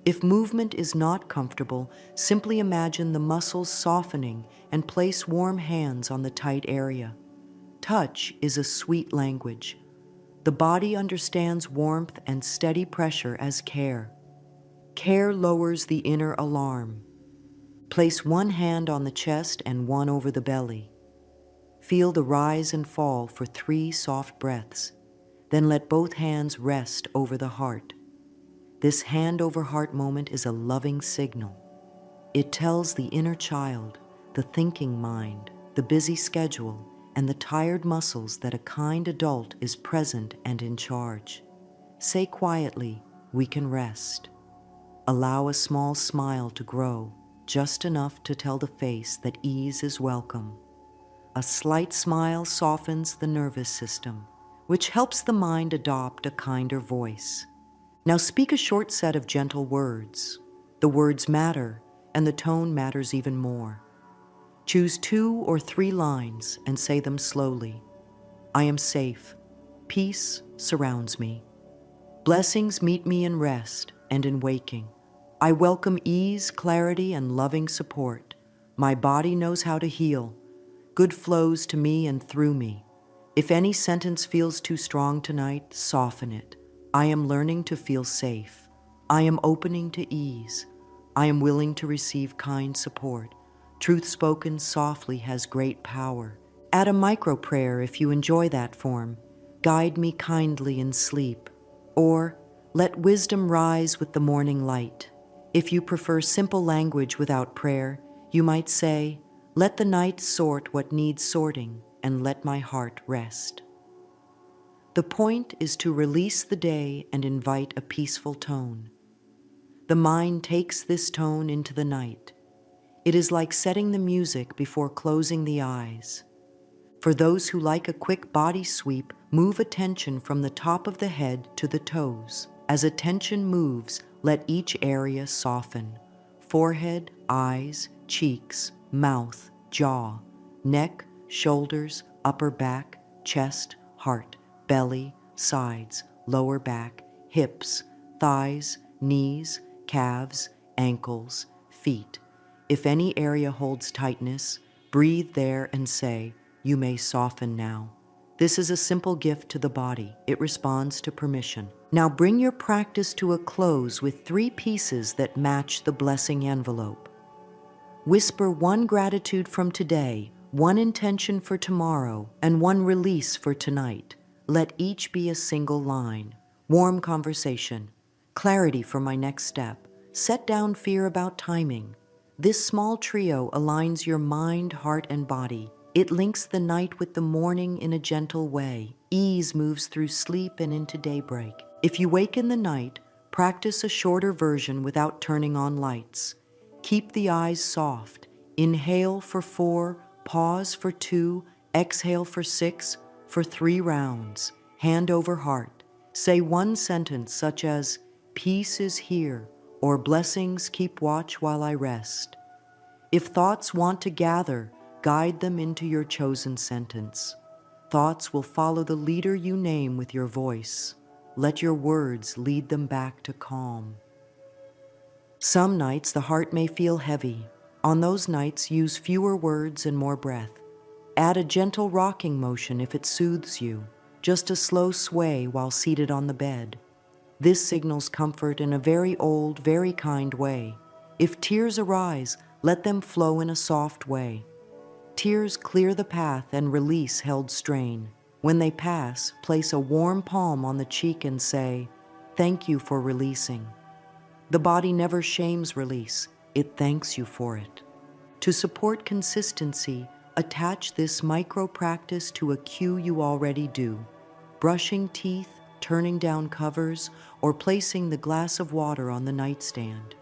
If movement is not comfortable, simply imagine the muscles softening and place warm hands on the tight area. Touch is a sweet language. The body understands warmth and steady pressure as care. Care lowers the inner alarm. Place 1 hand on the chest and 1 over the belly. Feel the rise and fall for 3 soft breaths. Then let both hands rest over the heart. This hand-over-heart moment is a loving signal. It tells the inner child, the thinking mind, the busy schedule, and the tired muscles that a kind adult is present and in charge. Say quietly, "We can rest." Allow a small smile to grow, just enough to tell the face that ease is welcome. A slight smile softens the nervous system, which helps the mind adopt a kinder voice. Now speak a short set of gentle words. The words matter, and the tone matters even more. Choose 2 or 3 lines and say them slowly. I am safe. Peace surrounds me. Blessings meet me in rest and in waking. I welcome ease, clarity, and loving support. My body knows how to heal. Good flows to me and through me. If any sentence feels too strong tonight, soften it. I am learning to feel safe. I am opening to ease. I am willing to receive kind support. Truth spoken softly has great power. Add a micro prayer if you enjoy that form. Guide me kindly in sleep. Or, let wisdom rise with the morning light. If you prefer simple language without prayer, you might say, let the night sort what needs sorting, and let my heart rest. The point is to release the day and invite a peaceful tone. The mind takes this tone into the night. It is like setting the music before closing the eyes. For those who like a quick body sweep, move attention from the top of the head to the toes. As attention moves, let each area soften. Forehead, eyes, cheeks, mouth, jaw, neck, shoulders, upper back, chest, heart, belly, sides, lower back, hips, thighs, knees, calves, ankles, feet. If any area holds tightness, breathe there and say, you may soften now. This is a simple gift to the body. It responds to permission. Now bring your practice to a close with 3 pieces that match the blessing envelope. Whisper 1 gratitude from today, 1 intention for tomorrow, and 1 release for tonight. Let each be a single line. Warm conversation. Clarity for my next step. Set down fear about timing. This small trio aligns your mind, heart, and body. It links the night with the morning in a gentle way. Ease moves through sleep and into daybreak. If you wake in the night, practice a shorter version without turning on lights. Keep the eyes soft. Inhale for 4, pause for 2, exhale for 6, for 3 rounds. Hand over heart. Say 1 sentence such as, peace is here, or blessings keep watch while I rest. If thoughts want to gather, guide them into your chosen sentence. Thoughts will follow the leader you name with your voice. Let your words lead them back to calm. Some nights the heart may feel heavy. On those nights, use fewer words and more breath. Add a gentle rocking motion if it soothes you, just a slow sway while seated on the bed. This signals comfort in a very old, very kind way. If tears arise, let them flow in a soft way. Tears clear the path and release held strain. When they pass, place a warm palm on the cheek and say, thank you for releasing. The body never shames release, it thanks you for it. To support consistency, attach this micro practice to a cue you already do. Brushing teeth, turning down covers, or placing the glass of water on the nightstand.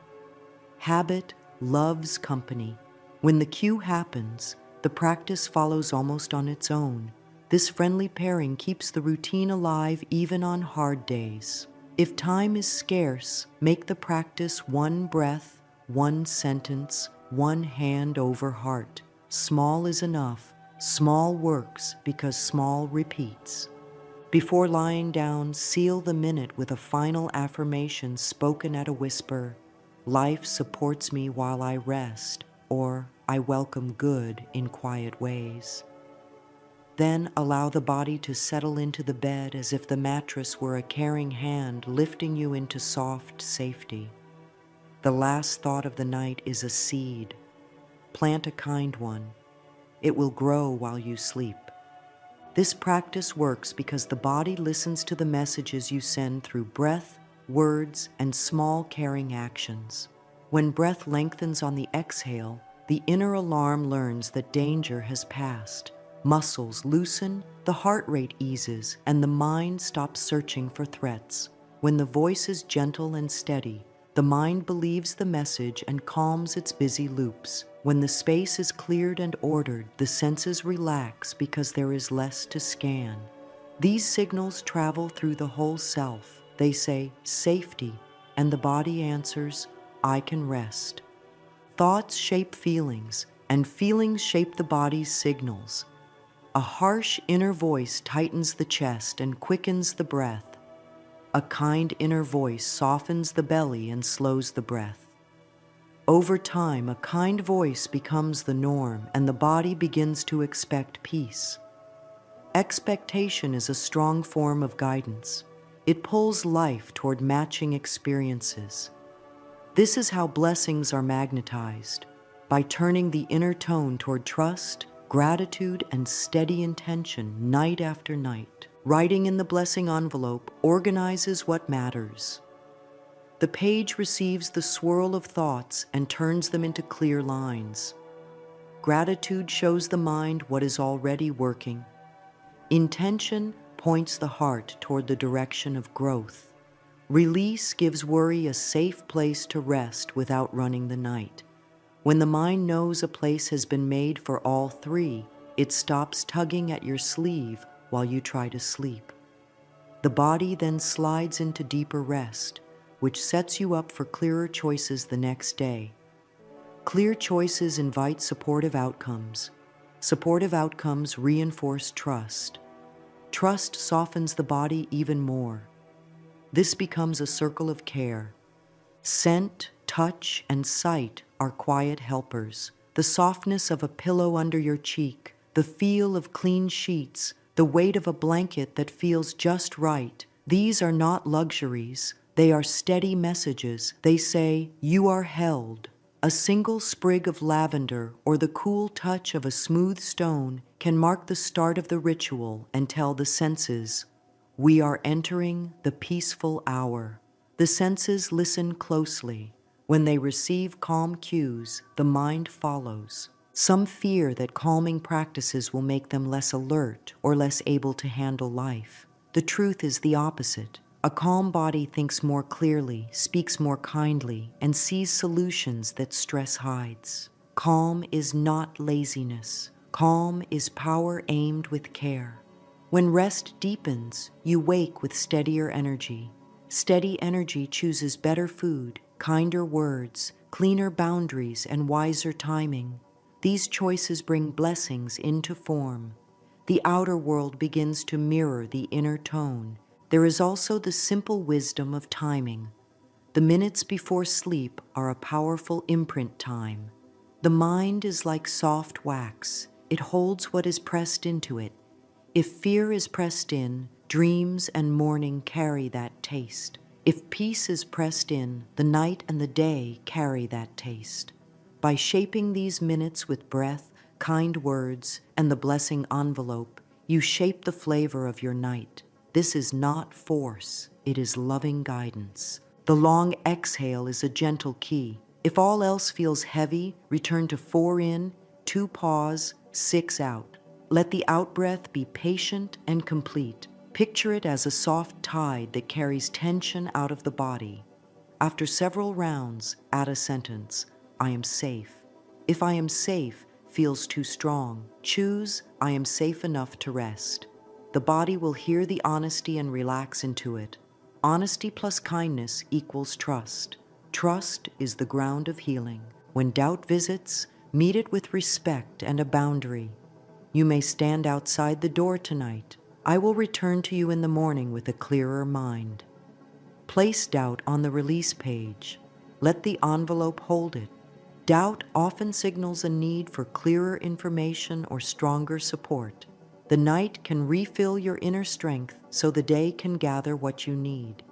Habit loves company. When the cue happens, the practice follows almost on its own. This friendly pairing keeps the routine alive even on hard days. If time is scarce, make the practice 1 breath, 1 sentence, 1 hand over heart. Small is enough. Small works because small repeats. Before lying down, seal the minute with a final affirmation spoken at a whisper. Life supports me while I rest, or I welcome good in quiet ways. Then allow the body to settle into the bed as if the mattress were a caring hand lifting you into soft safety. The last thought of the night is a seed. Plant a kind one. It will grow while you sleep. This practice works because the body listens to the messages you send through breath, words, and small caring actions. When breath lengthens on the exhale, the inner alarm learns that danger has passed. Muscles loosen, the heart rate eases, and the mind stops searching for threats. When the voice is gentle and steady, the mind believes the message and calms its busy loops. When the space is cleared and ordered, the senses relax because there is less to scan. These signals travel through the whole self. They say, safety, and the body answers, I can rest. Thoughts shape feelings, and feelings shape the body's signals. A harsh inner voice tightens the chest and quickens the breath. A kind inner voice softens the belly and slows the breath. Over time, a kind voice becomes the norm, and the body begins to expect peace. Expectation is a strong form of guidance. It pulls life toward matching experiences. This is how blessings are magnetized, by turning the inner tone toward trust, gratitude, and steady intention night after night. Writing in the blessing envelope organizes what matters. The page receives the swirl of thoughts and turns them into clear lines. Gratitude shows the mind what is already working. Intention points the heart toward the direction of growth. Release gives worry a safe place to rest without running the night. When the mind knows a place has been made for all three, it stops tugging at your sleeve while you try to sleep. The body then slides into deeper rest, which sets you up for clearer choices the next day. Clear choices invite supportive outcomes. Supportive outcomes reinforce trust. Trust softens the body even more. This becomes a circle of care. Scent, touch, and sight are quiet helpers. The softness of a pillow under your cheek, the feel of clean sheets, the weight of a blanket that feels just right. These are not luxuries. They are steady messages. They say, you are held. A single sprig of lavender or the cool touch of a smooth stone can mark the start of the ritual and tell the senses, we are entering the peaceful hour. The senses listen closely. When they receive calm cues, the mind follows. Some fear that calming practices will make them less alert or less able to handle life. The truth is the opposite. A calm body thinks more clearly, speaks more kindly, and sees solutions that stress hides. Calm is not laziness. Calm is power aimed with care. When rest deepens, you wake with steadier energy. Steady energy chooses better food, kinder words, cleaner boundaries, and wiser timing. These choices bring blessings into form. The outer world begins to mirror the inner tone. There is also the simple wisdom of timing. The minutes before sleep are a powerful imprint time. The mind is like soft wax. It holds what is pressed into it. If fear is pressed in, dreams and morning carry that taste. If peace is pressed in, the night and the day carry that taste. By shaping these minutes with breath, kind words, and the blessing envelope, you shape the flavor of your night. This is not force, it is loving guidance. The long exhale is a gentle key. If all else feels heavy, return to 4 in, 2 pause, 6 out. Let the out-breath be patient and complete. Picture it as a soft tide that carries tension out of the body. After several rounds, add a sentence, I am safe. If I am safe feels too strong, choose I am safe enough to rest. The body will hear the honesty and relax into it. Honesty plus kindness equals trust. Trust is the ground of healing. When doubt visits, meet it with respect and a boundary. You may stand outside the door tonight. I will return to you in the morning with a clearer mind. Place doubt on the release page. Let the envelope hold it. Doubt often signals a need for clearer information or stronger support. The night can refill your inner strength so the day can gather what you need.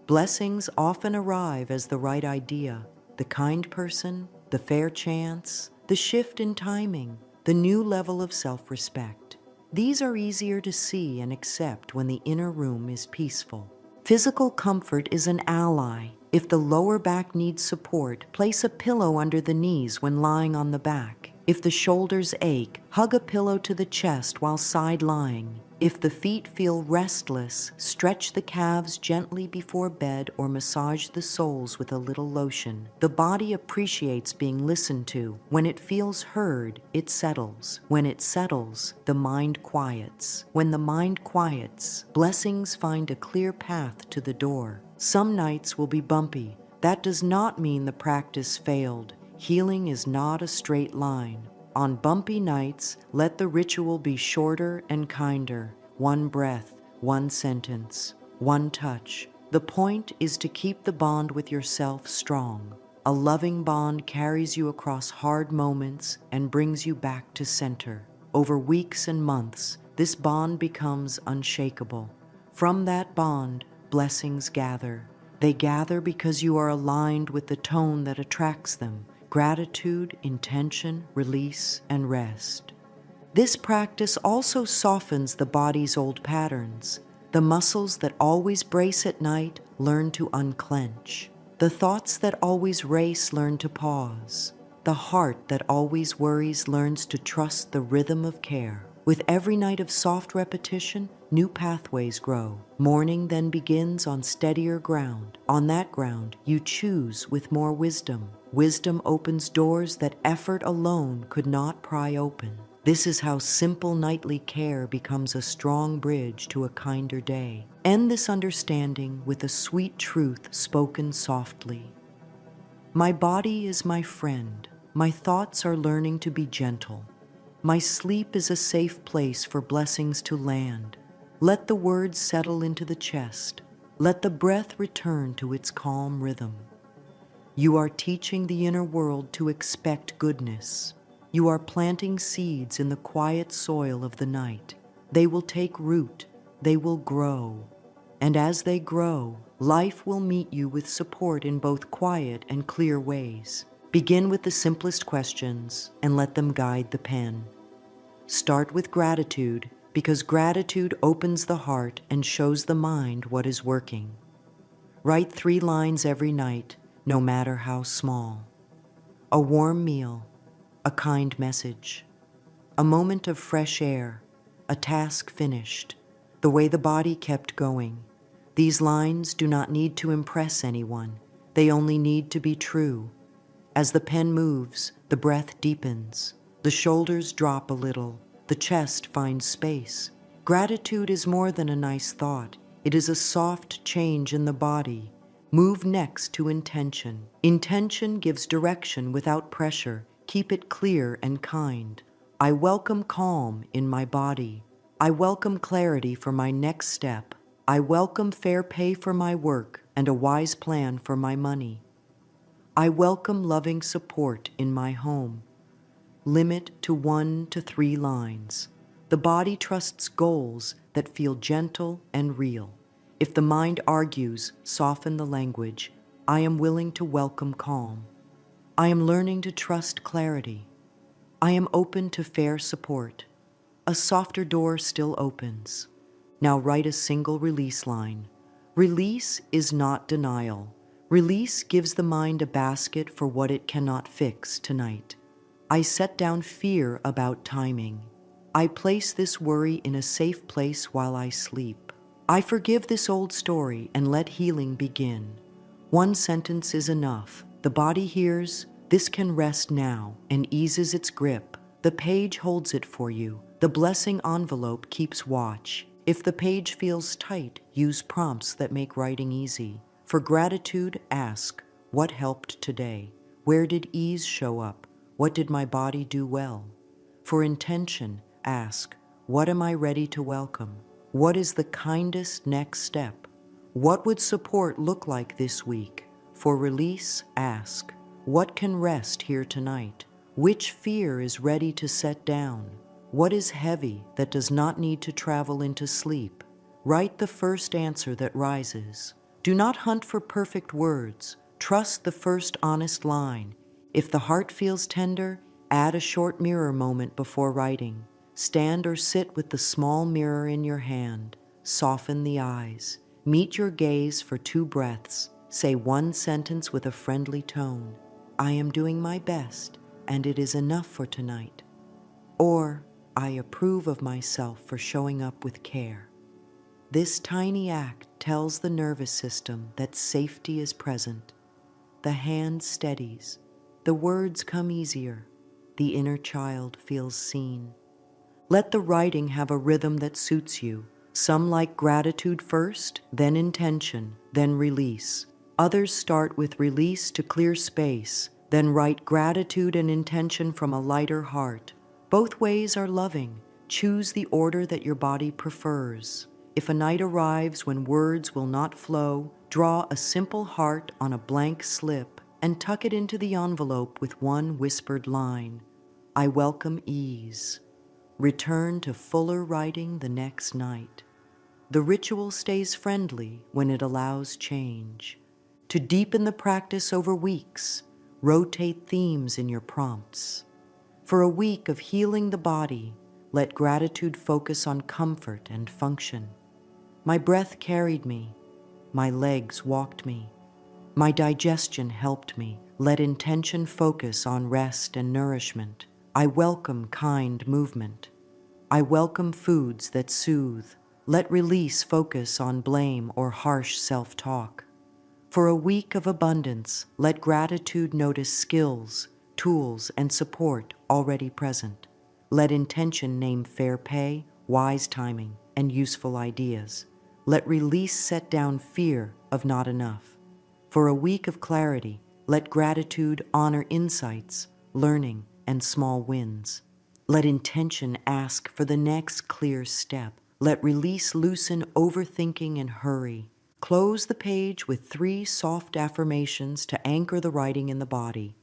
Blessings often arrive as the right idea, the kind person, the fair chance, the shift in timing, the new level of self-respect. These are easier to see and accept when the inner room is peaceful. Physical comfort is an ally. If the lower back needs support, place a pillow under the knees when lying on the back. If the shoulders ache, hug a pillow to the chest while side lying. If the feet feel restless, stretch the calves gently before bed or massage the soles with a little lotion. The body appreciates being listened to. When it feels heard, it settles. When it settles, the mind quiets. When the mind quiets, blessings find a clear path to the door. Some nights will be bumpy. That does not mean the practice failed. Healing is not a straight line. On bumpy nights, let the ritual be shorter and kinder. One breath, one sentence, one touch. The point is to keep the bond with yourself strong. A loving bond carries you across hard moments and brings you back to center. Over weeks and months, this bond becomes unshakable. From that bond, blessings gather. They gather because you are aligned with the tone that attracts them: gratitude, intention, release, and rest. This practice also softens the body's old patterns. The muscles that always brace at night learn to unclench. The thoughts that always race learn to pause. The heart that always worries learns to trust the rhythm of care. With every night of soft repetition, new pathways grow. Morning then begins on steadier ground. On that ground, you choose with more wisdom. Wisdom opens doors that effort alone could not pry open. This is how simple nightly care becomes a strong bridge to a kinder day. End this understanding with a sweet truth spoken softly. My body is my friend. My thoughts are learning to be gentle. My sleep is a safe place for blessings to land. Let the words settle into the chest. Let the breath return to its calm rhythm. You are teaching the inner world to expect goodness. You are planting seeds in the quiet soil of the night. They will take root. They will grow. And as they grow, life will meet you with support in both quiet and clear ways. Begin with the simplest questions and let them guide the pen. Start with gratitude, because gratitude opens the heart and shows the mind what is working. Write 3 lines every night, no matter how small. A warm meal, a kind message, a moment of fresh air, a task finished, the way the body kept going. These lines do not need to impress anyone. They only need to be true. As the pen moves, the breath deepens. The shoulders drop a little. The chest finds space. Gratitude is more than a nice thought. It is a soft change in the body. Move next to intention. Intention gives direction without pressure. Keep it clear and kind. I welcome calm in my body. I welcome clarity for my next step. I welcome fair pay for my work and a wise plan for my money. I welcome loving support in my home. Limit to 1 to 3 lines. The body trusts goals that feel gentle and real. If the mind argues, soften the language. I am willing to welcome calm. I am learning to trust clarity. I am open to fair support. A softer door still opens. Now write a single release line. Release is not denial. Release gives the mind a basket for what it cannot fix tonight. I set down fear about timing. I place this worry in a safe place while I sleep. I forgive this old story and let healing begin. 1 sentence is enough. The body hears, this can rest now, and eases its grip. The page holds it for you. The blessing envelope keeps watch. If the page feels tight, use prompts that make writing easy. For gratitude, ask, what helped today? Where did ease show up? What did my body do well? For intention, ask, what am I ready to welcome? What is the kindest next step? What would support look like this week? For release, ask, what can rest here tonight? Which fear is ready to set down? What is heavy that does not need to travel into sleep? Write the first answer that rises. Do not hunt for perfect words. Trust the first honest line. If the heart feels tender, add a short mirror moment before writing. Stand or sit with the small mirror in your hand. Soften the eyes. Meet your gaze for 2 breaths. Say one sentence with a friendly tone. I am doing my best, and it is enough for tonight. Or, I approve of myself for showing up with care. This tiny act tells the nervous system that safety is present. The hand steadies. The words come easier. The inner child feels seen. Let the writing have a rhythm that suits you. Some like gratitude first, then intention, then release. Others start with release to clear space, then write gratitude and intention from a lighter heart. Both ways are loving. Choose the order that your body prefers. If a night arrives when words will not flow, draw a simple heart on a blank slip and tuck it into the envelope with one whispered line. I welcome ease. Return to fuller writing the next night. The ritual stays friendly when it allows change. To deepen the practice over weeks, rotate themes in your prompts. For a week of healing the body, let gratitude focus on comfort and function. My breath carried me. My legs walked me. My digestion helped me. Let intention focus on rest and nourishment. I welcome kind movement. I welcome foods that soothe. Let release focus on blame or harsh self-talk. For a week of abundance, let gratitude notice skills, tools, and support already present. Let intention name fair pay, wise timing, and useful ideas. Let release set down fear of not enough. For a week of clarity, let gratitude honor insights, learning, and small wins. Let intention ask for the next clear step. Let release loosen overthinking and hurry. Close the page with 3 soft affirmations to anchor the writing in the body.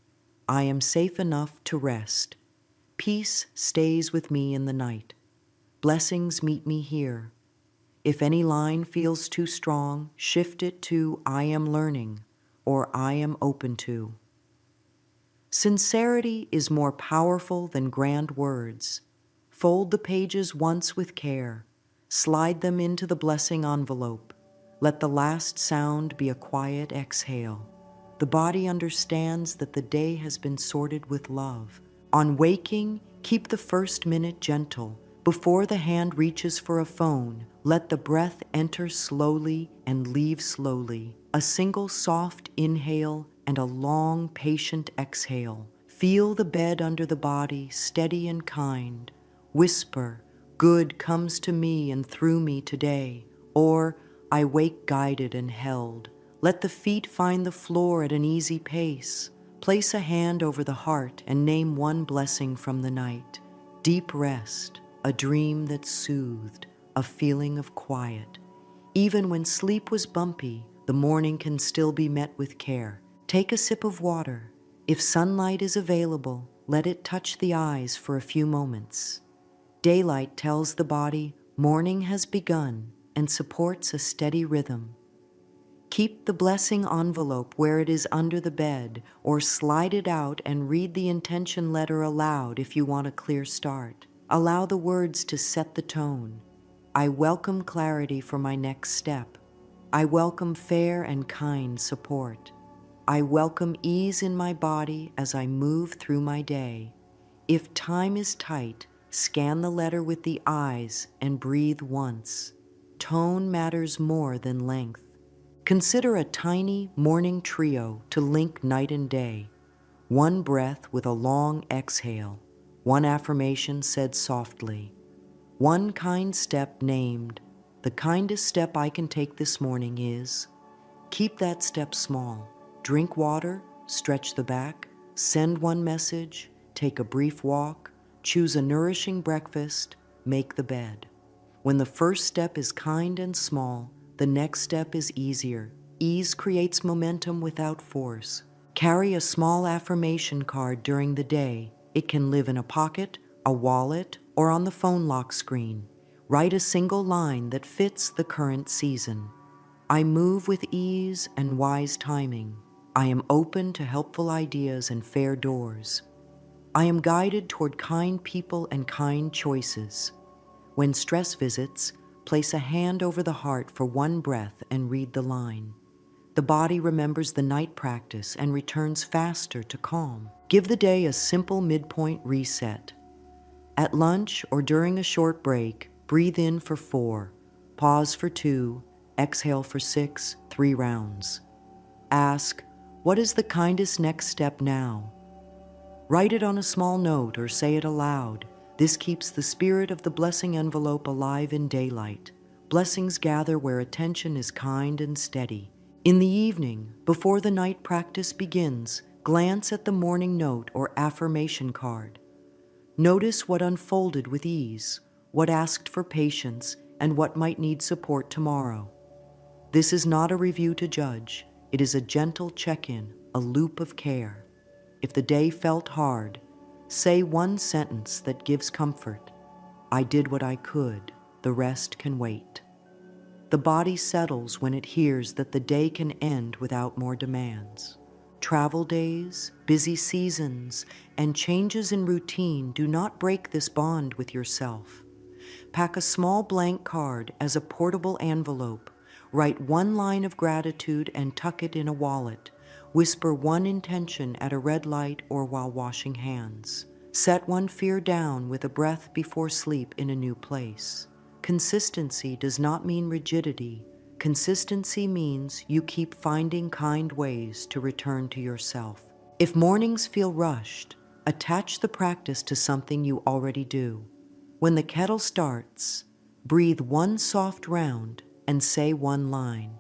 I am safe enough to rest. Peace stays with me in the night. Blessings meet me here. If any line feels too strong, shift it to I am learning or I am open to. Sincerity is more powerful than grand words. Fold the pages once with care. Slide them into the blessing envelope. Let the last sound be a quiet exhale. The body understands that the day has been sorted with love. On waking, keep the first minute gentle. Before the hand reaches for a phone, let the breath enter slowly and leave slowly. A single soft inhale and a long, patient exhale. Feel the bed under the body, steady and kind. Whisper, good comes to me and through me today. Or, I wake guided and held. Let the feet find the floor at an easy pace. Place a hand over the heart and name one blessing from the night. Deep rest, a dream that soothed, a feeling of quiet. Even when sleep was bumpy, the morning can still be met with care. Take a sip of water. If sunlight is available, let it touch the eyes for a few moments. Daylight tells the body morning has begun and supports a steady rhythm. Keep the blessing envelope where it is under the bed, or slide it out and read the intention letter aloud if you want a clear start. Allow the words to set the tone. I welcome clarity for my next step. I welcome fair and kind support. I welcome ease in my body as I move through my day. If time is tight, scan the letter with the eyes and breathe once. Tone matters more than length. Consider a tiny morning trio to link night and day. One breath with a long exhale. One affirmation said softly. One kind step named. The kindest step I can take this morning is. Keep that step small. Drink water, stretch the back, send one message, take a brief walk, choose a nourishing breakfast, make the bed. When the first step is kind and small, the next step is easier. Ease creates momentum without force. Carry a small affirmation card during the day. It can live in a pocket, a wallet, or on the phone lock screen. Write a single line that fits the current season. I move with ease and wise timing. I am open to helpful ideas and fair doors. I am guided toward kind people and kind choices. When stress visits, place a hand over the heart for one breath and read the line. The body remembers the night practice and returns faster to calm. Give the day a simple midpoint reset. At lunch or during a short break, breathe in for 4, pause for 2, exhale for 6, 3 rounds. Ask, what is the kindest next step now? Write it on a small note or say it aloud. This keeps the spirit of the blessing envelope alive in daylight. Blessings gather where attention is kind and steady. In the evening, before the night practice begins, glance at the morning note or affirmation card. Notice what unfolded with ease, what asked for patience, and what might need support tomorrow. This is not a review to judge. It is a gentle check-in, a loop of care. If the day felt hard, say one sentence that gives comfort. I did what I could. The rest can wait. The body settles when it hears that the day can end without more demands. Travel days, busy seasons, and changes in routine do not break this bond with yourself. Pack a small blank card as a portable envelope. Write one line of gratitude and tuck it in a wallet. Whisper one intention at a red light or while washing hands. Set one fear down with a breath before sleep in a new place. Consistency does not mean rigidity. Consistency means you keep finding kind ways to return to yourself. If mornings feel rushed, attach the practice to something you already do. When the kettle starts, breathe one soft round and say one line.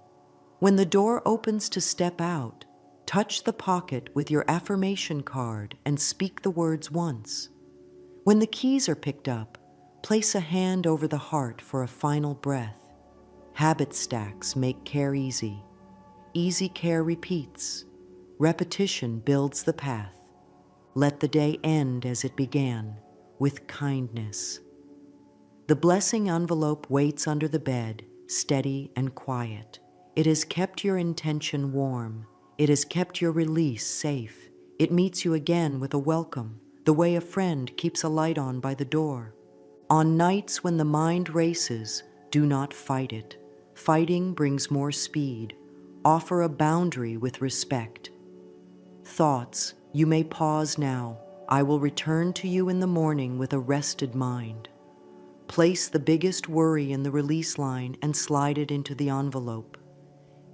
When the door opens to step out, touch the pocket with your affirmation card and speak the words once. When the keys are picked up, place a hand over the heart for a final breath. Habit stacks make care easy. Easy care repeats. Repetition builds the path. Let the day end as it began, with kindness. The blessing envelope waits under the bed, steady and quiet. It has kept your intention warm. It has kept your release safe. It meets you again with a welcome, the way a friend keeps a light on by the door. On nights when the mind races, do not fight it. Fighting brings more speed. Offer a boundary with respect. Thoughts, you may pause now. I will return to you in the morning with a rested mind. Place the biggest worry in the release line and slide it into the envelope.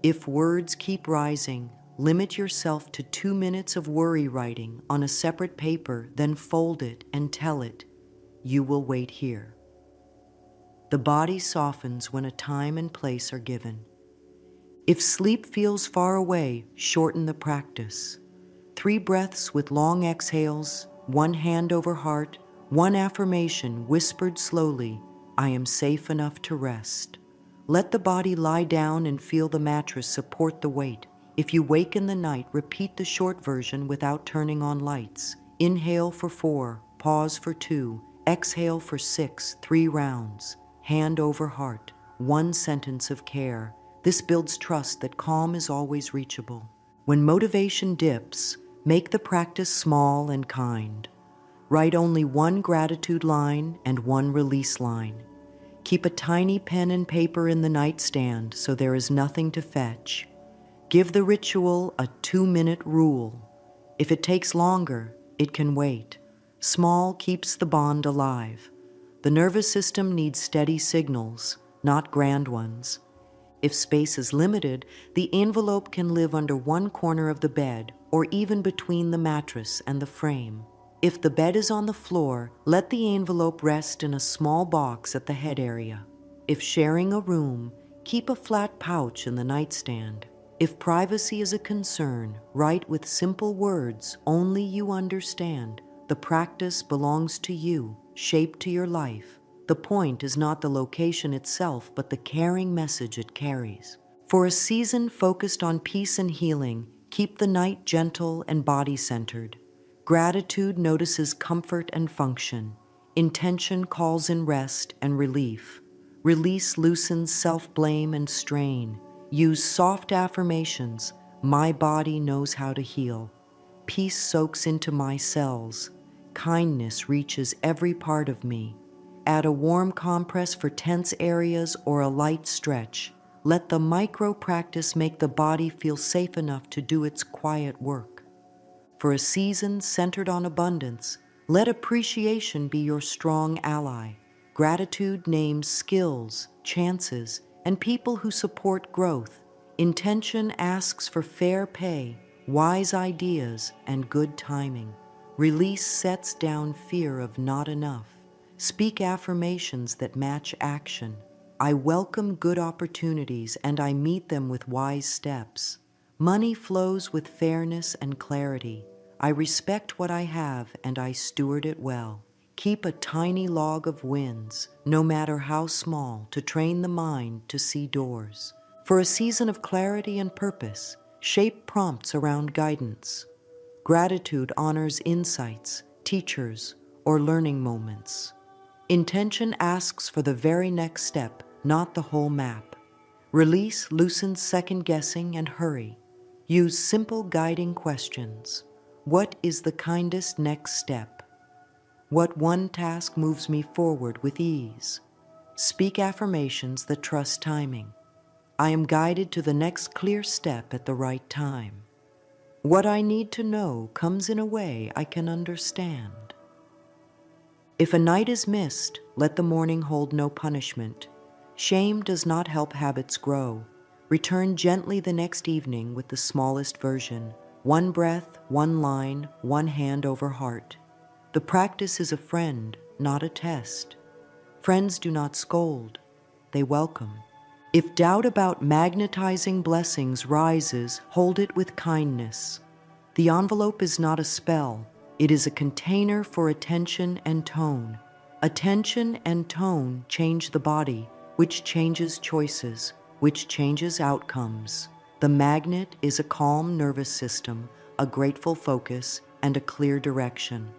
If words keep rising, limit yourself to 2 minutes of worry writing on a separate paper, then fold it and tell it, you will wait here. The body softens when a time and place are given. If sleep feels far away, shorten the practice. 3 breaths with long exhales, 1 hand over heart, 1 affirmation whispered slowly, I am safe enough to rest. Let the body lie down and feel the mattress support the weight. If you wake in the night, repeat the short version without turning on lights. Inhale for 4, pause for 2, exhale for 6, 3 rounds. Hand over heart, 1 sentence of care. This builds trust that calm is always reachable. When motivation dips, make the practice small and kind. Write only 1 gratitude line and 1 release line. Keep a tiny pen and paper in the nightstand so there is nothing to fetch. Give the ritual a 2-minute rule. If it takes longer, it can wait. Small keeps the bond alive. The nervous system needs steady signals, not grand ones. If space is limited, the envelope can live under one corner of the bed or even between the mattress and the frame. If the bed is on the floor, let the envelope rest in a small box at the head area. If sharing a room, keep a flat pouch in the nightstand. If privacy is a concern, write with simple words only you understand. The practice belongs to you, shaped to your life. The point is not the location itself, but the caring message it carries. For a season focused on peace and healing, keep the night gentle and body-centered. Gratitude notices comfort and function. Intention calls in rest and relief. Release loosens self-blame and strain. Use soft affirmations. My body knows how to heal. Peace soaks into my cells. kindness reaches every part of me. Add a warm compress for tense areas or a light stretch. Let the micro practice make the body feel safe enough to do its quiet work. For a season centered on abundance, let appreciation be your strong ally. Gratitude names skills, chances, and people who support growth. Intention asks for fair pay, wise ideas, and good timing. Release sets down fear of not enough. Speak affirmations that match action. I welcome good opportunities and I meet them with wise steps. Money flows with fairness and clarity. I respect what I have and I steward it well. Keep a tiny log of wins, no matter how small, to train the mind to see doors. For a season of clarity and purpose, shape prompts around guidance. Gratitude honors insights, teachers, or learning moments. Intention asks for the very next step, not the whole map. Release loosens second-guessing and hurry. Use simple guiding questions. What is the kindest next step? What one task moves me forward with ease? Speak affirmations that trust timing. I am guided to the next clear step at the right time. What I need to know comes in a way I can understand. If a night is missed, let the morning hold no punishment. Shame does not help habits grow. Return gently the next evening with the smallest version. One breath, one line, one hand over heart. The practice is a friend, not a test. Friends do not scold, they welcome. If doubt about magnetizing blessings rises, hold it with kindness. The envelope is not a spell. It is a container for attention and tone. Attention and tone change the body, which changes choices, which changes outcomes. The magnet is a calm nervous system, a grateful focus, and a clear direction.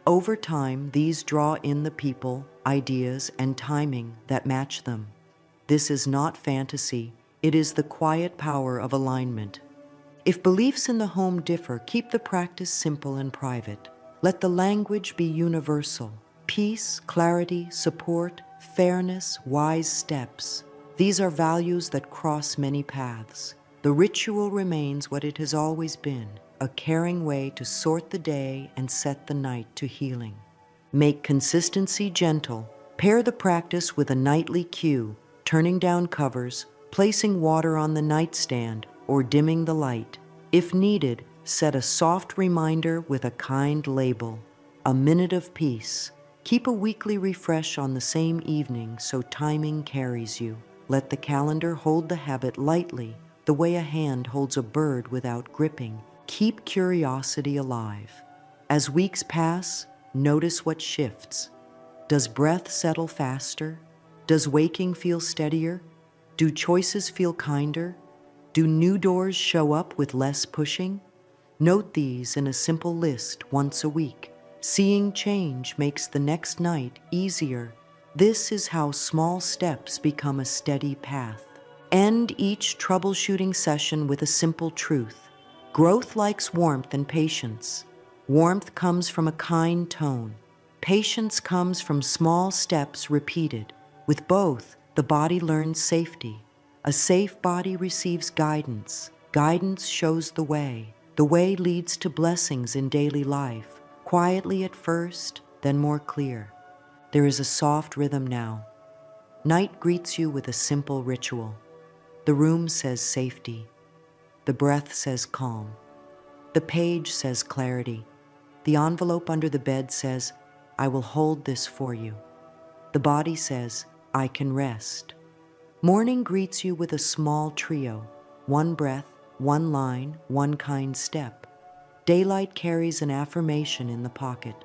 Over time, these draw in the people, ideas, and timing that match them. This is not fantasy. It is the quiet power of alignment. If beliefs in the home differ, keep the practice simple and private. Let the language be universal. Peace, clarity, support, fairness, wise steps. These are values that cross many paths. The ritual remains what it has always been, a caring way to sort the day and set the night to healing. Make consistency gentle. Pair the practice with a nightly cue, turning down covers, placing water on the nightstand, or dimming the light. If needed, set a soft reminder with a kind label. A minute of peace. Keep a weekly refresh on the same evening so timing carries you. Let the calendar hold the habit lightly, the way a hand holds a bird without gripping. Keep curiosity alive. As weeks pass, notice what shifts. Does breath settle faster? Does waking feel steadier? Do choices feel kinder? Do new doors show up with less pushing? Note these in a simple list once a week. Seeing change makes the next night easier. This is how small steps become a steady path. End each troubleshooting session with a simple truth. Growth likes warmth and patience. Warmth comes from a kind tone. Patience comes from small steps repeated. With both, the body learns safety. A safe body receives guidance. Guidance shows the way. The way leads to blessings in daily life, quietly at first, then more clear. There is a soft rhythm now. Night greets you with a simple ritual. The room says safety. The breath says calm. The page says clarity. The envelope under the bed says, I will hold this for you. The body says, I can rest. Morning greets you with a small trio, one breath, one line, one kind step. Daylight carries an affirmation in the pocket.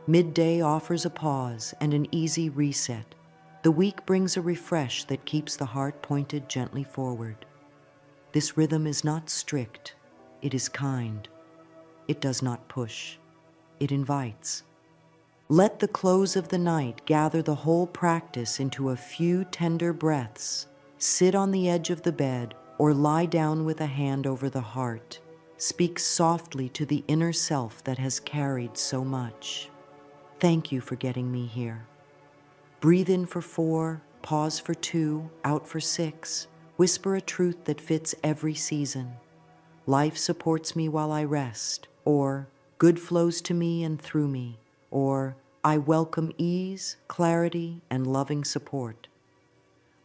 Midday offers a pause and an easy reset. The week brings a refresh that keeps the heart pointed gently forward. This rhythm is not strict, it is kind. It does not push, it invites. Let the close of the night gather the whole practice into a few tender breaths. Sit on the edge of the bed or lie down with a hand over the heart. speaks softly to the inner self that has carried so much. Thank you for getting me here. Breathe in for 4, pause for 2, out for 6. Whisper a truth that fits every season. Life supports me while I rest, or good flows to me and through me, or I welcome ease, clarity, and loving support.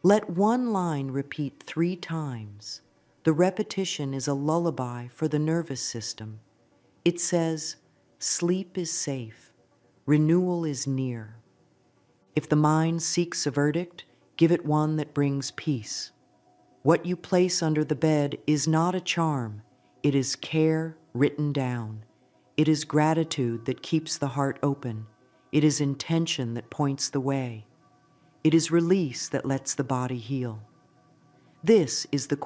Let one line repeat 3 times. The repetition is a lullaby for the nervous system. It says, sleep is safe, renewal is near. If the mind seeks a verdict, give it one that brings peace. What you place under the bed is not a charm. It is care written down. It is gratitude that keeps the heart open. It is intention that points the way. It is release that lets the body heal. This is the